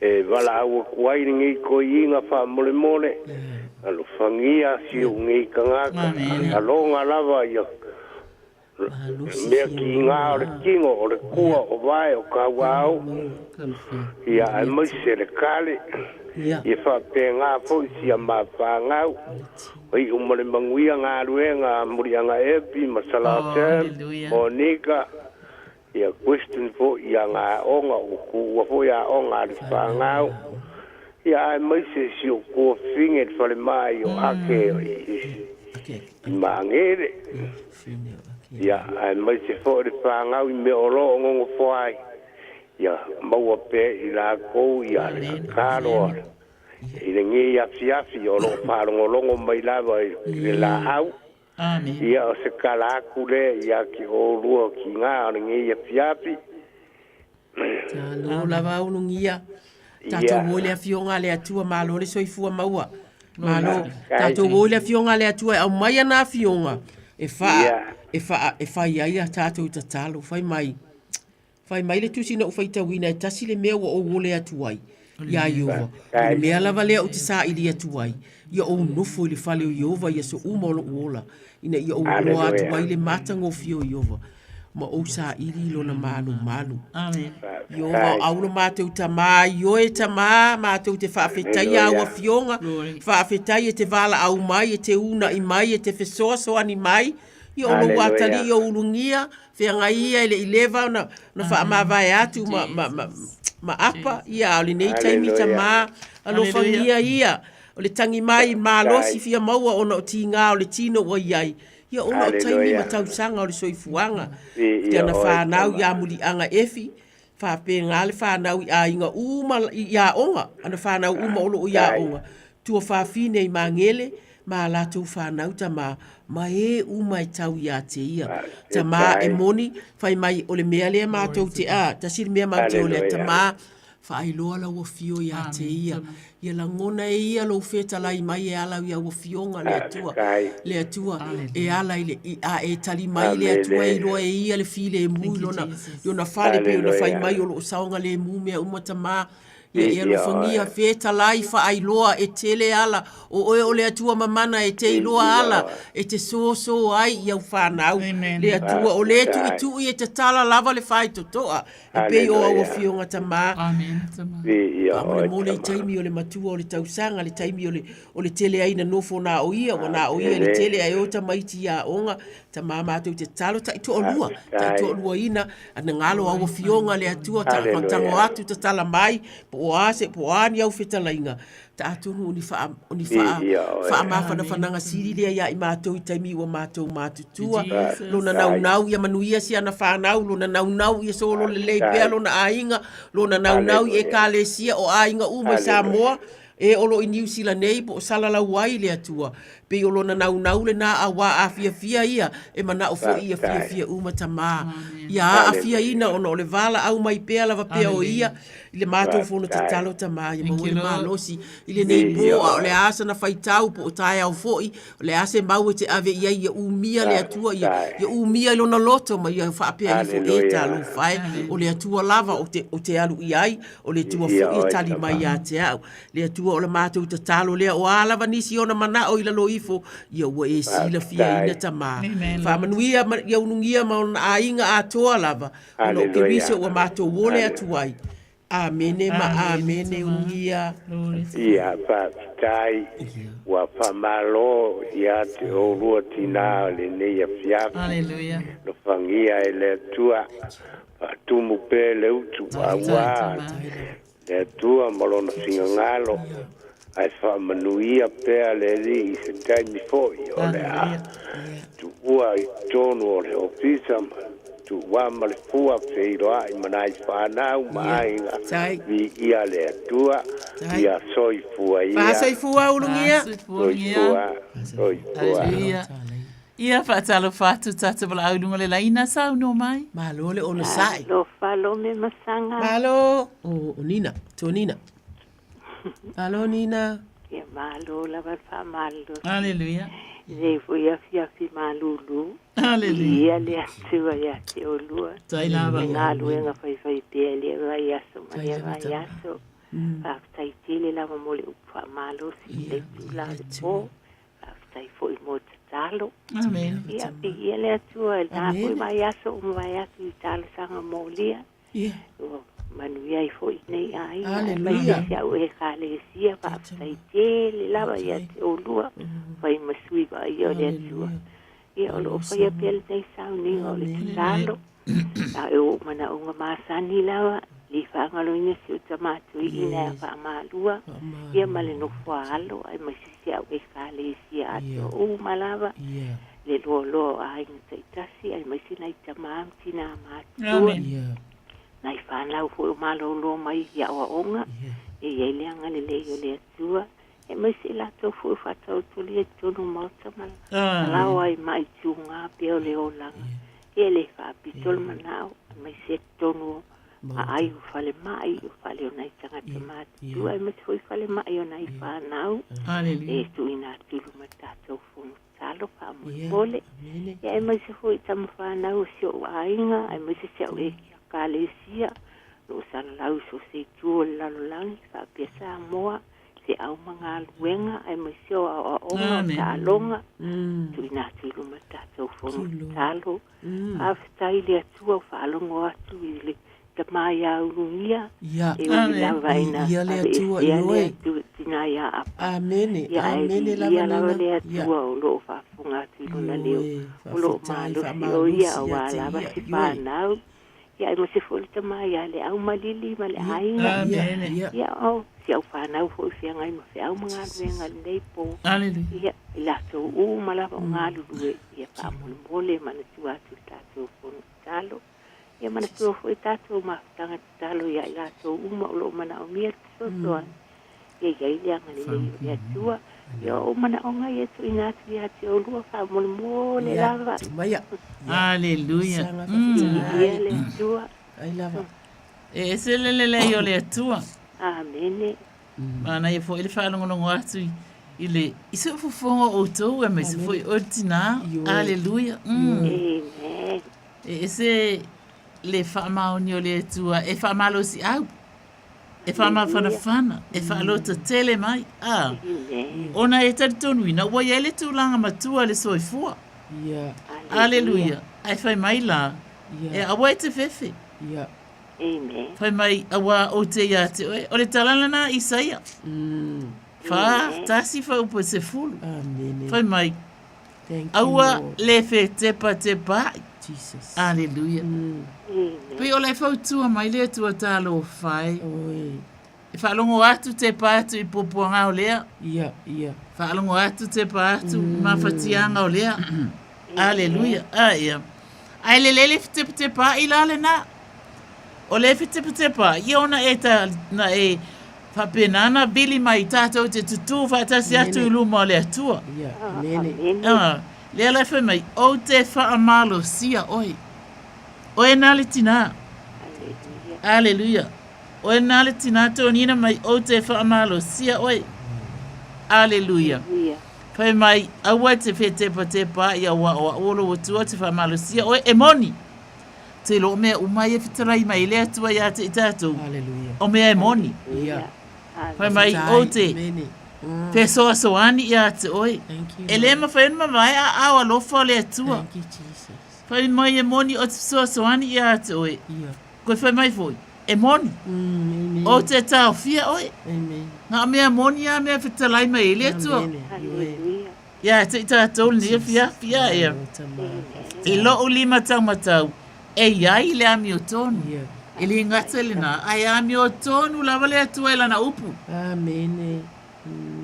S17: E wala awa kuai ni ngei ko inga wha mole mole. Alo whangia si o ngei kangaka. Alonga lava ia. Mea ki ngā o le kingo o le kua o vai o ka wau. Ia ai maise le kale. Ia wha pe ngā fo si a mā whangau. Oi umare manguia ngā ruenga muri anga epi masala tem. Monika. Ia question fo ia ngā onga o kua fo ia onga le whangau. Ia ai maise si o kua finget whale mai o ake i maangere. Ia ai maise fo le whangau i me oro o ngongo whai. Ia maua pe i la kou ia le karo. I le nge ia fiafi o lo wharongo mai lava i le la au. Ia o se kalaku le ia ki o rua ki ngā o le nge ia fiafi.
S14: Tālo lava unungia. Tātou wole a fionga le atua malo le soifua maua. Malo, tātou wole a fionga le atua au mai ana fionga. E wha ia tātou tatalo, whai mai. Whai mai le tusi na uwhaita wina e tasi le mea wa o wole atuai. Ia Iova. Le mea lava lea o te sa ili atuai. Ia o nofo i le whale o Iova, ia so umolo uola. Ina ia o uola atuai le matango fio Iova. Ma o sa ili lo na malu.
S15: Amen.
S14: Iova, au na mātou tamā, ioe tamā, mātou te whaafetai aua fionga. Whaafetai e te wala au mai, e te una i mai, e te whesoasoa ni mai. Ia o lo watali, ia o ulungia, whianga ia ele ilewa na whaamawai atu ma apa. Ia o le nei taimi tamā, alo whangia ia. O le tangi mai mālosi fia maua ona o ti ngā o le tino o iai. Ia ona o taimi ma tausanga o le soifuanga. Ia na whanau ia muli anga efi. Whape ngā le whanau i a inga uma i a onga. Ana whanau uma olo o i a onga. Tua whawhine i mangele. Ma lātou whanau ta ma e uma i tau i a te ia. Ta ma e moni, whai mai o le mea lea mātou te a. Ta siri mea mātou lea ta ma whai loa la ua fio i a te ia. Ia la ngona e ia lo feta lai mai e ala i a ua fionga lea tua. Lea tua e ala i a e tali mai lea tua e loa e ia le file e mui lona. Iona whale pe ona whai mai o lo saonga le mu mea umata ma. Ia lo whangia feta lai whaai loa e tele ala. O oe o lea tua mamana e te iloa ala. E te so ai i au whanau. Lea tua o lea tu i tu i e te tala lava le whai totoa. E pei o au fionga ta mā.
S15: Amen.
S14: Le mole i taimi o le matua o le tausanga. Le taimi o le tele aina nofo na o ia. O na o ia le tele ai o ta maiti a onga. Ta mā mātou te talo ta ito o lua. Ta ito o lua ina. Ana ngalo au fionga lea tua. Ta kontango atu ta tala mai. Po ani au whetalainga. Ta atunu ni wha mawhana whananga siri lea ia i mātou i taimi ua mātou mātutua. Lona nau ia manuia si ana whanau. Lona nau ia solo le leipea lona ainga. Lona nau i e kālesia o ainga uma i Samoa. E olo i New Zealand nei po salala wai lea tua. Pe olo na nau le na awa a fia ia. E mana o fo ia fia uma tamā. Ia a fia ina ono le vala au mai pea lava pea o ia. I le mātou fono te talo tamā. Ia maua le mālosi. I le nei boa o le asa na whaitau po o tae au foi. O le ase mau e te ave ia ia umia lea tua. Ia umia ilo na loto ma ia whaapea i fo e talo whae. O le atua lava o te alu iai. O le tua fo i tali mai a te au. Le atua o le mātou te talo lea o alava nisi ona mana o ila lo ifo. Ia ua e sila fia ina tamā. Whamanuia ia unungia ma ona ainga a toa lava. Ona o ke wise ua mātou wole atuai. Amene ma amene ungia.
S17: Ia whaatai wa whamalo ia te o rua tina le neia fiafi.
S15: Aleluia.
S17: No whangia e le tua tumu pe le utu awa. Le tua malona singa ngalo. Ai fa manuia pea le li I se taimi foi o le a. Tu ua I tonu o le ofisa tu ua ma le fua feiroa I manai whanau ma ainga. Vi ia le atua. Ia soi fua ia.
S14: Pa soi fua ulungia.
S17: Soi fua.
S15: Ia whaatalo whātu tata wala aurunga le laina sau no mai.
S14: Malo le ono sai.
S18: Malo me masanga.
S14: Malo. O Nina. To Nina. Malo Nina.
S18: Ia malo la va malo.
S15: Aleluia.
S18: Nei foi a fi malulu.
S15: Aleluia.
S18: Ia le atua ia te olua.
S15: Tai lava.
S18: Nga luenga fai te le vai aso mai vai aso. Pa tai tele lava mole upa malo si le tula po. Pa tai foi mo talo.
S15: Amen.
S18: Ia le atua na foi vai aso vai aso I talo sanga molia.
S14: Ia.
S18: Manuia I foi nei ai.
S14: Aleluia.
S18: Ia o e kale sia pa tai tele lava ia te olua. Vai masui vai ia le atua. Ia o lo fai a pel nei sau ni o le talo. A e o mana o masani lava. Li whangalo ina si o tamatu I ina wha malua. Ia male no whaalo. Ai masisi au e kale sia ato o malava. Le lo a inga taitasi. Ai masina I tamam tina matua. Nai whanau fo o malo lo mai ia o onga. E ia leanga le leo le atua. E masi lato fo o whatau tuli e tonu mauta mala. Lau ai mai tunga peo leo langa. E le whapitol manao. Mai se tonu ai o fale mai o fale o nai tangata mati. Tu ai masi foi fale mai o nai whanau. E tu ina tulu matatou funu talo pa mole. E ai masi foi tamu whanau si o ainga. Ai masi se o eki. Kalesia no salau so se tuo lalolangi fa pesa moa se au manga luenga ai masio a onga talonga tu ina tulu mata so fono talo after ile tua fa longo atu ile tamaya unia e la vaina
S14: ia le tua noi
S18: tu tinaya
S14: amene amene la
S18: vaina le tua lo fa funga tu la leo lo malo ia wala va si pa nau ia mo se foi tama ia le au malili ma le ainga ia o se au whanau foi whianga i ma whiau mga ruenga nei po ia la to u mala o ngā lulu ia pa mole mana tuatu tātou pono talo ia mana tua foi tātou ma tanga talo ia la to u ma lo mana o mia sotoa ia ia ngani le ia tua ia o mana o ngai e tu inatu ia te o lua wha mole lava
S14: maya
S15: Aleluia.
S18: Ia le tua.
S14: Ai lava.
S15: E se lele yo le tua.
S18: Amene.
S15: Mana e foi ele fala ngolongo atu ile iso fofongo o to e mas foi ordina. Aleluia.
S18: Amen.
S15: E se le fama o ni le tua e fama lo si au. E fama fana e fa lo te tele mai. Ona e tonu ina wa ele tu langa matua le soifua.
S14: Yeah.
S15: Aleluia. Ai fai mai la. E awa te fefe.
S14: Yeah.
S18: Amen.
S15: Fai mai awa o te ia te oe. O le talana na Isaia. Fa tasi fa upo se fulu.
S14: Amen.
S15: Fai mai.
S14: Thank
S15: awa
S14: you,
S15: le fe tepa tepa.
S14: Jesus.
S15: Aleluia. Pei o le fautua mai le tua talo fai.
S14: Oi.
S15: E whaalongo atu te pātu I popoanga o lea.
S14: Ia, ia.
S15: Whaalongo atu te pātu mawhatianga o lea. Aleluia. Ia. Ai le lele te pā I lale na. O le te pā. Ia ona e ta na e whapenana bili mai tātou te tutu whaatasi atu I luma o le atua.
S14: Ia, nene.
S15: Lea lai whai mai. O te whaamalo sia oi. Oe nale tina. Aleluia. Oe nale tina tonina mai o te whaamalo sia oi. Aleluia. Pai mai awa te te pa ia wa o olo o tua te whaamalo sia oi e moni. Te lo mea umai e whitarai mai lea tua ia te itatou.
S14: Aleluia.
S15: O mea e moni.
S14: Ia.
S15: Pai mai o te pesoa soani ia te oi. E le ma whaenuma mai a awa lofa lea tua.
S14: Thank you, Jesus.
S15: Pai mai e moni o te pesoa soani ia te oi.
S14: Ia.
S15: Koe whai mai foi. E moni. O te tau fia oi.
S14: Amen.
S15: Nga mea moni a mea whitalai mai lea tua. Ia, te tātou ni fia ia. I lo o lima tau matau. E iai le ami o tonu. Ili ngata lina, ai ami o tonu lava le atua ila na upu.
S14: Amene.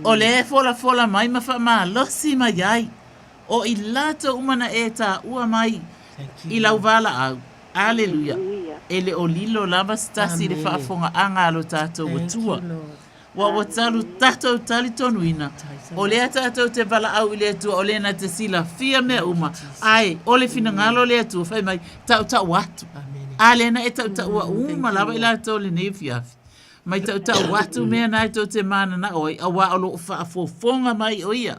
S15: O le fola mai mawha maa losi mai ai. O i lato umana e ta ua mai. I lau vala au. Aleluia. Ele o lilo lava stasi le whaafonga anga alo tātou watua. Wa talu tātou tali tonuina. O lea tātou te vala au i le atua, o lea na te sila fia mea uma. Ai, o le fina ngalo le atua, whai mai, tau watu. Ale na e tau ua uma lava i la tau le nefiafi. Mai tau watu mea nai tau te mana na oi, a wa alo whaafofonga mai oia.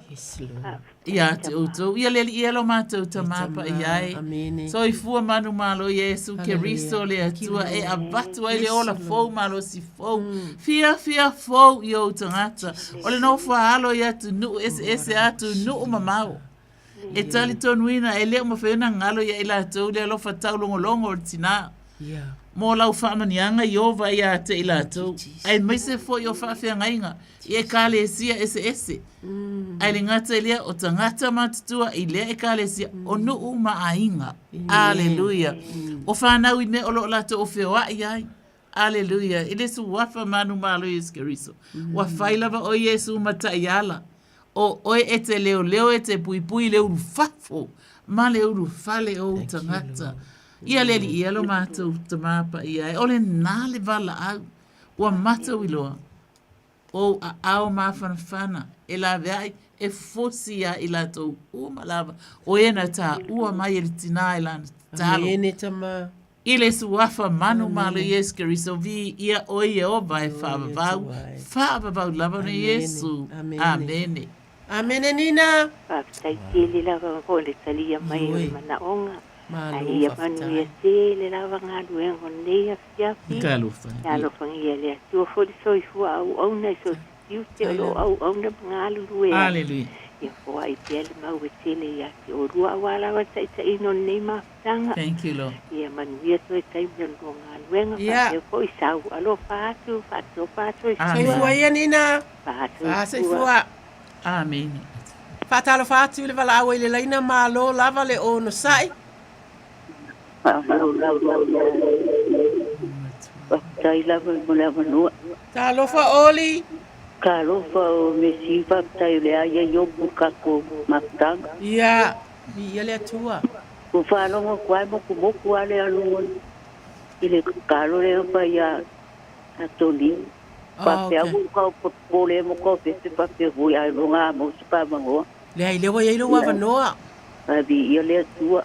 S15: Ia te utou, ia leli ia lo mātou ta mapa i ai. So i fua manu malo Yesu ke riso le atua e abatu ai le ola fou malo si fou. Fia fou i o tangata. O le no whaalo i atu nuu ese atu nuu mamau. E tali tonuina e leo mawhena ngalo ia i la tau le alo whatau longo o tina. Mō lau whaamanianga i ova i a te i la tau. Ai maise fo i o whaafia ngainga. I e kāle e sia ese. Ai le ngata lea o tangata matutua i lea e kāle sia o nuu maainga. Aleluia. O whanau i ne o lo lato o whioa i ai. Aleluia. I le su wafa manu malo Yesu Keriso. Wa whailava o Yesu matai ala. O oe e te leo e te pui leo fafo. Ma leo fale o tangata. Ia leli ia lo mātou ta mapa i ai. O le nā le vala au. Ua mātou i loa. O a ao mawhanawhana. E la veai e fosi ia i la tau uma lava. O e na tā ua mai e tina i lana talo.
S14: Amene tama.
S15: I le suafa manu malo Yesu Keriso vi ia oi e oba e whaavavau. Whaavavau lava na Yesu. Amene.
S14: Amene Nina.
S18: Whaafitai tili lava ko le talia mai o manaonga. Ai a manu ia te le lava ngā duengo nei a fiafi.
S15: Ka alofa.
S18: Ka alofa ngia lea. Tua fori so i fua au na so siu te au na ngā lulu e.
S15: Aleluia.
S18: Ia fua i pele mau e tele ia te o rua wala wa ta ino nei mafutanga.
S15: Thank you, Lord.
S18: Ia manu ia to e tai mea lua ngā duenga. Ia. Fo i sau. Alo fatu.
S14: Sai fua ia Nina. Sai fua.
S15: Amen.
S14: Fatalo fatu le vala au le laina malo lava le o no sai.
S19: Tai lava mo le manua.
S14: Ta lofa oli.
S19: Ka lofa o mesi tai le aia yo kako matanga.
S14: Ia. Ia le atua.
S19: Ko whanonga kwai mo kumoku ale alungon. Ile karo le pa ia atoni. Pa pe au ka pole mo ko pe pa pe hui ai longa mo suka mango.
S14: Le ai le wa ia lo wa noa.
S19: Abi ia le atua.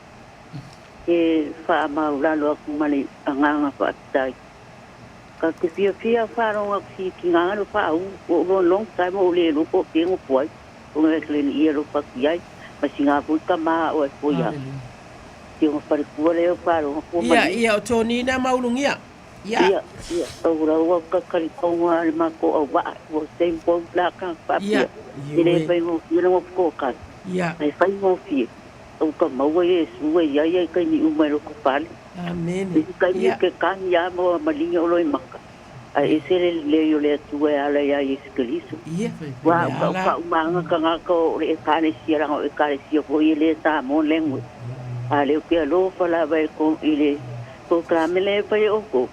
S19: E wha maura loa kumani anganga whaatai. Ka te fia wharonga ki nganga lo wha au, o long time o le lupo piengo puai, o ngā kleni ia lo paki ai, ma si ngā puika maa o e puia. Te o wharikua leo wharonga kumani.
S14: Ia, o tō nina maulungia.
S19: Ia, aura ua kakarikonga le mako au waa, o tempo plaka whapia. Ile pai mo fia mo pukokan.
S14: Ia.
S19: Ai whai mo fia. O ka maua Yesu ia kai ni umero ko pale.
S14: Amen.
S19: Kai ni ke kan ya mo malinga olo maka. A ese le yo le tu ala ya Yesu Kristo.
S14: Ia.
S19: Wa ka umanga ka nga ko le kane sia rango e kare sia ko ile ta mo lengu. A le ke lo fala ba ko ile ko kramele pa yo ko.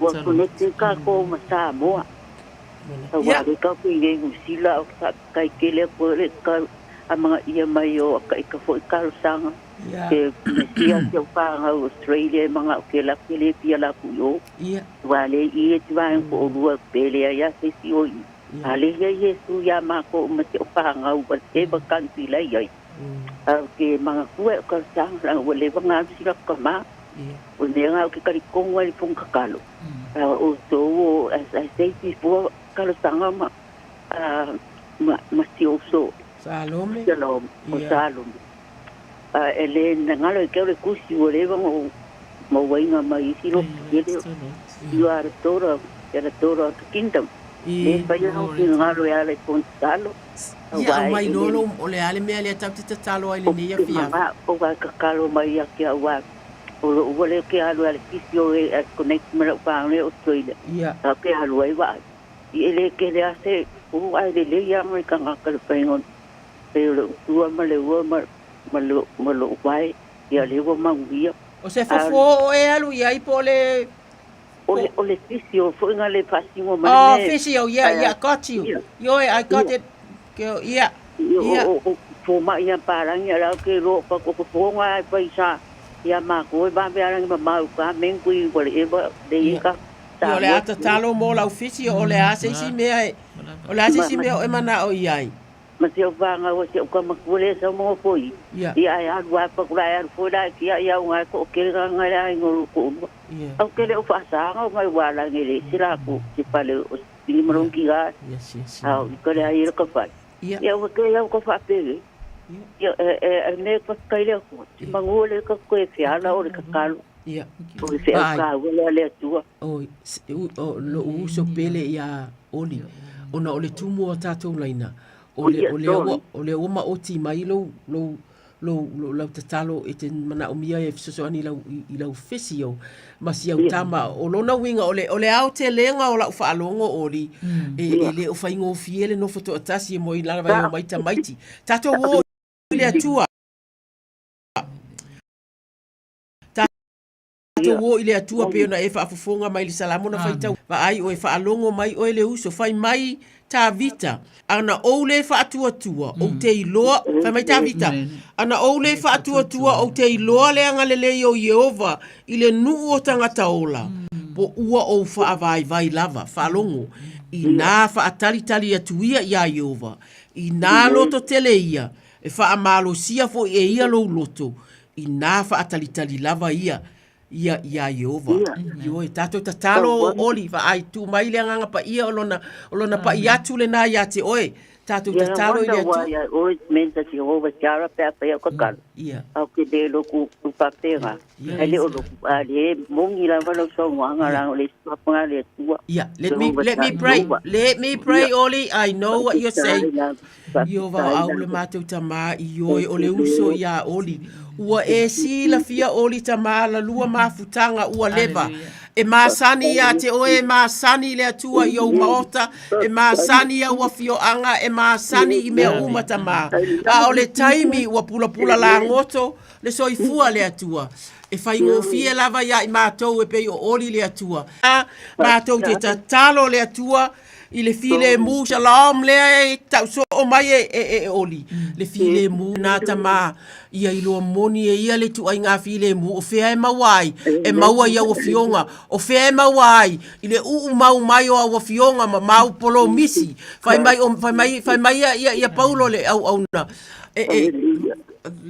S19: Wa ko ne ka ko masa mo. Wa ka ko ile usila ka ke le ko le ka a mga ia mai o ka fo ikarusanga ke mesia ke whanga Australia mga ukela pele pia la puyo wale i te vai ko rua pele ya se si o ale ya Yesu ya mako mate o whanga u te bakanti lai ai ke mga kue ka sanga wale vanga sira kama o nenga ke kari konga i pung kakalo o to as I say before karusanga ma si oso
S14: Salome.
S19: Shalom. O Salome. Ele ngalo ke le kusi o le mo wainga mai silo ele. You are Torah, you are Torah of the kingdom. E pa yo no ngalo ya le Gonzalo.
S14: Ya mai lolo o le ale me ale tapti talo ai le nia fia.
S19: O va kakalo mai ya ke wa. O le ke alo ale kisio e connect me pa le Australia.
S14: Ya.
S19: Ta ke alo ai va. I ele ke le ase o ai le ya mai ka ngakal pengon. Pero tua maleu malo vai ia lewa manguia
S14: o se fofo o e alu ia i pole
S19: Ole fisio fo nga le pasingo ma.
S14: Oh, fisio, yeah, got you. I got it. Yeah.
S19: Fo ma ia parang ia la ke ro pa ko nga pa isa. Ia ma ko ba be arang ma ka men ku I ko le ba de ka.
S14: Yo le ata talo mo la fisio o le ase si mea. O le ase si mea o mana o iai.
S19: Ma se o vanga o se o ka makule sa mo foi. Ia ai wa pa kula ai fo da ki ia nga ko ke nga ai ngolu ko. Au ke le o fa sa nga mai wala ngere sira ko si pale o si morong ki ga.
S14: Yes.
S19: Au ko le ai ko fa. Ia o ke ia ko fa pe. Ia ne ko kai le ko. Si mangole ko ko e fiala o le kakalo.
S14: Ia.
S19: O se ka wala le tua.
S14: O lo uso pele ia oli. Ona ole tumu o tatou laina. O le uma o ti mai lo tatalo e te mana o mia e fisoso ani I lau fisio ma si au tama o lona winga o le au te lenga o lau whaalongo oli e le o whaingo fiele no foto atasi e mo I lana vai o maita maiti tato wo le atua tato wo I le atua pe ona e whaafofonga mai li salamo na whaitau va ai o e whaalongo mai o e le uso whai mai ta vita ana ole fa tua o te iloa fa mai ta vita ana ole fa tua o te iloa le anga le o Yehova I le nuu o tangata ola po ua o fa vai lava fa longo I na fa tali atuia ia Yehova I na loto tele ia e fa amalo sia fo e ia lo loto I na fa tali lava ia Yehova. Yo tato tatalo oli va ai tu mai le anga pa ia olona pa ia tu le na ia te oe. Tato tatalo ia tu.
S19: Ya o menta si Jehova cara pa ko kan. Au ke de lo ku pa pera. Ele o lo ale mongi la va lo so nga la le pa le tu.
S14: Let me pray Oli. I know what you're saying. Yehova au le matou tama yo ole uso ia Oli. Ua e si la fia oli tama la lua mafutanga ua leva. E masani ya te oe masani le atua I au maota. E masani ya ua fio anga. E masani I mea uma tama. A o le taimi ua pula la ngoto. Le soifua le atua. E whaingo fie lava ya I mātou e pei o oli le atua. Mātou te tatalo le atua. I le file mu shalom le tau so o mai e oli. Le file mu na tama ia I loa moni e ia le tu ai ngā file mu o fea e mawai. E maua ia o fionga. O fea e mawai. I le mau mai o a fionga ma mau polo misi. Fai mai ia paulo le au na.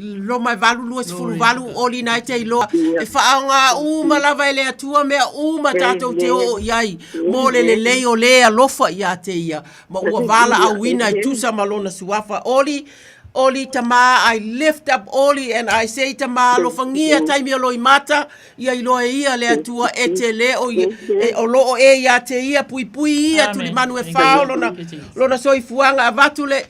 S14: Lo mai valu lua sifuru valu oli nai te iloa e whaanga uma lava ele atua mea uma tātou te o iai mo le leo lea lofa ia te ia ma ua vala a wina I tusa malona suafa oli tama I lift up oli and I say tama lo fangia taimi o loi mata ia iloa ia le atua e te le o loo e ia te ia pui ia tuli manu e whao lona soifuanga avatu le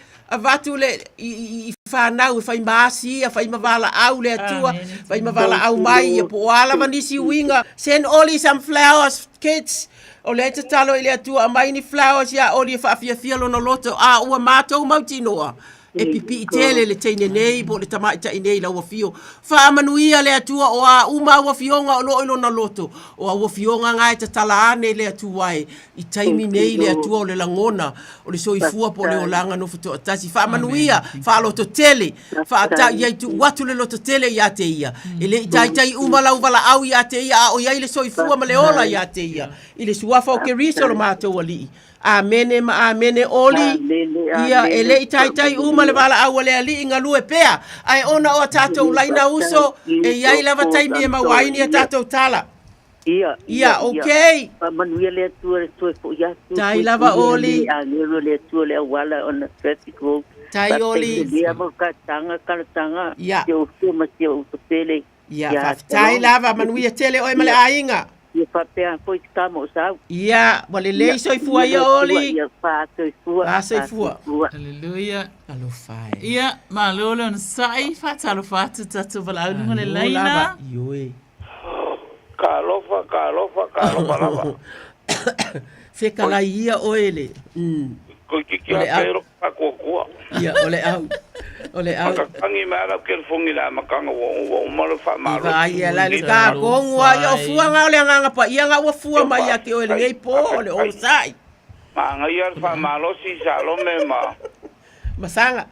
S14: I whanau e whai maasi, a whai mavala au le atua, whai mavala au mai, e po ala manisi winga. Send Oli some flowers, kids. O le te talo I le atua, a mai ni flowers ya Oli e whaafia lo na loto. A ua mātou mautinoa. E pipi I tele le teine nei, po le tamaita I nei la ua fio. Whaamanuia le atua o a uma ua fionga o lo ilo na loto. O a ua fionga ngai te talaane le atua e. I taimi nei le atua o le langona. O le soifua po le olanga no futo atasi. Whaamanuia, whaaloto tele. Whaata iai tu watu le loto tele ia te ia. E le itai uma lau wala au ia te ia. A o iai le soifua ma le ola ia te ia. I le suafa o ke riso lo mātou alii. Amene oli ia ele tai uma le wala au le ali inga lue pea ai ona o tatou laina uso e iai lava taimi e mawaini a tatou tala ia okay
S19: manuia le tu po ia
S14: tai lava oli
S19: a le tu le wala on traffic road
S14: tai oli
S19: ia mo ka tanga
S14: ia
S19: eu fuma se o pele
S14: ia tai lava manuia tele oi male ainga
S19: ia papea foi tamo sa
S14: ia wale le soifua ia oli
S19: ia fa
S14: soifua
S15: Hallelujah
S14: alofai
S15: ia malolo on sai fa talo fa tatu vala no le laina
S14: yoe
S17: Kalofa lava.
S14: Feka la ia oele.
S17: Ko ki a kero pa kokua.
S14: Ia ole au. Ole au.
S20: Angi mara ke fongi la makanga wo malo fa malo.
S14: Iva ia la le ka kongua yo fuanga ole nganga pa ia nga wo fua mai ake ole ngei po ole o sai.
S20: Ma nga ia fa malo si salo me ma.
S14: Masanga.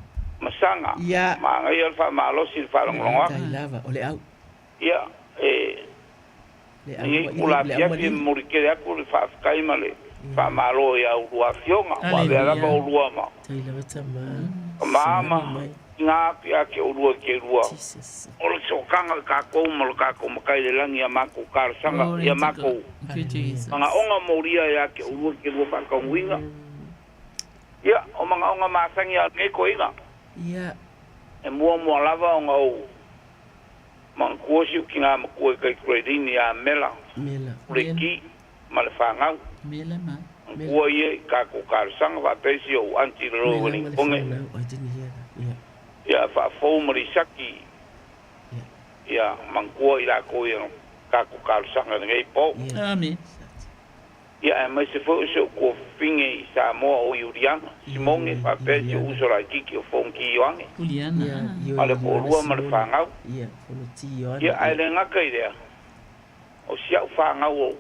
S20: Ya. Ma nga ia fa malo si fa longa.
S14: Lava ole au.
S20: Ya ni kula pia ki murike ya ku fa kai male. Fa malo ya urua fionga wa vera ba urua ma. Mama nga pia ke urua ke rua. Ole so kanga ka ko mo ka ko kai le langi ya mako kar sanga ya mako. Nga onga moria ya ke urua ke rua pa ka winga. Ya o manga onga masangi ya ke ko inga.
S14: Ya.
S20: E mua lava onga o. Man kuosi kinga ma ko kai kredini ya mela. Reki malfanga.
S15: Mela ma.
S20: Kua ye ka ko kar sanga va pesi o anti ro ni ponge. Ya fa fo morisaki. Ya man kua ila ko ye ka ko kar sanga ngai po.
S15: Amen.
S20: Ya mas se fo so ko finge sa mo o yurian. Simonge fa pesi uso la kiki o fonki yoange.
S15: Juliana.
S20: Ale po rua malfanga.
S14: Ya, fo ti yoange.
S20: Ya ale nga kai dia. O sia fanga o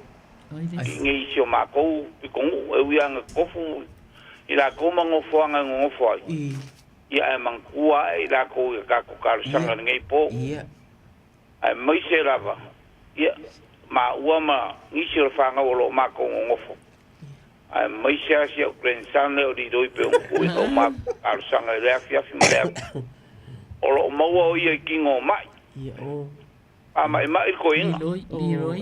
S20: ngi sio mako ko e wianga kofu ila ko mango fuanga ngo foi ia e mangkua ila ko ka ko kar sanga ngai po ia ai mai se lava ia ma uama ngi sio fanga o lo mako ngo fo ai mai se sia pensando o di doi pe o ma kar sanga le fia fi mele o lo mo ia kingo mai
S14: ia o
S20: ama ima ko inga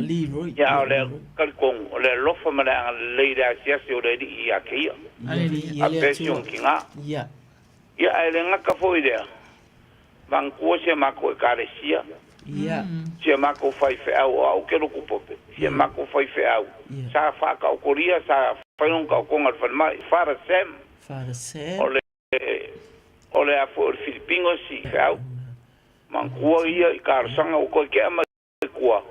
S14: Leroy
S20: ya ole kalkong ole lofa mana leida sia o de ia kia a pension kinga
S14: ya
S20: ele nga ka foi dia bang ko se mako karesia
S14: ya
S20: se mako fai fe au ke lo kupope se mako fai fe au sa fa ka koria sa fa non ka ko ngal fa mai fara sem ole a for filipino si fe au man kua ia i kar sanga o ko ke ama kua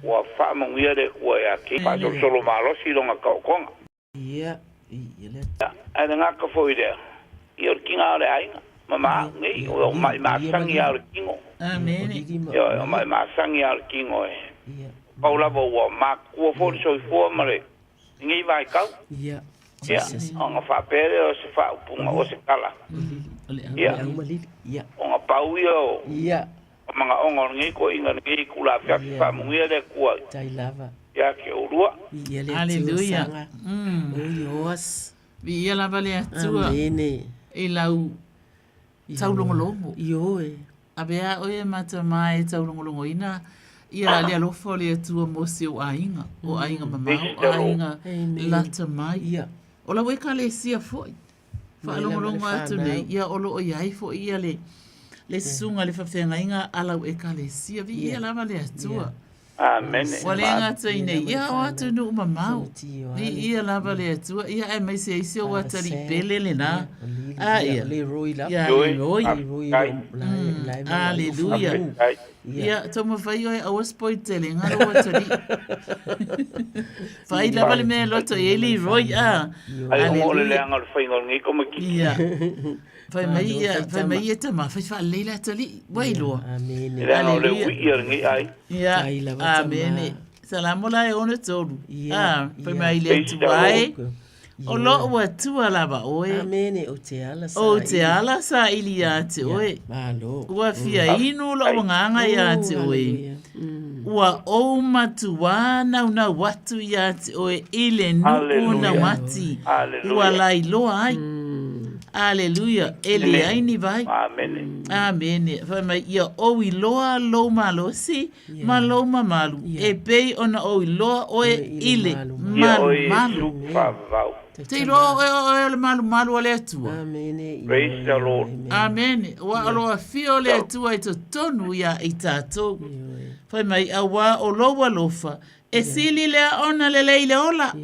S20: wa fa man ia de kua ya ki pa so solo malo si longa ka konga
S14: ia ile
S20: ana nga ka foi de ia kinga ale ai mama ngi o mai ma sangi al kingo
S15: amen
S20: yo mai ma sangi al kingo e paula bo wa ma kua fo so fo mare ngi vai ka
S14: ia
S20: ia nga fa pere o se fa punga o se kala
S14: ia
S20: onga pauio
S14: ia
S20: manga onga ngi ko inga ngi kula fa mungia de kwa
S14: tai lava
S20: ya ke urua
S15: haleluya
S14: Dios
S15: vi ia lava le atua
S14: amene
S15: e lau taulongolongo
S14: ioe
S15: abea o e mata mai taulongolongo ina ia le alofo le atua mo se o ainga mamau o ainga lata mai
S14: ia
S15: o la weka le sia foi whaalongolongo atu nei, ia olo o iai fo ia le sunga le whawhenga inga alau e ka le sia vi ia lava le atua.
S20: Amen.
S15: Wale ngata i nei, ia o atu nu mamau. Vi ia lava le atua, ia e mai se isi o watari pele le na. Ia.
S14: Leroy la.
S15: Ia Leroy. Aleluia. Ia, toma whai oe awas poi tele, ngaro watari. Whai lava le mea loto e Leroy,
S20: Ai o le anga le whai ngi ko maki.
S15: Ia. Whai mai e tama, whai wha leila tali, wailoa.
S14: Amen.
S20: Aleluia. Le ui ngi ai.
S15: Ia, amen. Salamo la e ona tolu. Whai mai le tuai. O lo ua tua lava oe.
S14: Amene o te ala sa.
S15: O te ala sa ili a te oe.
S14: Malo.
S15: Ua fia inu lo nganga ia te oe. Ua o matua na watu ia te oe ile nuku na wati. Ua lai loa ai. Aleluia. Ele aini vai.
S20: Amen.
S15: Amen. Fama ia o i loa lo malosi. Malo mamalu. E pei ona o i loa oe ile. Malu. Te lo e le malu le atua.
S14: Amen.
S20: Praise the Lord.
S15: Amen. Wa aloa fio le atua i to tonu ia i tātou. Whai mai a wā o loa lofa. E sili lea ona le leile ola.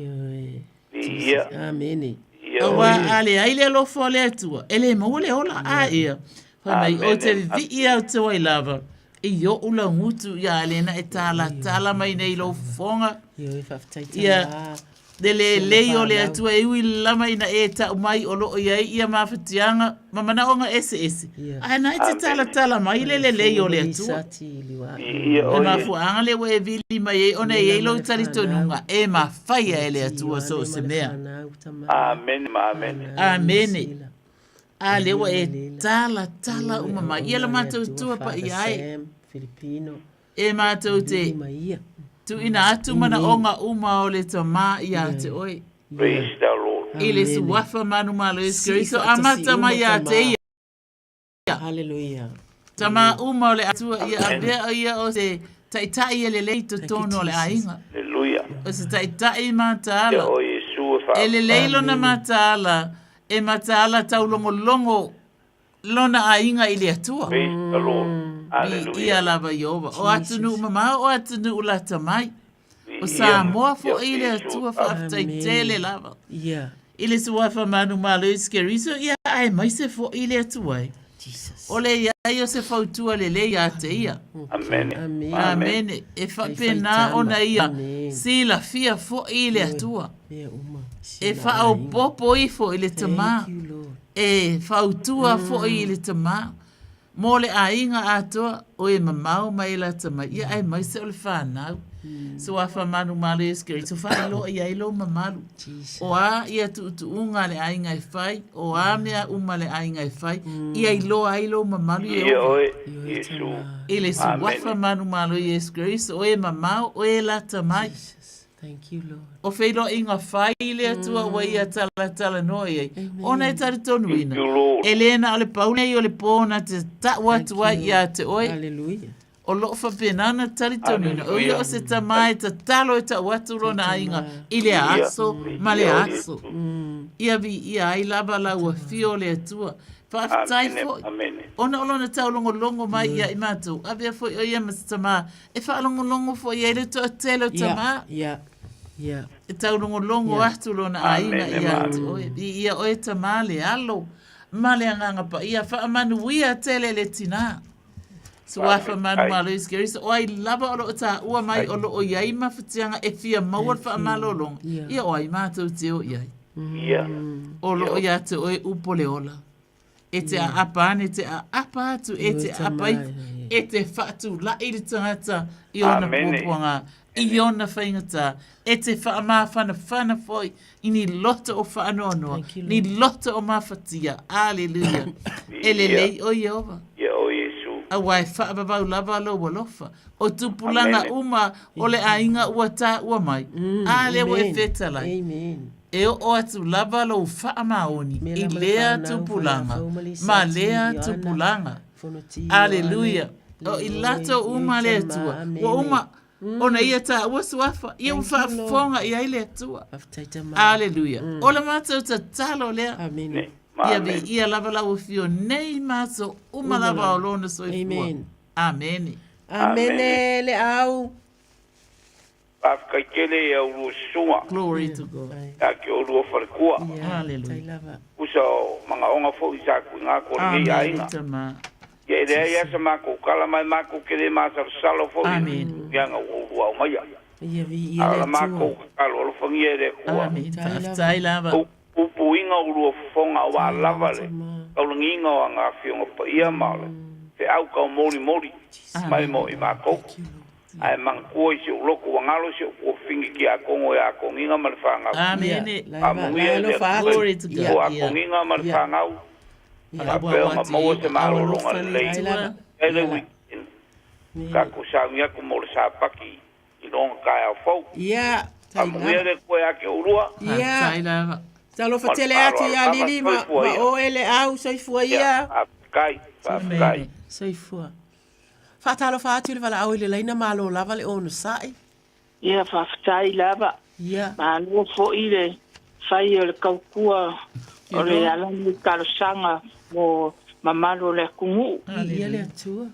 S20: Ia.
S14: Amen.
S15: A wā ale aile lofa le atua. Ele mo le ola a ia. Whai mai o te vi ia o te wai lava. I o ula ngutu ia alena e tala mai nei lo fonga.
S14: Ia e whaftaita
S15: Ia. De le o le atua e ui lama ina e ta umai o loo iai ia mawhatianga. Mamana o nga ese. Ai na iti tala mai le o le atua. E mafuanga le we vili mai e ona e lo tari tonunga e mawhaia e le atua so se mea.
S20: Amen, amen.
S15: Amen. A le wa e tala umama. Ia la mātou tua pa iai. E mātou te... Tu ina atu mana onga uma o le tama ia te oi.
S20: Praise the Lord.
S15: Ile su wafa manu malo Kristo amata mai ia te ia.
S14: Hallelujah.
S15: Tama uma o le atua ia avea ia o se taitai ele leito tono o le ainga.
S20: Hallelujah.
S15: O se taitai matala.
S20: O Yesu fa.
S15: Ele leilo na matala. E matala tau longo lona ainga ile atua.
S20: Praise the Lord. Hallelujah.
S15: Ia lava Yehova. O atunu mama o atunu ulata mai. O sa moa fo ile atua fa aftaitele lava.
S14: Yeah.
S15: Ile se wafa manu malo Kristo ia ai mai se fo ile atua.
S14: Jesus.
S15: Ole ia o se fautua le ia te ia.
S20: Amen.
S15: Amen. E fa pena ona ia. Si la fia fo ile atua. E fa o popo ifo ile tama. E fautua fo ile tama. Mole a inga atoa o e mamau mai la tama. Ia ai mai se ole whanau. So a whamanu malo Kristo. Whaelo ia ilo mamalu. O a ia tuunga le a inga e whai. O a mea uma le a inga e whai. Ia ilo mamalu e
S20: Ia oe, Yesu.
S15: Ile su wafa manu malo Kristo. O e mamau o e la tamai.
S14: Thank you, Lord.
S15: O whaelo inga whai ile atua wa ia tala noi ei. Ona e tari tonu ina. Elena ole paune i ole pōna te watu ia te oi.
S14: Hallelujah.
S15: O loo whapenana tari tonu ina. O ia o se tamai te talo e ta watu rona ainga. Ile aso, ma le aso. Ia vi ia ai laba la ua fio le atua. Whaafitai fo. Ona olona tau longo mai ia i mātou. Avea fo o ia mas tama. E whaalongo fo ia ile to atelo tama.
S14: Yeah.
S15: E tau longo atu lona aina ia te oi. Ia oe tama le alo. Male anganga pa ia whaamanu ia tele le tina. So wafa manu malo Kristo. O ai laba olo o ta ua mai olo o iai mawhatianga e fia mauar whaamalolonga. Ia o ai mātou te o iai. Olo o ia te oe upole ola. E te a apane, te a apa atu, e te apai, e te whatu la i le tangata i ona pōpuanga, i ona whaingata, e te whaamawhana foi, i ni lota o whaanoanoa, ni lota o mawhatia. Alleluia. Ele lei o Yehova.
S20: Ia o Yesu.
S15: A wai whaababau lava lo walofa. O tupulanga uma o le ainga ua tā ua mai. Ale o e whetalai.
S14: Amen.
S15: E o atu lava lo whaamaoni, i lea tupulanga, ma lea tupulanga. Alleluia. O i lato uma le atua. O uma, ona ia ta ua suafa, ia u whaafonga i aile atua. Alleluia. O la mātou ta talo lea. Ia vi ia lava lau fio nei mātou uma lava o lona soifua. Amen.
S14: Amen le au.
S20: Afkaikele e uru sunga.
S15: Glory to God.
S20: Ake uru wharekua.
S15: Hallelujah.
S20: Usa o mga onga fo isa ku ngā kore i ainga. Ia e rea ia sa mako kala mai mako kere māsar salo fo i. Ia ngā uru au maia. Ala mako kalo alo whangi e rea kua.
S15: Whaftai lava.
S20: Upu inga uru whonga wa lava le. Kaulangi inga o ngā whionga pa ia male. Te au kau mori. Mai mo i mako. Ai mangkoi se loko wangalo se o fingi ki a kongo ya konginga malfanga.
S15: Amen.
S20: Amungia
S15: Glory to God.
S20: O a konginga malfanga. Apeo ma mo se malo longa lei. Ele wi. Ka ku saunga ku mo sa paki. I long ka a fo.
S14: Yeah.
S20: Amungia le ko ya ke urua.
S14: Yeah. Talo fatele atu ya lili ma o ele au soifua ia.
S20: Kai.
S14: Soifua. Fatalo fatu le vala au le laina malo lava le onu sai.
S19: Ia whaftai lava.
S14: Ia.
S19: Malo fo i le whai o le kaukua o le alani karosanga mo mamalo le kungu.
S14: Ia le atua.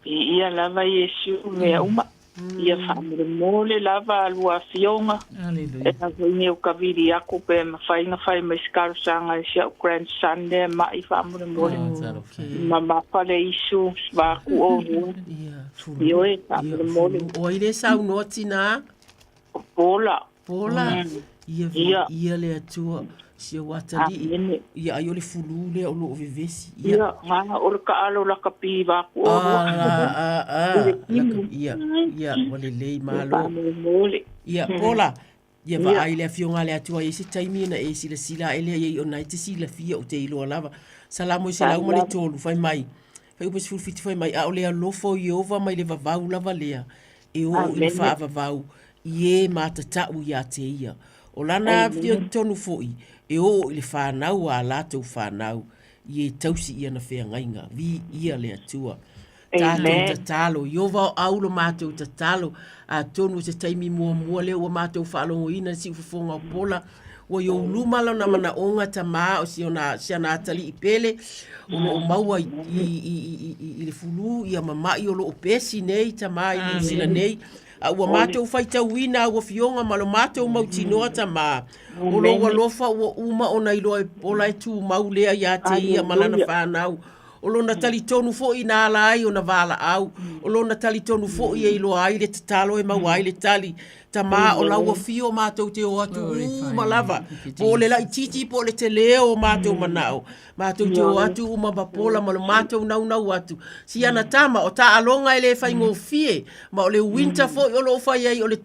S19: Ia lava Yesu mea uma. Ia whamere mole lava alua fionga. E na koini o kaviri ako pe mawhainga whai mai karosanga e sia o Grand Sunday mai whamere mole. Mama pale isu swaku o hua. Io e whamere mole.
S14: O ile sau noti na?
S19: Pola.
S14: Pola. Ia le atua sia watali. Ia ai o le fulu le o lo vivesi.
S19: Ia nganga o le kaalo la kapi va ko.
S14: Ia wale lei malo. Ia pola. Ia va ai le fionga le atua i se taimi na e sila ele ai o nai te sila fia o te ilo lava. Salamo i salau ma le tolu fai mai. Fai upes fulfiti fai mai a o le alofo i ova mai le vavau lava lea. E o i le faa vavau. Ie matatau ia te ia. O lana fio tonu foi. E o i le whanau a lātou whanau. Ie tausi ia na whea ngainga. Vi ia le atua. Tātou tatalo. Iova aulo mātou tatalo. A tonu se taimi mua leo o mātou whalongo ina si ufafonga o pola. O yo lumalo na mana onga ta maa o si ona siana atali i pele. O maua i le fulu i a mama i o lo o pesi nei ta maa i sila nei. Ua mātou whaita wina ua fionga malo mātou mautinoa ta maa. O lo walofa ua uma o na iloa e pola e tū maulea ia te ia malana whanau. O lo na tali tonu fo i nā lai o na wala au. O lo na tali tonu fo i e iloa ai le tatalo e mau ai le tali. Ta maa o laua fio mātou te o atu malava. Po le lai titi po le te leo mātou manao. Mātou te o atu uma bapola malo mātou nau atu. Si ana tama o ta alonga ele fai ngō fie. Ma o le winter fo i o lo fai ai o le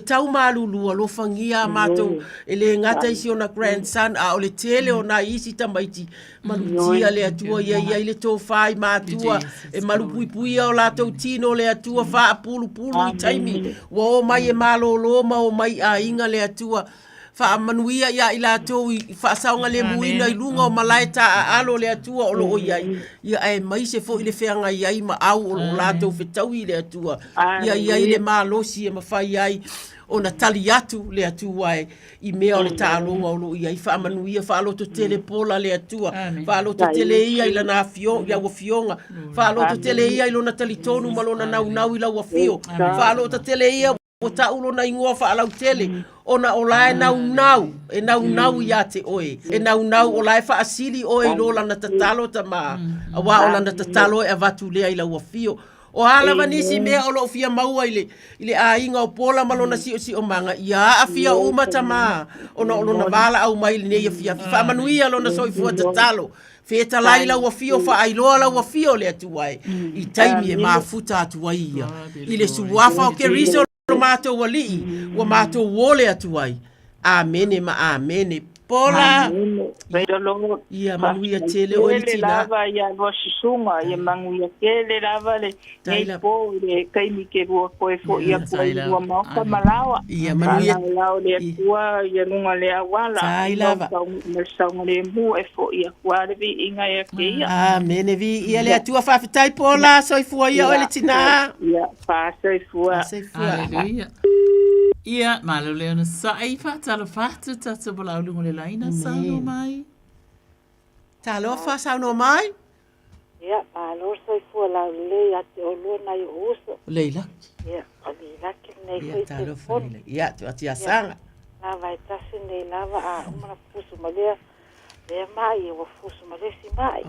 S14: tau malulu o lo fangia mātou. Ele ngata isi o na grandson a o le tele o na isi tamaiti. Malutia le atua ia le tō whai mātua. E malupui o lātou tino le atua wha pulu i taimi. Wa mai e malolo ma o mai a inga le atua fa manuia ia i lātou i whaasaunga le muina i lunga o malai ta a alo le atua o loo iai ia e mai se fo i le whianga iai ma au o lātou whetau i le atua ia i le malosi e mawhai ai o na tali atu le atua e i mea o le tālonga o loo iai wha manuia wha aloto tele pola le atua wha aloto tele ia i lana ia ua fionga wha aloto tele ia i lona talitonu ma lona nau i lau a fio wha aloto tele ia o taulo na ingoa wha alau tele, o na ola e nau ia te oe. E nau o lai wha asili oe lo lana tatalo ta maa. A wā o lana tatalo e avatu lea i lau a fio. O halawa nisi mea o lo fia maua i le a inga o pola malona si o manga. Ia a fia uma ta maa. O na wala au mai li neia fia. Wha manuia lo na soifua tatalo. Feta lai lau a fio fa ailoa lau a fio le atuai. I taimi e mafuta atuai ia. I le suwafa o ke riso o mātou wali, o mātou wole atuai. Amene ma amene. Pola. Ia manuia tele o ili tina.
S19: Lava ia loa sisunga, ia manguia kele lava le neipo, le kaimi ke rua koe fo ia koe rua mauka malawa.
S14: Ia manuia.
S19: Lao le atua, ia lunga le awala.
S14: Tai lava.
S19: Saunga le mu e fo ia kua le vi inga ia ke ia.
S14: Amene vi, ia le atua whawhitai pola, soifua ia o ili tina.
S19: Ia, wha soifua.
S15: Aleluia. Ia, malo leo na sai talo fatu tata bolau lungo le laina sauno mai.
S14: Talo fa sauno mai?
S18: Ia, malo soifua lau le ia te olua na i uso.
S14: Leila.
S18: Ia, o Leila ki nei
S14: koe te fone. Ia, tu ati asanga.
S18: Lava e tasi nei lava a umana fusu malea. Lea mai e wa fusu malea si mai.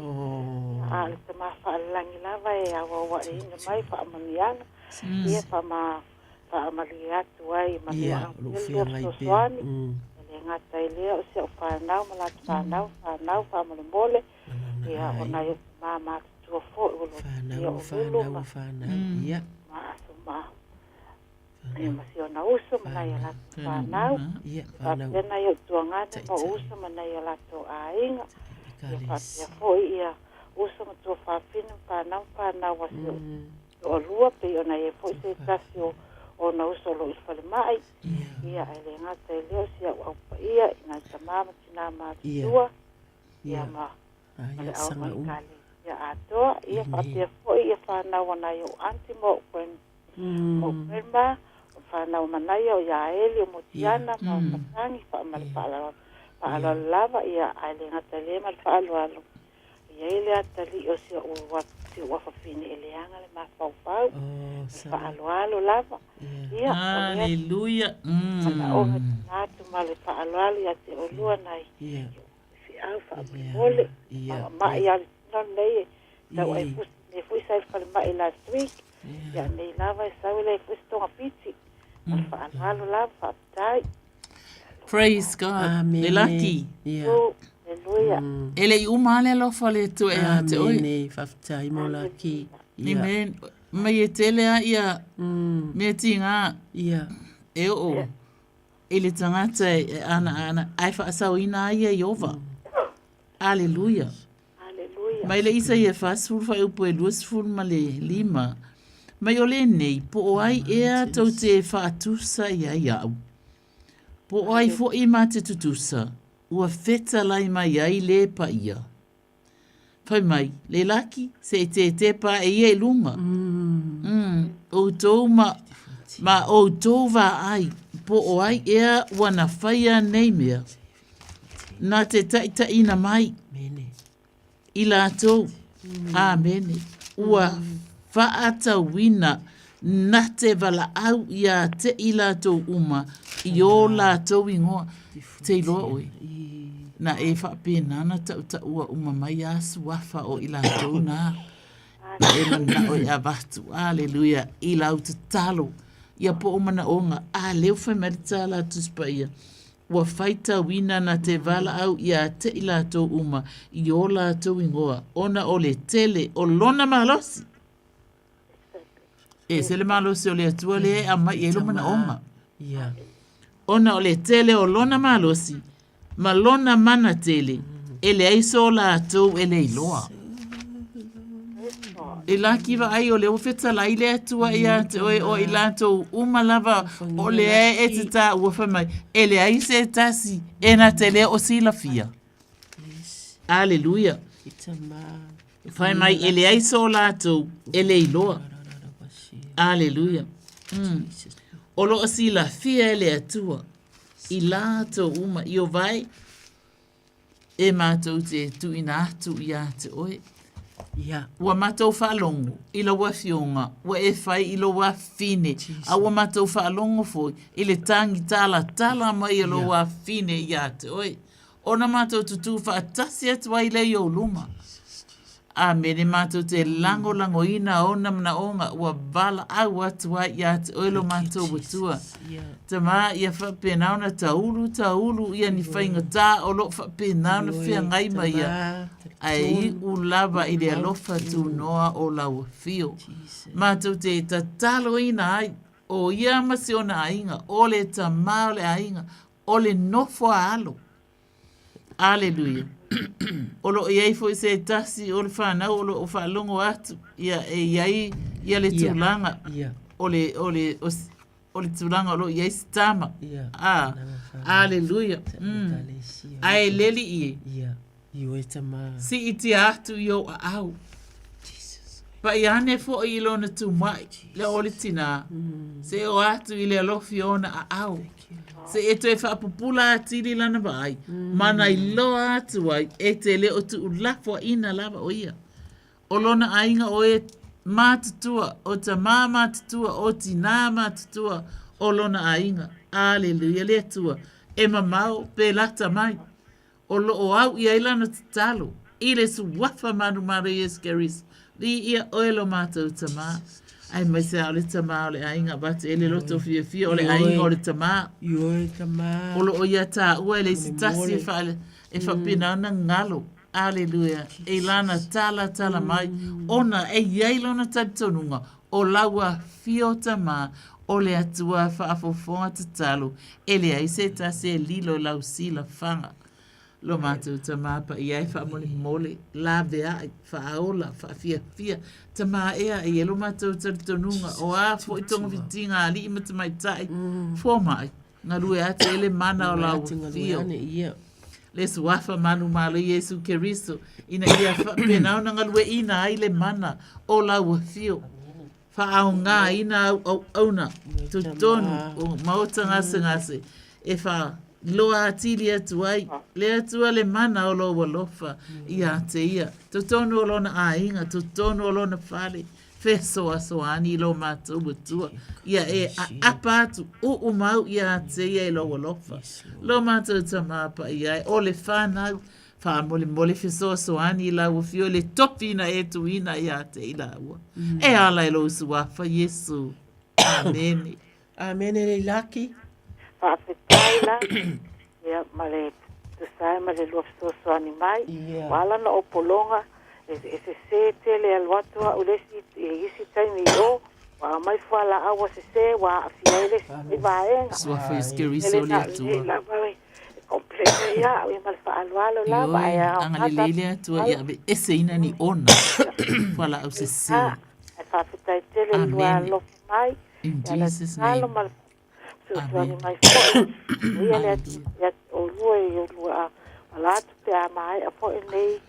S18: A le te maa whaalangi lava e awa wa e ina mai whaamaniana. Ia wha mali atu ai mali atu soani le ngata ile o se o whanau malatu whanau whamale mole ia o na mama tu fo o lo
S14: ia
S18: ma asu ma ia masi o na uso mana ia latu whanau pena ia tuangata ma uso mana ia latu ainga ia patia fo ia uso ma tu whawhinu whanau wasi o lua pe o na ia fo se tasi o na uso lo usfale mai ia ele ngata leo sia au pa ia ina tamama tina ma tua ia ma ia sanga ia ato ia patia foi ia fana wana yo antimo kwen mo pemba fana mana yo ya ele mo tiana ma patangi pa mal pala lava ia ele ngata le mal palo ia ele atali o sia o wat si wa fa fini ele anga le ma pau palo lava ia
S15: aleluia
S18: o natu male palo ia te olua nai ia si alfa mole ma ia non nei da ai fui sai fa mai last week ia nei lava sa le questo a pizzi palo lava tai
S15: Praise God.
S14: Amen.
S15: Le laki.
S14: Yeah.
S19: Hallelujah.
S15: Ele i umale lo fale tu e a te oi.
S14: Amen. Whaftai mo laki.
S15: Amen. Mai e tele a ia. Me tinga.
S14: Yeah.
S15: E o. Ele tangata e ana. Ai wha asau ina ia Iova. Hallelujah.
S19: Hallelujah.
S15: Mai le isa ia whasfuru wha upo e luasfuru ma le 5. Mai o le nei, po o ai ea tau te whaatusa ia iau. Po o ai fo i ma te tutusa, ua feta lai mai ai le pa ia. Whai mai, le laki, se te pa e ia lunga. O tau ma o tau wa ai, po o ai ea wana whaia nei mea. Nā te taita ina mai. I lātou. Amene. Ua whaata wina na te wala au ia te i lātou uma i o lātou ingoa te iloa oe. Na e whapena na tau ua uma mai asu wafa o i lātou nā. Na e mana oe a watu. Aleluia. I lau te talo. Ia po o mana onga. Leo whai marita lātou spaia. Ua whaita wina na te wala au ia te i lātou uma i o lātou ingoa. Ona o le tele o lona malosi. E se le malosi o le atua le a mai e lo mana onga.
S14: Yeah.
S15: Ona o le tele o lona malosi. Ma lona mana tele. E le aiso o lātou e le iloa. E la kiwa ai o le ofeta la ile atua ia te oe o i lātou uma lava o le e te tā ua whamai. E le ai se tasi e na te le o sila fia. Aleluia. Whai mai e le ai so lātou e le iloa. Aleluia. O lo o sila fia e le atua i lātou uma i o vai e mātou te tu ina atu i a te oe.
S14: Yeah.
S15: Ua matou whaalongo, i la wafionga, ua e whai i lo wafine, a ua matou whaalongo foi, i le tangi tala mai i lo wafine i ate, oi. Ona matou tutu whaatasi atu ai le i o luma. A mene matou te lango ina ona mana onga, ua bala au atu ai i ate, oi lo matou watua. Tama ia whapena ona taulu, ia ni whainga tā, o lo whapena ona whia ngai mai ia. Ai u lava i le alofa tu noa o lau fio. Mātou te tatalo ina ai, o ia masi o na ainga, o le tamā o le ainga, o le nofo a alo. Aleluia. O lo iai foi se tasi o le whanau, o lo o whalongo atu, ia e iai, ia le tūlanga, o le tūlanga o lo iai stama. Aleluia. Ai leli ie. Si iti atu i o a au. Pa i ane fo i lona tu mai, le ole tina. Se o atu i le alofi ona a au. Se e to e whaapupula atiri lana vai, mana i lo atu ai, e te le o tu ulafo ina lava o ia. O lona ainga o e mātutua, o ta mā mātutua, o tina mātutua, o lona ainga. Aleluia, le atua. E mamau, pe lata mai. O lo o au ia ilana tatalo. I le su wafa manu mara Yesu Keriso. Li ia oelo mātou tamā. Ai mai se o le tamā o le ainga bate. Ele loto fia o le ainga o le tamā. O lo o ia tā ua ele sitasi e whapina ona ngalo. Aleluia. E lana tala mai. Ona e iailona tabitonunga. O laua fio tamā. O le atua whaafofonga tatalo. Ele ai se tasi e lilo lau sila whanga. Lo mātou tamā pa i ai whaamole la vea whaaola, whaafia. Tamā ea e elo mātou taritonunga o a fo i tonga vitinga a li ima tamai tai. Fo mai, ngā rue ate ele mana o lau fio. Le suafa manu malo Yesu Keriso. Ina ia whapenau na ngā rue ina ai le mana o lau fio. Whaao ngā ina au auna. Tutonu o maota ngase. E wha loa atili atu ai, le atua le mana o lo walofa i a te ia. Totonu o lona ainga, totonu o lona whale, feso asoani i lo mātou butua. Ia e apa atu u mau i a te ia i lo walofa. Lo mātou tamapa i ai, o le whanau, whaamole feso asoani i la wafio, le topina e tuina i a te i la ua. E ala i lo usuafa, Yesu. Amen.
S14: Amen e le laki.
S19: Whawhetai la,
S18: Ia male te sai male lo so animai. Wala na opolonga e se tele al watu o lesi isi tai ni o wa mai fala awa se wa afiele e vaenga.
S15: Sua foi esqueriso le atua.
S18: La vai completa ia o mal fa alwalo la vai a.
S15: Anga le atua ia be ese ina ni ona. Fala au se.
S18: Fa fitai tele lo mai.
S15: In Jesus' name.
S18: Amen. Ia le ya o lua ala tu pe mai a po nei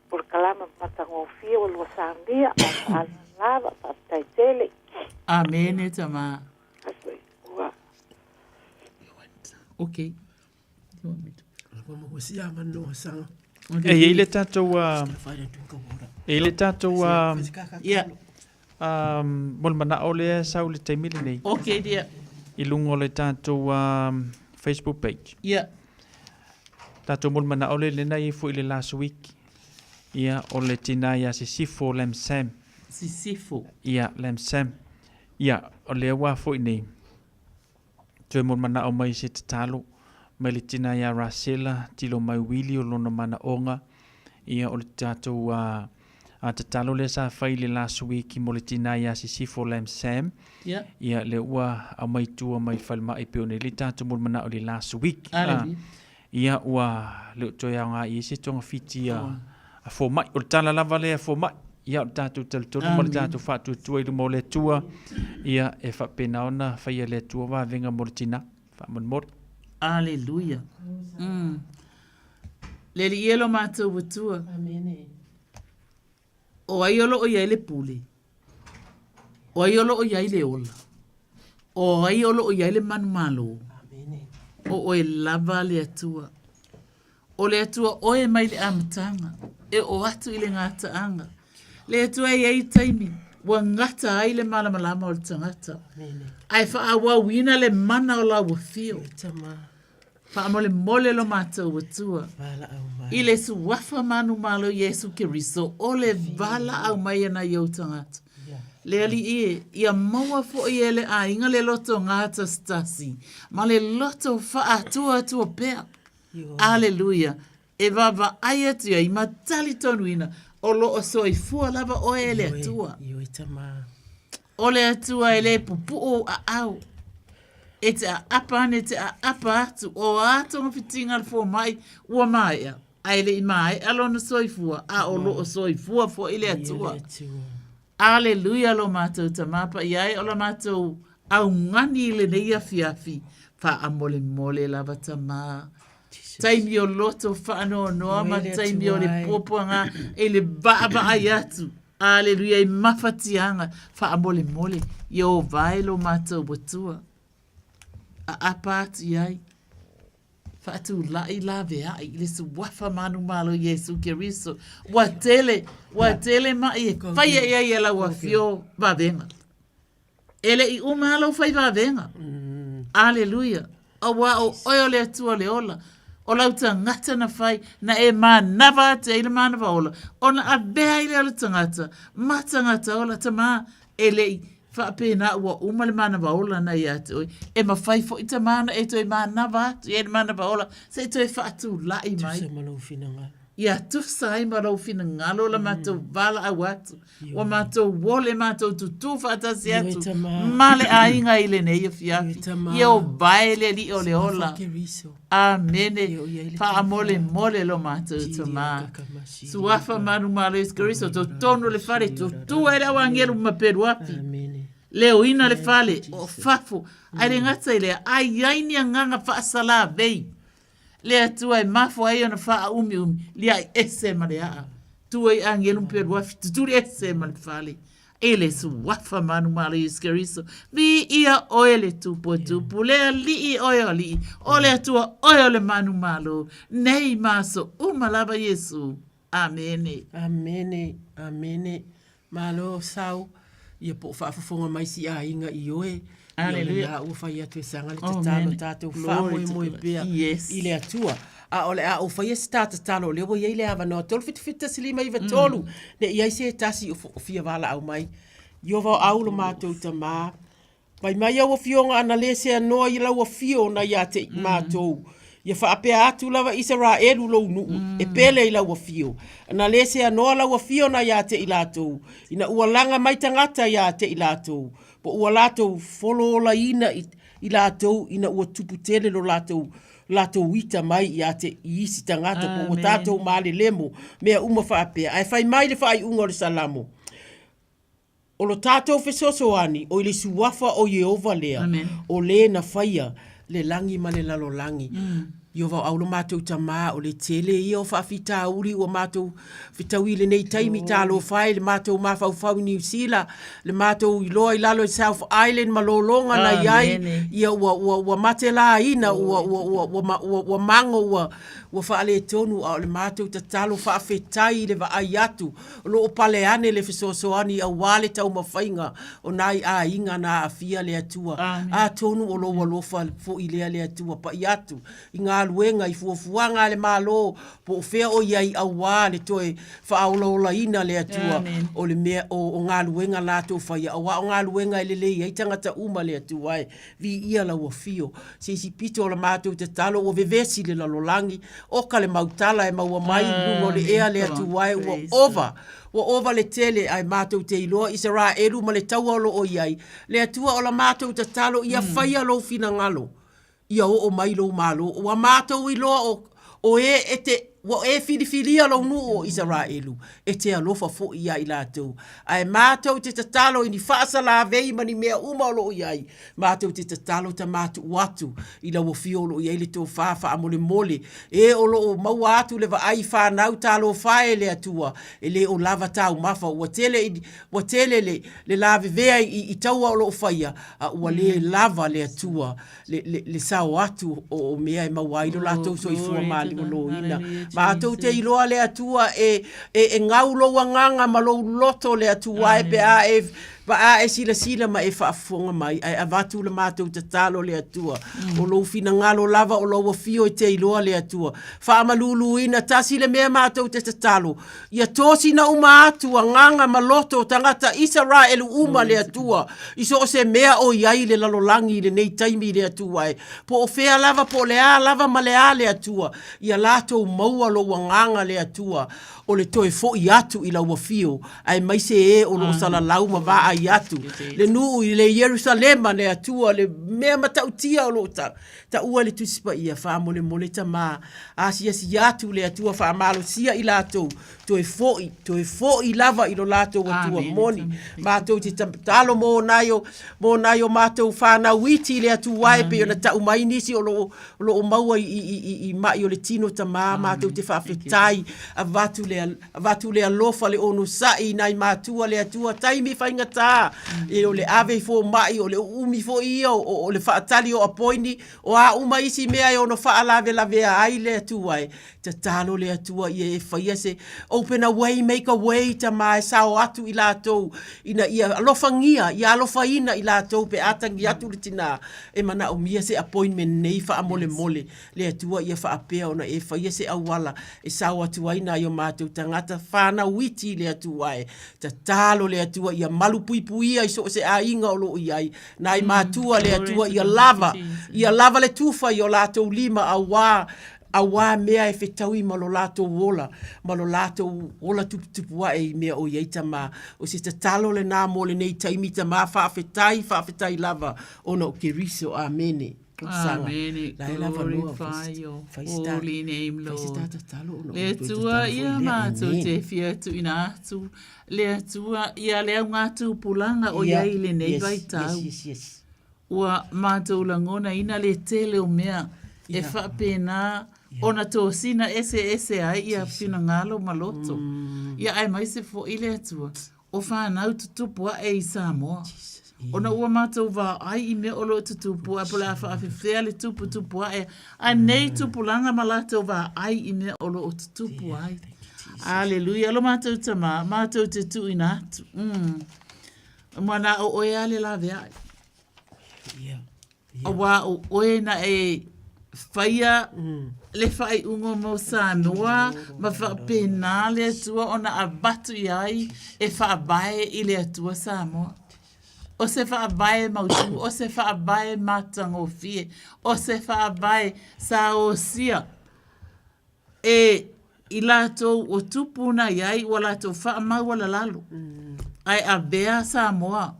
S18: por kalama matango fio o sandia a lava pa tele.
S15: Amen tama. Okay.
S7: Ele tatou ele tatou
S15: yeah.
S7: Mol mana ole sa le taimile nei.
S15: Okay dia.
S7: Ilungo le tatou Facebook page.
S15: Yeah.
S7: Tatou mol mana ole le nai fu ile last week. Ia ole tina ia sifo lem sam.
S15: Sifo.
S7: Ia lem sam. Ia ole wa fu nei. Toi mol mana o mai se talo. Mai le tina ia Rasela tilo mai wili o lona mana onga. Ia ole tatou te talo le sa fai le last week mo le tina ia sifo lem sam.
S15: Yeah.
S7: Ia le ua a mai tua mai falma i peone le tatou mol mana o le last week. Ia ua le toia nga i se tonga fiti a fo mai o tala lava le a fo mai. Ia o tatou talitonu mo le tatou fatu tua i mo le tua. Ia e fa pena ona fai le tua wa venga mo le tina. Fa mon mor.
S15: Alleluia. Le li yelo matou butua.
S14: Amen.
S15: O aiolo o ia le pule. O aiolo o ia le ola. O aiolo o ia le manumalo. O e lava le atua. O le atua o e mai le amatanga. E o atu i le ngata anga. Le atua e ai taimi. Wa ngata ai le malamalama o le tangata. Ai fa awa wina le mana o la wafio. Fa amole mole lo mata o atua. I le suwafa manu malo Yesu Kiriso. O le vala au mai na yo tangata. Le ali ia maua fo i ele a inga le loto ngata stasi. Ma le loto fa atua atua pea. Alleluia. E vava ayatu ya imatali tonuina. O lo o soi fua lava o ele atua. O le atua ele pupu o a au. E te a apa ne te a apa atu. O ato mafitinga al fo mai ua mai a. Aile i mai alo na soi fua. A o lo o soi fua fo ele atua. Alleluia lo mātou tamapa iai o la mātou au ngani le neia fiafi fa amole mole lava tamā. Taimi o loto fa ano noa ma taimi o le popoanga e le baaba ai atu. Alleluia i mafatianga fa amole mole yo vai lo mātou batua. A apatu iai. Fa atu lai lave ai le su wafa manu malo Yesu Kiriso. Watele ma e fai e la wafio va venga. Ele i umalo fai va venga. Alleluia. Awa o oyo le atua le ola. O lauta ngata na fai na e ma nava te ile ma nava ola. Ona a bea ile ala tangata. Mata ngata ola tama ele i fa pena ua uma le mana vaola na ia te oi. E ma fai fo ita mana e toi mana va, e mana vaola, se toi fa atu lai mai.
S14: Tusa malau fina ngalo.
S15: Ia tusa ai malau fina ngalo la matou vala au atu. Wa matou wole matou tutu fa atasi atu. Male a inga ile ne ia fiafi. Ia o baile li o le ola. Amene. Fa amole mole lo matou tama. Suafa manu malo iskariso to tonu le fare to tu era wangeru maperu api. Leo ina le fale o fafo. Ai ngata ile ai ni nganga fa sala vei. Le atua e mafo ai ona fa umi. Li ai ese ma le a. Tu ai angelu peru afi tu le ese ma le fale. Ele su wafa manu malo iskariso. Vi ia oele tupo le li oele. Ole atua oele manu malo. Nei maso umalava Yesu. Amene.
S14: Amene. Amene. Malo sau. Ia po whaafafonga mai si a inga i oe.
S15: Alleluia.
S14: Ia ua whai atu e sanga le tatalo tātou whaamoe pia.
S15: Yes.
S14: I le atua. A ole a o whai e stata talo le o iei le hava noa. Tolu fita silima iwa tolu. Ne iai se tasi o fia wala au mai. Io vau au lo mātou tamā. Pai mai au o fionga ana le se anoa i lau o fio na ia te mātou. Ia whaapea atu lava Israelu lo nuu. E pele i laua fio. Na lese anoa laua fio na ia te i lātou. Ina ua langa mai tangata ia te i lātou. Po ua lātou folola ina i lātou. Ina ua tupu tele lo lātou wita mai ia te i isi tangata. Po ua tātou maale lemo. Mea uma whaapea. Ai whai mai le whai unga le salamo. O lo tātou fesosoani. O ile suwafa o Yehova lea. O le na whaia. Le langi ma le lalo langi. Yo va au lo mātou tamā o le tele i o whaafita uri o mātou fitaui le nei taimi tālo whai le mātou mawhauwhau New Zealand le mātou i loa i lalo i South Island malolonga na iai ia ua mate la ina ua mango ua whaale tonu au le mātou ta talo whaafetai le vaai atu o lo o pale ane le fisosoani a wale tau mawhainga o nai a inga na a fia le atua a tonu o lo walofa fo i lea le atua pa i atu i ngā luenga i fuafuanga le malo po fea o iai awa le toe whaolaola ina le atua o le mea o ngā luenga lato whaia awa o ngā luenga i lelei ai tangata uma le atua e vi ia la ua fio se si pito o la mātou te talo o vevesi le lalolangi o ka le mautala e maua mai lungo le ea le atua e ua ova le tele ai mātou te iloa Israelu ma le taualo o iai le atua o la mātou te talo ia whaia lo fina ngalo ia o mai lo malo wa mātou i loa o e filifilia lo nu o Israelu e te alofa fo ia i lātou ai mātou te tatalo i ni whaasa la vei mani mea uma lo iai mātou te tatalo ta mātou watu i la wafio lo iai le tō whawha a mole e o lo o maua atu le wa ai whanau talo whae le atua e le o lava tau mafa ua tele le lave vea i taua o lo whaia a ua le lava le atua le sao atu o mea e maua i lo lātou so i fua mali o lo ina mātou te iloa le atua e ngau loa nganga ma lo loto le atua e pe a e sila ma e whaafonga mai ai avatu le mātou te talo le atua o lo fina ngalo lava o lo wafio te iloa le atua whaamalulu ina tasi le mea mātou te talo ia tosi na uma atua nganga ma loto tangata Israelu uma le atua iso o se mea o iai le lalolangi le nei taimi le atua e po o fea lava po le a lava ma le a le atua ia lato maua lo wanganga le atua o le toe fo i atu i la wafio ai mai se e o lo sala lau ma va ai atu le nuu i le Jerusalema le atua le mea matautia o lo ta ua le tusipa ia wha mole ta ma asia si atu le atua wha amalo sia i lato toe fo i lava i lo lato atua moni mātou te talo mo nayo mātou whana witi le atua e pe o na ta umai nisi o lo maua i mai o le tino ta ma mātou te whaafetai avatu le alofa le onu sai nai mātua le atua taimi whainga tā e o le ave fo mai o le umi fo ia o le whaatali o apoini o a uma isi mea e ono whaalave ai le atua e te talo le atua i e whaia se open a way, make a way ta mai sao atu i lātou ina ia alofa ngia, ia alofa ina i lātou pe atangi atu le tina e mana o mia se appointment nei wha mole le atua ia wha apea ona e whaia se awala e sao atu aina i o mātou tangata whana witi le atua e ta talo le atua ia malu pui ai so se a inga o lo iai nai mātua le atua ia lava le tufa i o lātou lima awa mea e whetau i malo lātou ola tupu e mea o ieita ma o se tatalo le nā mole nei taimita ma whaafetai lava ona o Keriso, amene.
S15: Amen. Glorify your holy name, Lord. Le tua ia mātou te whiatu ina atu. Le tua ia lea ngātu pulanga o iai le nei vai tau. Ua mātou langona ina le tele o mea e whapena ona tō sina ese ai ia whina ngalo maloto. Ia ai mai se fo ile atua. O whanau tutupua e i Samoa. Ona ua mātou wā ai i mea olo tutupua. Pola a whaafewhea le tupua e. A nei tupulanga malatou wā ai i mea olo o tutupua ai. Aleluia. Alo mātou tama. Mātou te tu ina atu. Mana o oe ale la vea ai. Awa o oe na e whaia le whai ungo mo Samoa, ma whapena le atua ona a batu iai e whaabae i le atua Samoa. o se whaavae mautu, o se whaavae matango fie, o se whaavae sa o sia. E i lātou o tupuna iai, o lātou whaamau ala lalo. Ai a bea Samoa.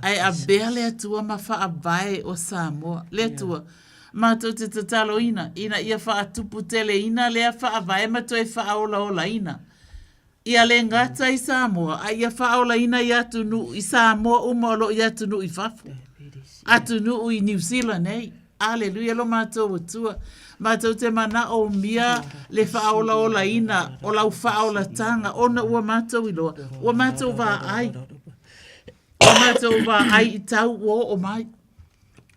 S15: Ai a bea le atua ma whaavae o Samoa. Le atua. Mātou te tatalo ina ia whaatupu tele ina, lea whaavae ma toi whaola ola ina. Ia le ngata i Samoa, ai ia whaola ina i atunu i Samoa umolo i atunu i Fafu. Atunu i New Zealand, ei. Aleluia, lo mātou atua. Mātou te mana o mia le whaola ola ina, o lau whaola tanga, ona ua mātou i loa. Ua mātou wā ai. Ua mātou wā ai i tau o mai.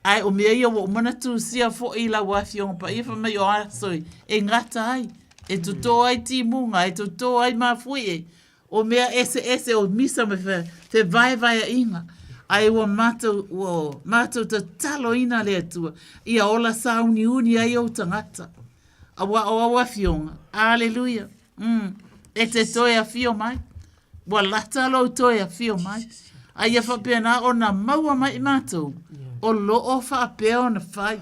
S15: Ai o mea ia o mana tu sia fo i la wafionga pa ia whamai o asoi. E ngata ai. E tuto ai timunga, e tuto ai mafui e. O mea ese o misa me te vai a inga. Ai ua mātou ta talo ina lea tua. Ia ola sauni uni ai o tangata. Awa o wafionga. Aleluia. E te toi a fio mai. Wa lata lo toi a fio mai. Ai a whapena o na maua mai mātou. O lo o whaapea o na whai.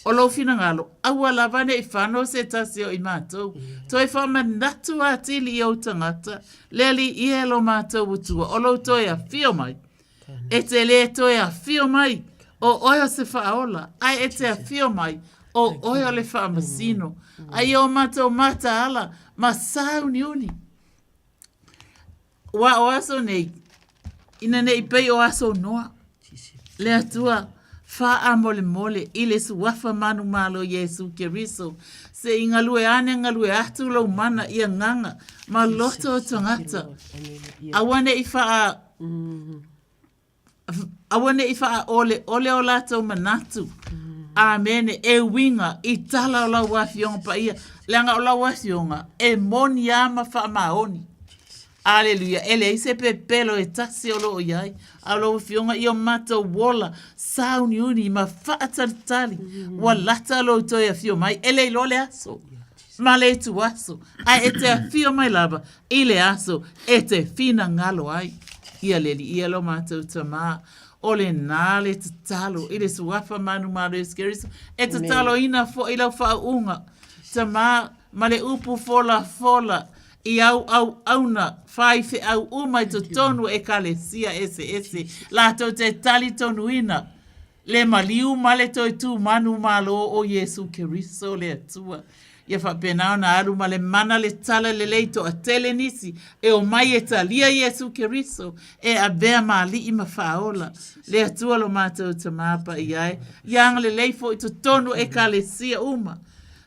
S15: O lo fina ngalo. Aua lawane i whano se tasi o i mātou. Toi whamanatu a tili i o tangata. Leli i e lo mātou utua. O lo toi a fio mai. E te le toi a fio mai. O oio se whaola. Ai e te a fio mai. O oio le whaamasino. Ai o mātou mata ala. Ma sauni uni. Wa o aso nei. Ina nei pei o aso noa. Le atua. Fa mole mole ile su wafa manu malo Yesu Keriso se ingalue ane ngalue atu lo mana ia nganga ma loto tangata awane ifa ole o lato manatu amene e winga i tala o la wafionga pa ia langa o la wafionga e moni ama fa maoni. Aleluia. Ele ise pepelo e tasi o loo iai. Alo fionga i o mata wola. Sauni uni ma whaatatali. Wa lata lo toia fio mai. Ele ilo le aso. Ma le tu aso. Ai e te fio mai lava. Ile aso. E te fina ngalo ai. Ia leli. Ia lo mata utama. Ole nale te talo. Ile suafa manu maro eskeriso. E te talo ina fo ila whaunga. Tama. Ma le upu fola. I auna whaife au umai to tonu e kalesia ese. Lato te tali tonu ina. Le maliu male toi tu manu malo o Yesu Keriso le atua. Ia whapenao na aru male mana le tala le leito a tele nisi. E o mai e talia Yesu Keriso. E a bea mali ima whaola. Le atua lo mātou tamapa i ai. Ianga le leifo i to tonu e kalesia uma.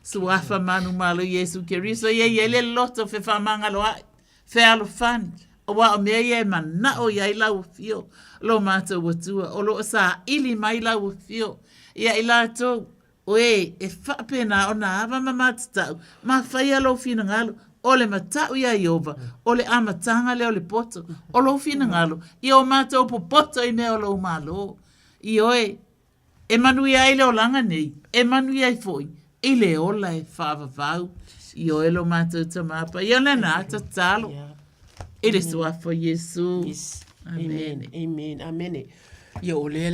S15: Suafa manu malo Yesu Keriso ye le loto fe famanga lo ai fe alo fan o wa o me ye mana o ye lau fio lo mata watua o lo sa ili mai lau fio ia ilato e fa pena ona ava mamata ma faia lo fina ngalo o le mata ia Yehova o le amatanga le o le poto o lo fina ngalo ia o mata o poto i me o lo malo i oe e manu ia ile o langa nei e manu ia foi ile ola e whaavavau i o elo mātou tamapa. Ia lena ata talo. Ile suafo Yesu.
S14: Amen. Ia o le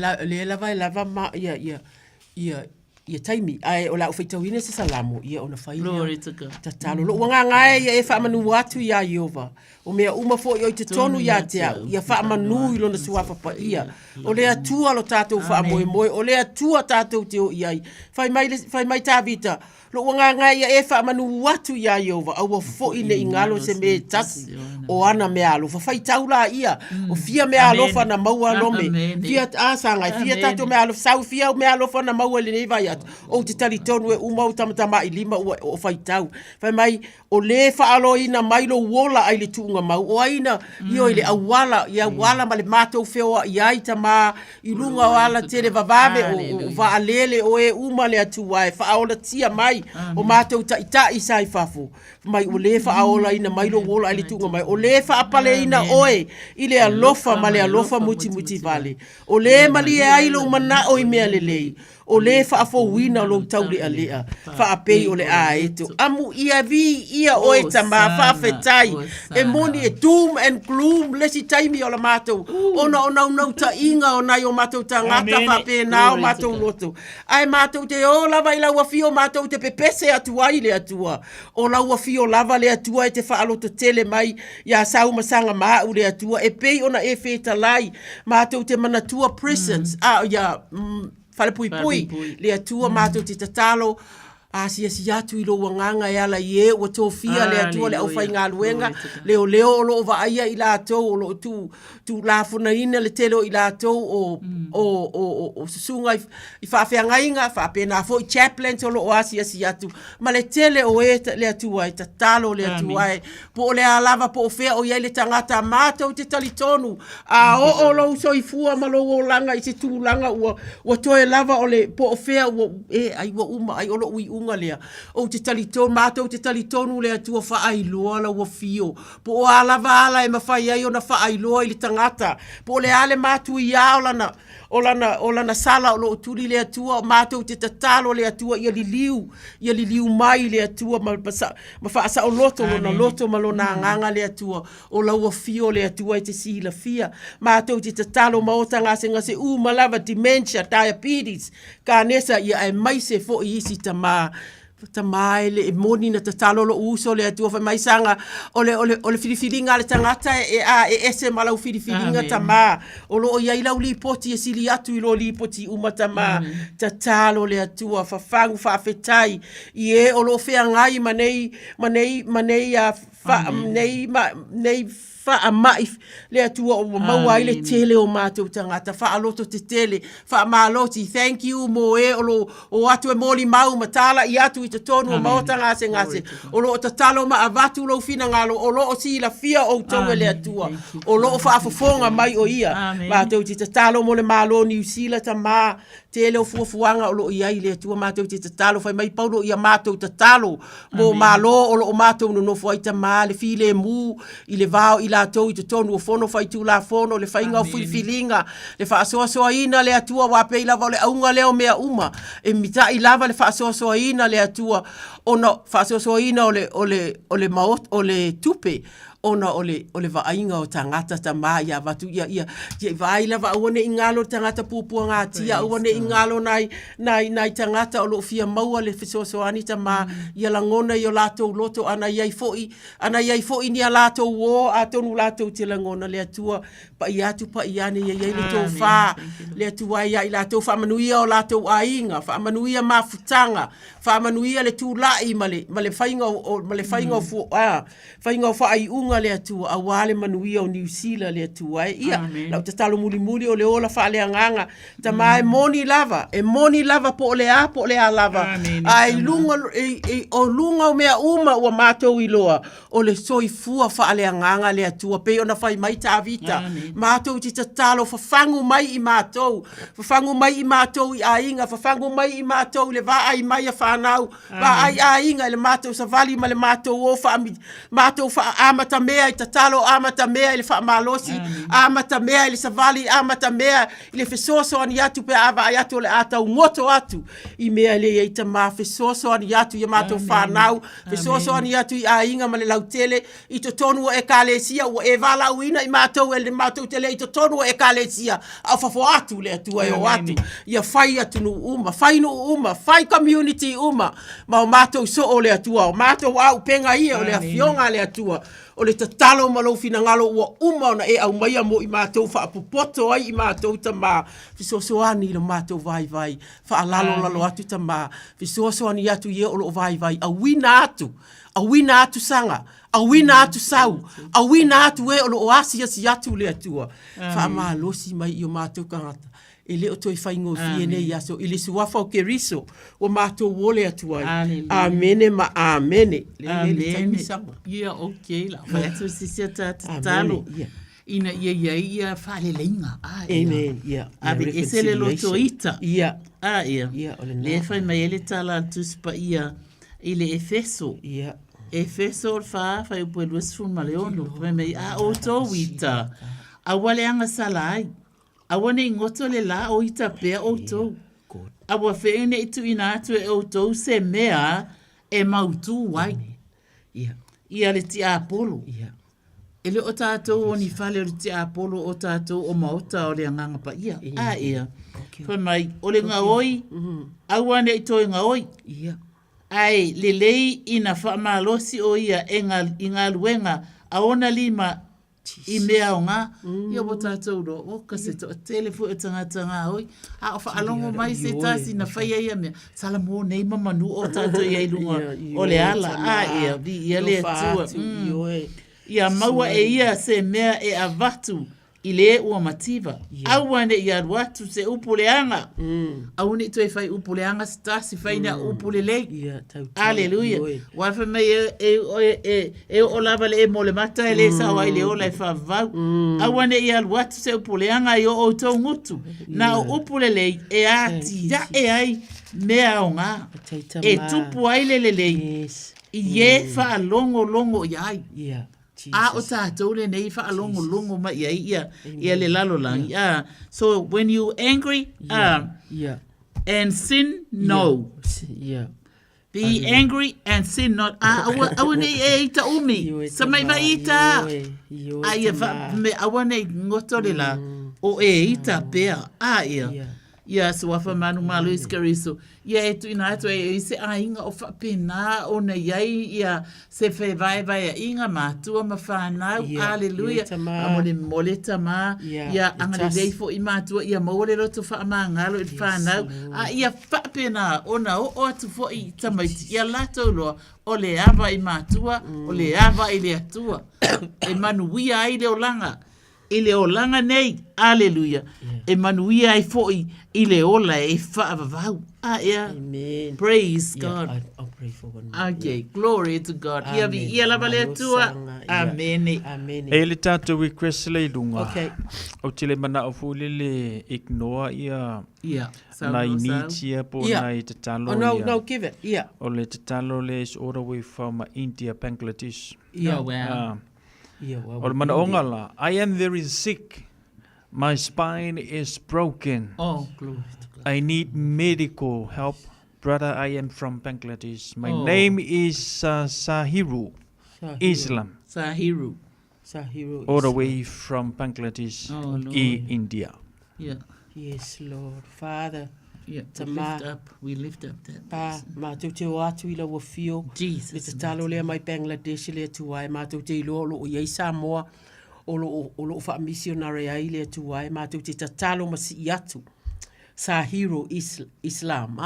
S14: lava e lava ma ia taimi. Ai o la ufeitauina se salamo. Ia o na whaile.
S15: Glory to God.
S14: Ta talo. Lo wangangae ia e whaamanu watu ia Yehova. O mea uma fo i o te tonu ia te au. Ia whaamanu i lona suafa pa ia. O lea tua lo tātou whaamoe. O lea tua tātou te o iai. Whai mai tā vita. Lo wangangae ia e whaamanu watu ia Yehova. Aua fo i ne ingalo se me tasi. O ana mea alofa. Whai taula ia. O fia mea alofa na maua lome. Fia asangai. Fia tātou mea alofa. Sau fia mea alofa na maua le nei vai atu. O te tali tonu e umau tamatama i lima o whai tau. Whai mai o le whaalo ina mai lo wola ai le tuunga mau. O aina i o ile awala. Ia wala ma le mātou wheoa i aita ma i lunga o ala tere vavave o vaalele o e uma le atu wae. Whaola tia mai o mātou ta i sai fafo. Mai o le whaola ina mai lo wola ai le tuunga mai. O le whaapale ina oe i le alofa ma le alofa muti vale. O le mali e ai lo mana o i mea le lei. o le whaafouina o lo tau lea lea, whaapei o le a eto. Amu ia vi ia o e tama, whaafetai, e moni e doom and gloom, lesi taimi o la mātou, ona nau ta inga o nai o mātou ta ngata whape nao mātou loto. Ai mātou te o lava i laua fio mātou te pepese atua i le atua, o laua fio lava le atua e te whaaloto tele mai, ia sau masanga maa u le atua, e pei ona e wheta lai, mātou te manatua presence, ia whale pui, le atua mātou te tatalo, si atu i lo wanganga e ala i e, ua tō fia le atua le au whai ngā luenga, leo o lo wa aia i la tau, o lo tu la funa ina le telo i la tau, o susunga i whawhia ngainga, whapena fo i chaplains o lo o asi atu, ma le tele o e le atua, e tatalo le atua e, po o le alava po o whea o iei le tangata mātou te talitonu, o lo so i fua ma lo o langa i se tūlanga, ua toe lava o le po o whea, ai ua uma, ai o lo ui lea. O te talitonu, mātou te talitonu lea tua whaailoa la ua fio. Po o alava ala e mawhai ai o na whaailoa i le tangata. Po o le ale mātu i ao o lana sala o lo tuli lea tua, mātou te tatalo lea tua ia li liu mai lea tua, ma whaasa o loto, lona loto ma lona nganga lea tua, o la ua fio lea tua e te sila fia. Mātou te tatalo maota ngase malava dementia, diabetes, ka nesa ia e maise fo i isi tama ele e moni na tatalo lo uso le atua fa mai sanga ole filifilinga le tangata e ese malau filifilinga tama o lo ia ila uli poti e sili atu i lo li poti uma tama tatalo le atua fa fangu fa fetai ie o lo fea ngai manei a fa nei fa amai le atua o maua ile tele o mātou tangata fa aloto te tele fa maloti thank you mo e o atu e moli mau matala i atu i te tonu o maota ngase o lo tatalo ma avatu lo fina ngalo o lo o si la fia o tau le atua o lo fa afofonga mai o ia mātou te tatalo mo le malo ni usila ta ma tele o fuafuanga o lo ia i le atua mātou te tatalo fai mai paulo ia mātou tatalo mo malo o lo mātou no fai ta ma le file mu i le vao i tau i te tonu o fono fai tu la fono le fainga o filinga le whaasoasoa ina le atua wape i lava o le aunga leo mea uma e mita i lava le whaasoasoa ina le atua ono whaasoasoa ina o le tupe ona ole vainga o tangata ta mai ya vatu ia vai lava one ingalo tangata pupua ngā tia one ingalo nai tangata o lo fia maua le fisosoani ta ma ia langona i o lato loto ana iai foi ni a lato wo atonu lato te langona le atua pa iane ia le tō whā le atua ia i lato whamanuia o lato ainga whamanuia mafutanga whamanuia le tūlai ma le whainga o whai unga le atua a wale manuia o New Zealand le atua ia lau te talo muli o le ola whaale anganga ta mai moni lava po le a lava ai lunga o lunga o mea uma ua mātou i loa o le soifua whaale anganga le atua pe ona whai mai ta vita mātou ti tatalo whafangu mai i mātou i ainga whafangu mai i mātou le va ai mai a whanau va ai ainga le mātou sa vali ma le mātou o mātou wha amata mea i tatalo amata mea i le whaamalosi amata mea i le savali amata mea i le fesoso ani atu pe ava ai atu le atau ngoto atu i mea le i tama fesoso ani atu i mātou whanau fesoso ani atu i ainga ma le lautele i to tonu e kalesia o e vala uina i mātou e le mātou tele i to tonu e kalesia au fafo atu le atu e o atu ia whai atu nu uma whai community uma ma o mātou so o le atua o mātou au penga ia o le afionga le atua o le tatalo malo fina ngalo ua uma ona e au mai mo i mātou whaapopoto ai i mātou tama fisosoani le mātou vai whaalalo atu tama fisosoani atu ia o lo vai a wina atu sanga a wina atu sau a wina atu e o lo oasi atu le atua whaamalosi mai i o mātou kangata e le o toi whaingo fiene i aso i le suafa o ke riso o mātou wole atu ai amene ma amene le taimisama
S15: ia ok la whaiatu sisia tātalo ina ia whale leinga
S14: amen ia
S15: abe ese le loto ita ia le whai mai ele tala tuspa ia i le Efeso Efeso whai upue luesfun maleono whai mai a oto wita a wale anga salai awane ingoto le la o ita pea o to Awa whine i tu ina atu e o tau se mea e mautu wai. Ia le ti Apollo. E le o tātou o ni whale o le ti Apollo o tātou o maota o le anganga pa ia. Ia. Wha mai, o le ngā oi, awane i toi ngā oi. Ai, le lei ina whaamalosi o ia i ngā luenga, a ona lima i mea o ngā. Ia o tātou ro, o ka se to, telefu e tangata ngā oi. A o whaalongo mai se tāsi na whaia ia mea. Sala mō nei mamanu o tātou i lunga o le ala. Ia, vi ia le atua. Ia maua e ia se mea e avatu. I le ua mativa. Awane i aruatu se upuleanga. Aune tu e fai upuleanga stasi fai na upulelei. Aleluia. Wafa mai e o lava le e mole mata e le sawa i le ola e whavau. Awane i aruatu se upuleanga i o tau ngutu. Na o upulelei e ati ya e ai mea o ngā. E tupu ai le lelei. I e wha longo i ai. A o tātou le nei wha longo ma ia le lalo lang. So when you angry and sin, no. Be angry and sin not. Awa nei e ita umi. Sa mai mai ita. Awa nei ngoto le la. O e ita pea. Ia. Ia so wafa manu malu iskariso. Ia e tu ina atu e se ainga o whapena o na iai ia se vai a inga mātua ma whanau. Aleluia. Amone mole tama. Ia angare leifo i mātua. Ia maole roto whaamangalo i whanau. Ia whapena o na o atu fo i tamaiti. Ia lato loa o le ava i mātua. O le ava i le atua. E manuia ai le o langa. I le o langa nei. Aleluia. E manuia ai foi i le ola e whaavavau. Amen. Praise God.
S14: I'll pray for one.
S15: Okay, glory to God. Ia vi ia lava le atua. Amen.
S7: E le tātou i Kresley lunga.
S15: Okay.
S7: O tele mana o fuli le ignore ia. Na initia po na i te talo ia.
S14: No, give it. Yeah.
S7: O le te talo le is all the way from India, Bangladesh.
S15: Wow.
S7: O le mana ongala. I am very sick. My spine is broken.
S15: Oh, glory to God.
S7: I need medical help. Brother, I am from Bangladesh. My name is Sahiru Islam.
S15: Sahiru
S7: all the way from Bangladesh, India.
S15: Yeah.
S14: Yes, Lord. Father.
S15: Yeah, we lift up that.
S14: Pa, mātou te o atu i la wafio.
S15: Jesus.
S14: Le te talo lea mai Bangladesh le tuai. Mātou te ilo o iei Samoa. O lo wha missionary ai le tuai. Mātou te tatalo masi i atu. Sahiru Islam.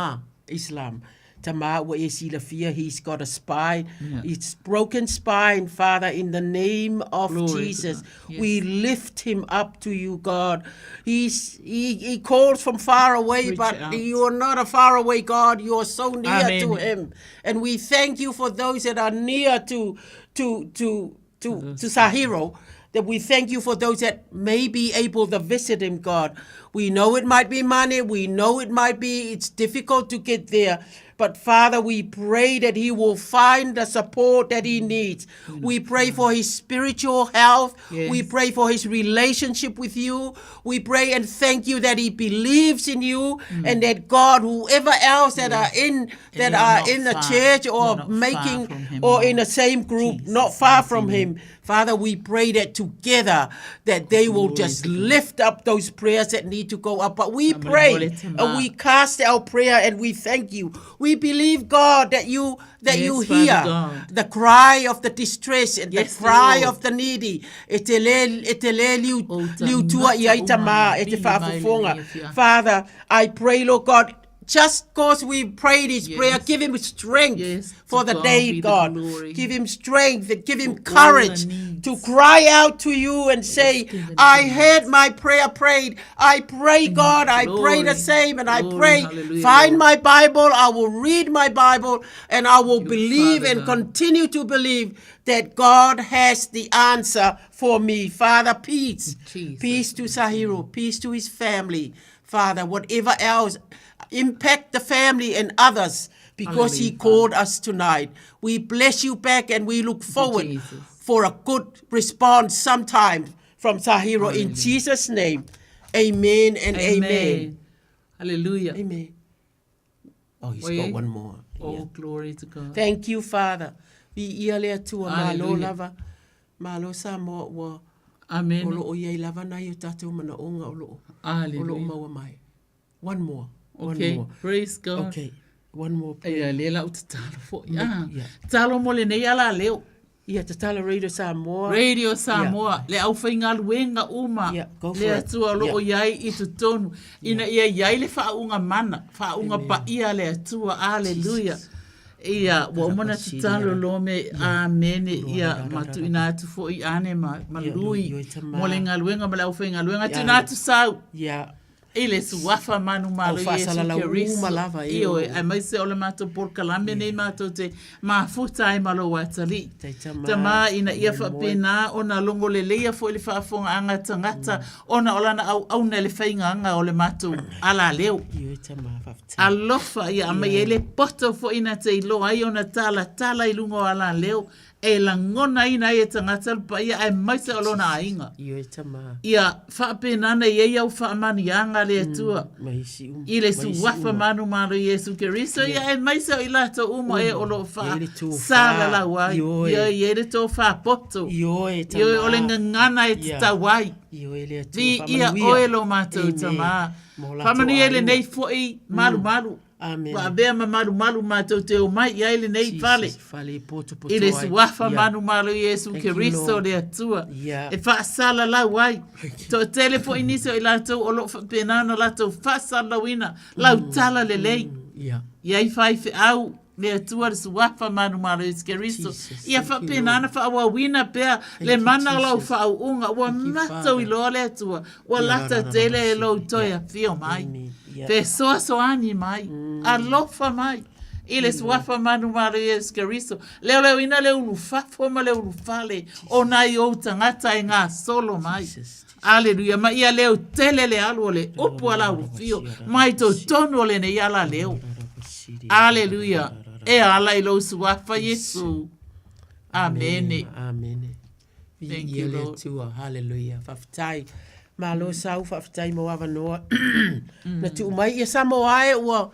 S14: Islam. Tama wa esi la fia, he's got a spine. It's broken spine, Father, in the name of Jesus. We lift him up to you, God. He calls from far away, but you are not a far away God. You are so near to him. And we thank you for those that are near to Sahiru. That we thank you for those that may be able to visit him, God. We know it might be money. We know it's difficult to get there. But Father, we pray that he will find the support that he needs. We pray for his spiritual health. Yes. We pray for his relationship with you. We pray and thank you that he believes in you and that God, whoever else that are in the church or making or in the same group, not far from him. Father, we pray that together that they will just lift up those prayers that need to go up. But we pray and we cast our prayer and we thank you. We believe, God, that you hear the cry of the distress and the cry of the needy. Father, I pray, Lord God, just because we prayed his prayer, give him strength for the day, God. Give him strength and give him courage to cry out to you and say, I heard my prayer prayed. I pray, God, I pray the same and I pray. Find my Bible, I will read my Bible and I will believe and continue to believe that God has the answer for me. Father, peace. Peace to Sahiru, peace to his family. Father, whatever else, impact the family and others because he called us tonight. We bless you back and we look forward for a good response sometime from Sahiru in Jesus' name. Amen and amen.
S15: Hallelujah.
S14: Amen. Oh, he's got one more.
S15: Oh, glory to God.
S14: Thank you, Father. Vi ia lea tua malo
S15: Hallelujah.
S14: lava. Malo Samoa ua.
S15: Amen.
S14: O loo iei lava nai o tātou mana onga o loo.
S15: Hallelujah.
S14: O loo maua mai. One more.
S15: Okay,
S14: One more.
S15: praise God.
S14: Okay, one more.
S15: Ia lela o te talo fo. Talo mo le nei ala leo.
S14: Ia te tala Radio Samoa.
S15: Radio Samoa. Le au whainga luenga uma.
S14: Go for
S15: le
S14: it.
S15: atua loo iai i tu tonu. Ina ia iai le whaunga mana. Whaunga pa ia le atua. Hallelujah. Ia, wa umana te talo lo me amene. Ia, matu ina atu fo i ane ma lui. Mo le ngā luenga ma le au whainga luenga. Tu ina atu sau.
S14: Ia.
S15: Ile su wafa manu malo Yesu Keriso. Iyo, ai mai se ole mato por kalame nei mato te mafuta ai malo watali. Tama ina ia whapena ona longo le leia fo ile whaafonga anga tangata ona olana au na le whainga anga ole mato ala leo. Alofa ia ama ele poto fo ina te ilo ai ona tala ilungo ala leo. E la ngona ina e tangata pa ia ai mai se olona ainga. Ia whapena na ia iau whaamani anga le atua. Ile su wafa manu maro Yesu Keriso. Ia ai mai se o ilato umo e olo wha sara la wai. Ia i ere tō wha poto. Ia ole ngana e te tawai. Vi ia oelo mātou tama. Whamani ele nei foi maru. Wa bea ma maru mātou te o mai. Ia ele nei fale. Ile su wafa manu maro Yesu Keriso le atua. E wha sala la wai. To telefo iniso i lato o lo penana lato wha sala wina. Lau tala le lei. Ia i whai fe au. Le atua su wafa manu maro Yesu Keriso. Ia wha penana wha awa wina pea. Le mana lau wha au unga. Ua mato i loa le atua. Ua lata tele e lau toia fio mai. Pe soa ani mai. Alofa mai. Ile suafa manu maro Yesu Keriso. Leo ina le ulu fafoma le ulu fale. O nai o tangata e ngā solo mai. Aleluia. Ma ia leo tele le alu o le upu ala ulu fio. Mai to tonu o le ne iala leo. Aleluia. E ala ilo suafa Yesu. Amene.
S14: Amene.
S15: Thank you, Lord.
S14: Hallelujah. Fafitai. Malo sau fafitai mo ava noa. Na tu mai ia Samoa e ua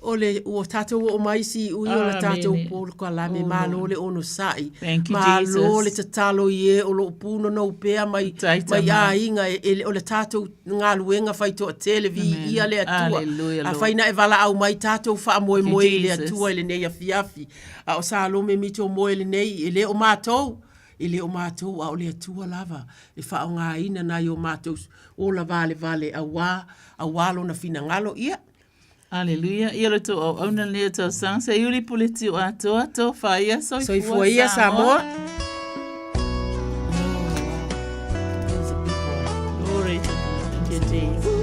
S14: ole ua tātou o mai si ui o la tātou pōru kwa lame malo le ono sai.
S15: Thank you,
S14: malo
S15: Jesus.
S14: Malo le tatalo i e o lo puno no pea mai a inga o le tātou ngā luenga whai toa televi ia le atua. A whaina e wala au mai tātou wha moe moe le atua ele nei a fiafi. A o sa alo me mito moe le nei ele o mātou. Ele o mātou a o le atua lava. E wha o ngā ina nai o mātou o la vale a walo na fina ngalo ia.
S15: Aleluia. Ia le tō au auna lea tō sang. Se iuri puliti o atoa tō whaia
S14: soifua Samoa.
S15: Glory to God. Thank you, Jesus.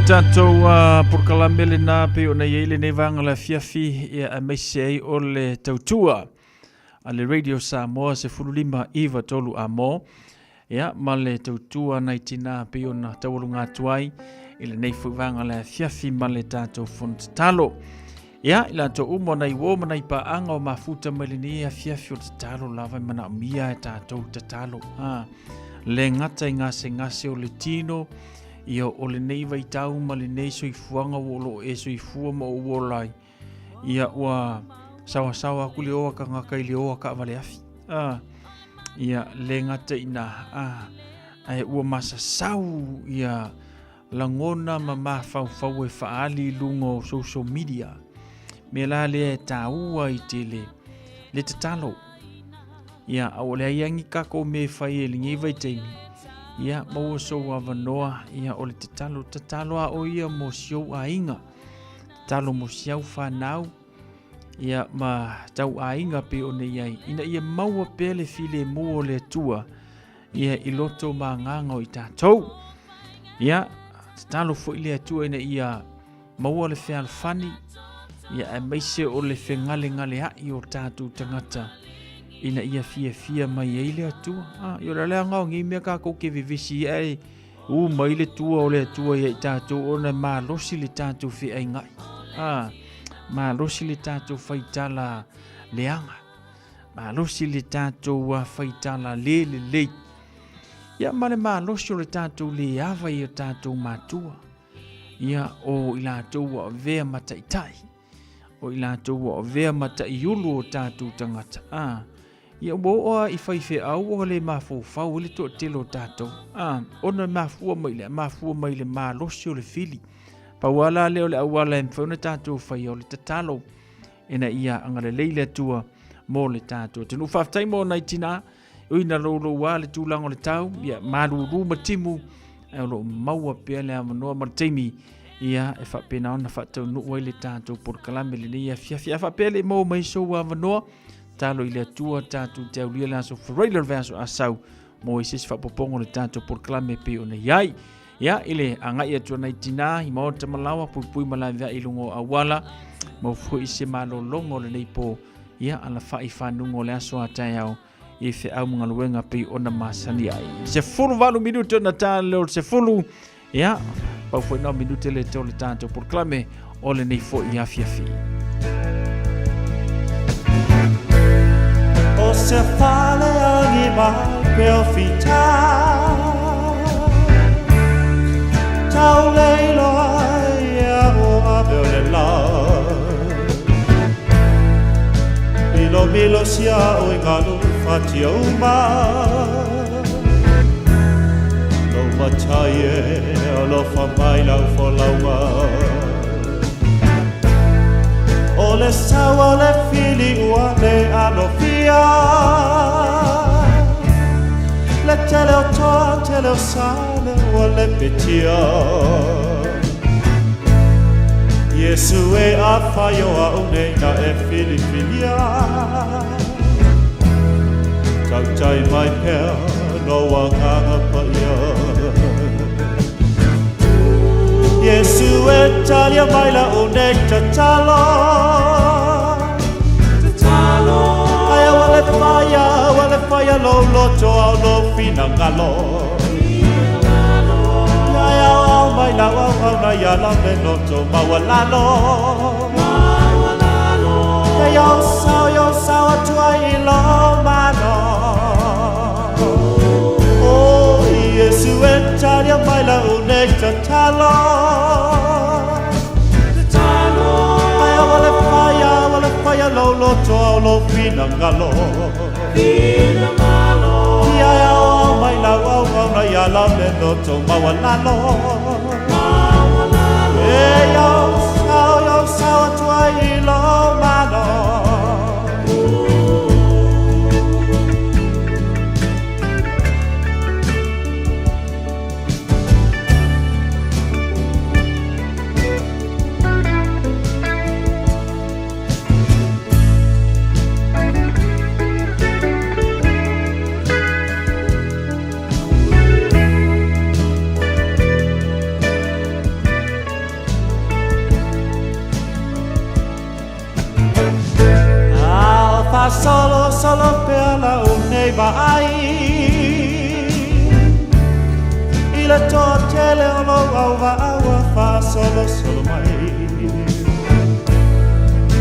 S7: Tātou purkalamele nā pe o na yeile nei vanga la fiafi ia a meisei o le tautua a le Radio Samoa se fululima iwa tolu a mo ia ma le tautua nai tina pe o na tawalunga tuai ile nei fu vanga la fiafi ma le tātou fontatalo ia ila to umo nai wo ma nai pa anga o mafuta melini a fiafi o tatalo lava mana mia e tātou tatalo le ngata ngase o le tino ia o le nei vai tau ma le nei soifuanga o lo e soifua ma o wolai ia ua sawa kuli oa ka ngaka ili oa ka vale afi ia le ngata ina ai ua masasau ia langona ma mafau e faali lungo social media me la le taua i te le tatalo ia o le aiangi kako me fai e lingi vai teimi ia mau so wanoa ia o le tatalo a o ia mo siau a inga talo mo siau whanau ia ma tau a inga pe o nei ai ina ia maua pele file mo o le tua ia i loto ma nganga o i tātou ia tatalo fo i le atua ina ia maua le whea alfani ia e meise o le whengale ngale hai o tātou tangata ina ia fia mai eile atua yo la ngau ngi me ka ko ke vivisi ai u mai le tua o le tua ia tātou ona ma losi le tātou fi ai ngai ma losi le tātou faitala leanga ma losi le tātou faitala le ia ma le ma losi le tātou le ava ia tātou matua ia o ila tua ve mataitai o ila tua ve matai yulu o tātou tangata ia bo o I fai au o le mafau le to telo tato ona mafua mai le malosi o le fili pa wala le o le awala en fona tato fai o le tatalo ena ia angale leile tua mo le tato tenu faftai mo nai tina uina lo wale tulango le tau ia malulu matimu e lo maua pe le amanoa martimi ia e fa pena ona fa tau no le tato por kalame le ia fia fa pele mo mai so amanoa talo ile tua tatu te ulia la so freeler verso asau mo isis fa popongo le tatu por clame pe ona yai ya ile anga ia tu na tina I mo te malawa pui malawa ilungo awala mo fu ise malo longo le leipo ya ala fa ifanungo le aso atayao I fe au mga luenga pe ona masani ai se fulu valu minuto na talo se fulu ya pa fu no minuto le to le tatu por clame o le nei fo ia fiafi
S21: O se fale ogni mai per fita Tau leilo ia o abele la Milo sia o ingalu fati o ma Lo mataie o lo fa mai lau fo laua O le sawa le fili ua le anofia Le tele o toa, tele o sale ua le petia Yesu e a whaio a une na e fili filia Tau tai mai pea no a nganga paia Yesu e talia mai la une tatalo Ai wale faya lo loto au lo fina ngalo Ai au mai la au na ya la me loto ma walalo Yo sao tua I lo mano Oh Yesu e talia mai la une tatalo Ai wale faya lo loto au lo fina ngalo Fina ngalo loto mawalalo yo sao tua ilo malo solo per la unei vai il totele lo va fa solo mai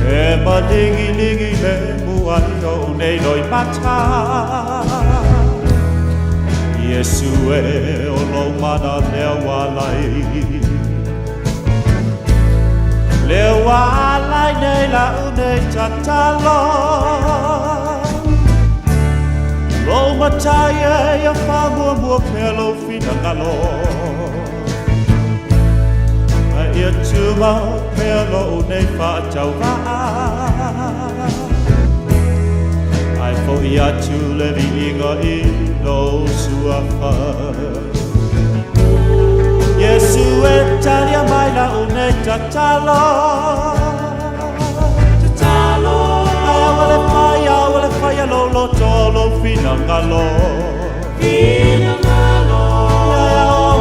S21: e ma digi le muaio nei noi mata Yesu e lo mana le walai le walai nei la unei tatalo Lo mataya ya famu mo pelo finangalo Ia tuma pelo nei fa tauva Ai fo ia tu le vinga I lo suafa Yesu e talia mai la une tatalo Wale faya lo tolo finangalo Ya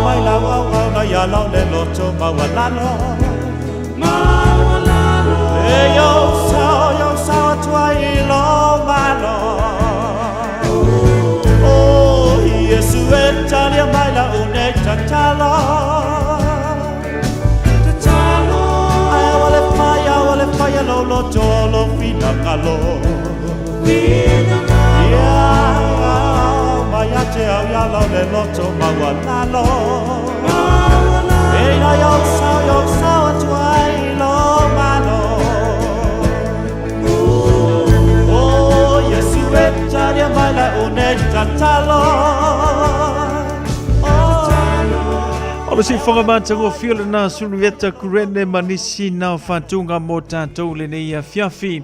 S21: mai la wa ya la le lo to mawalalo yo sao tuai lo malo Oh Yesu etalia mai la une tatalo Wale faya lo tolo finangalo Maya te au ya lo le loto mawalalo Eina yo sao tuai lo malo Oh Yesu etalia mai la une tatalo
S7: O le si whangamantango whiole nā sunueta kurene manisi nā whantunga mō tātou le nei a fiafi.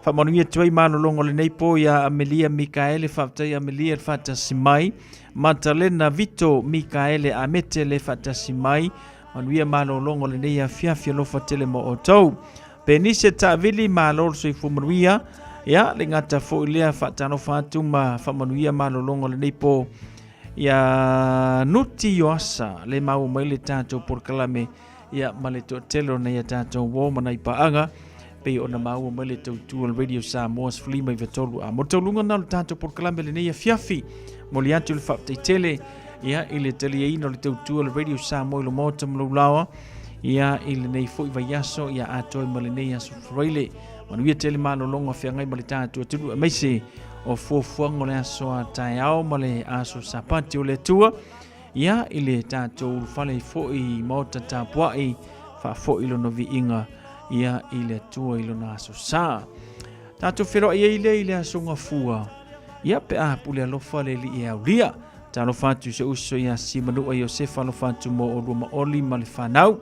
S7: Whamanuia tuai mānolongo le nei po ia Amelia Mikaele whaptai Amelia le whatasimai. Matalena Vito Mikaele Amete le whatasimai. Manuia mānolongo le nei a fiafi alofa tele mo o tau. Penise ta vili mālolo soi fumanuia. Ia le ngata fo ilea whatano whatuma whamanuia mānolongo le nei po. Ia nuti yoasa le mau mai le tātou porkalame ia male to telo na ia tātou wō manai paanga pe ona mau mai le tautua le Radio Samoa flima I vatolu a motolunga na le tātou porkalame le neia fiafi mo le atu le whapteitele ia I le tali ino le tautua le Radio Samoa I lo mota mlaulawa ia I le nei fo I vaiaso ia atoi ma le neia sufreile manuia tele malo longa whiangai ma le tātou tulu maise o fuafuanga le aso a tai au ma le aso sapati o le tua ia I le tātou whale fo'i mauta tāpuai wha fo'i lo novi inga ia I le tua I lo na aso sā tātou whero ia I le aso ngā fua ia pe a pule alofa le li au lia tā lo whātu se uso ia si manua Iosefa lo whātu mo o ruma oli ma le whanau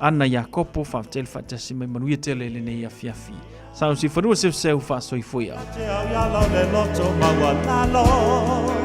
S7: ana Iakopo whaftel whatasi mai manuia tele le nei a fiafi Sao si whanua seu wha soi fuia.
S21: Te au ya lo le loto mawalalo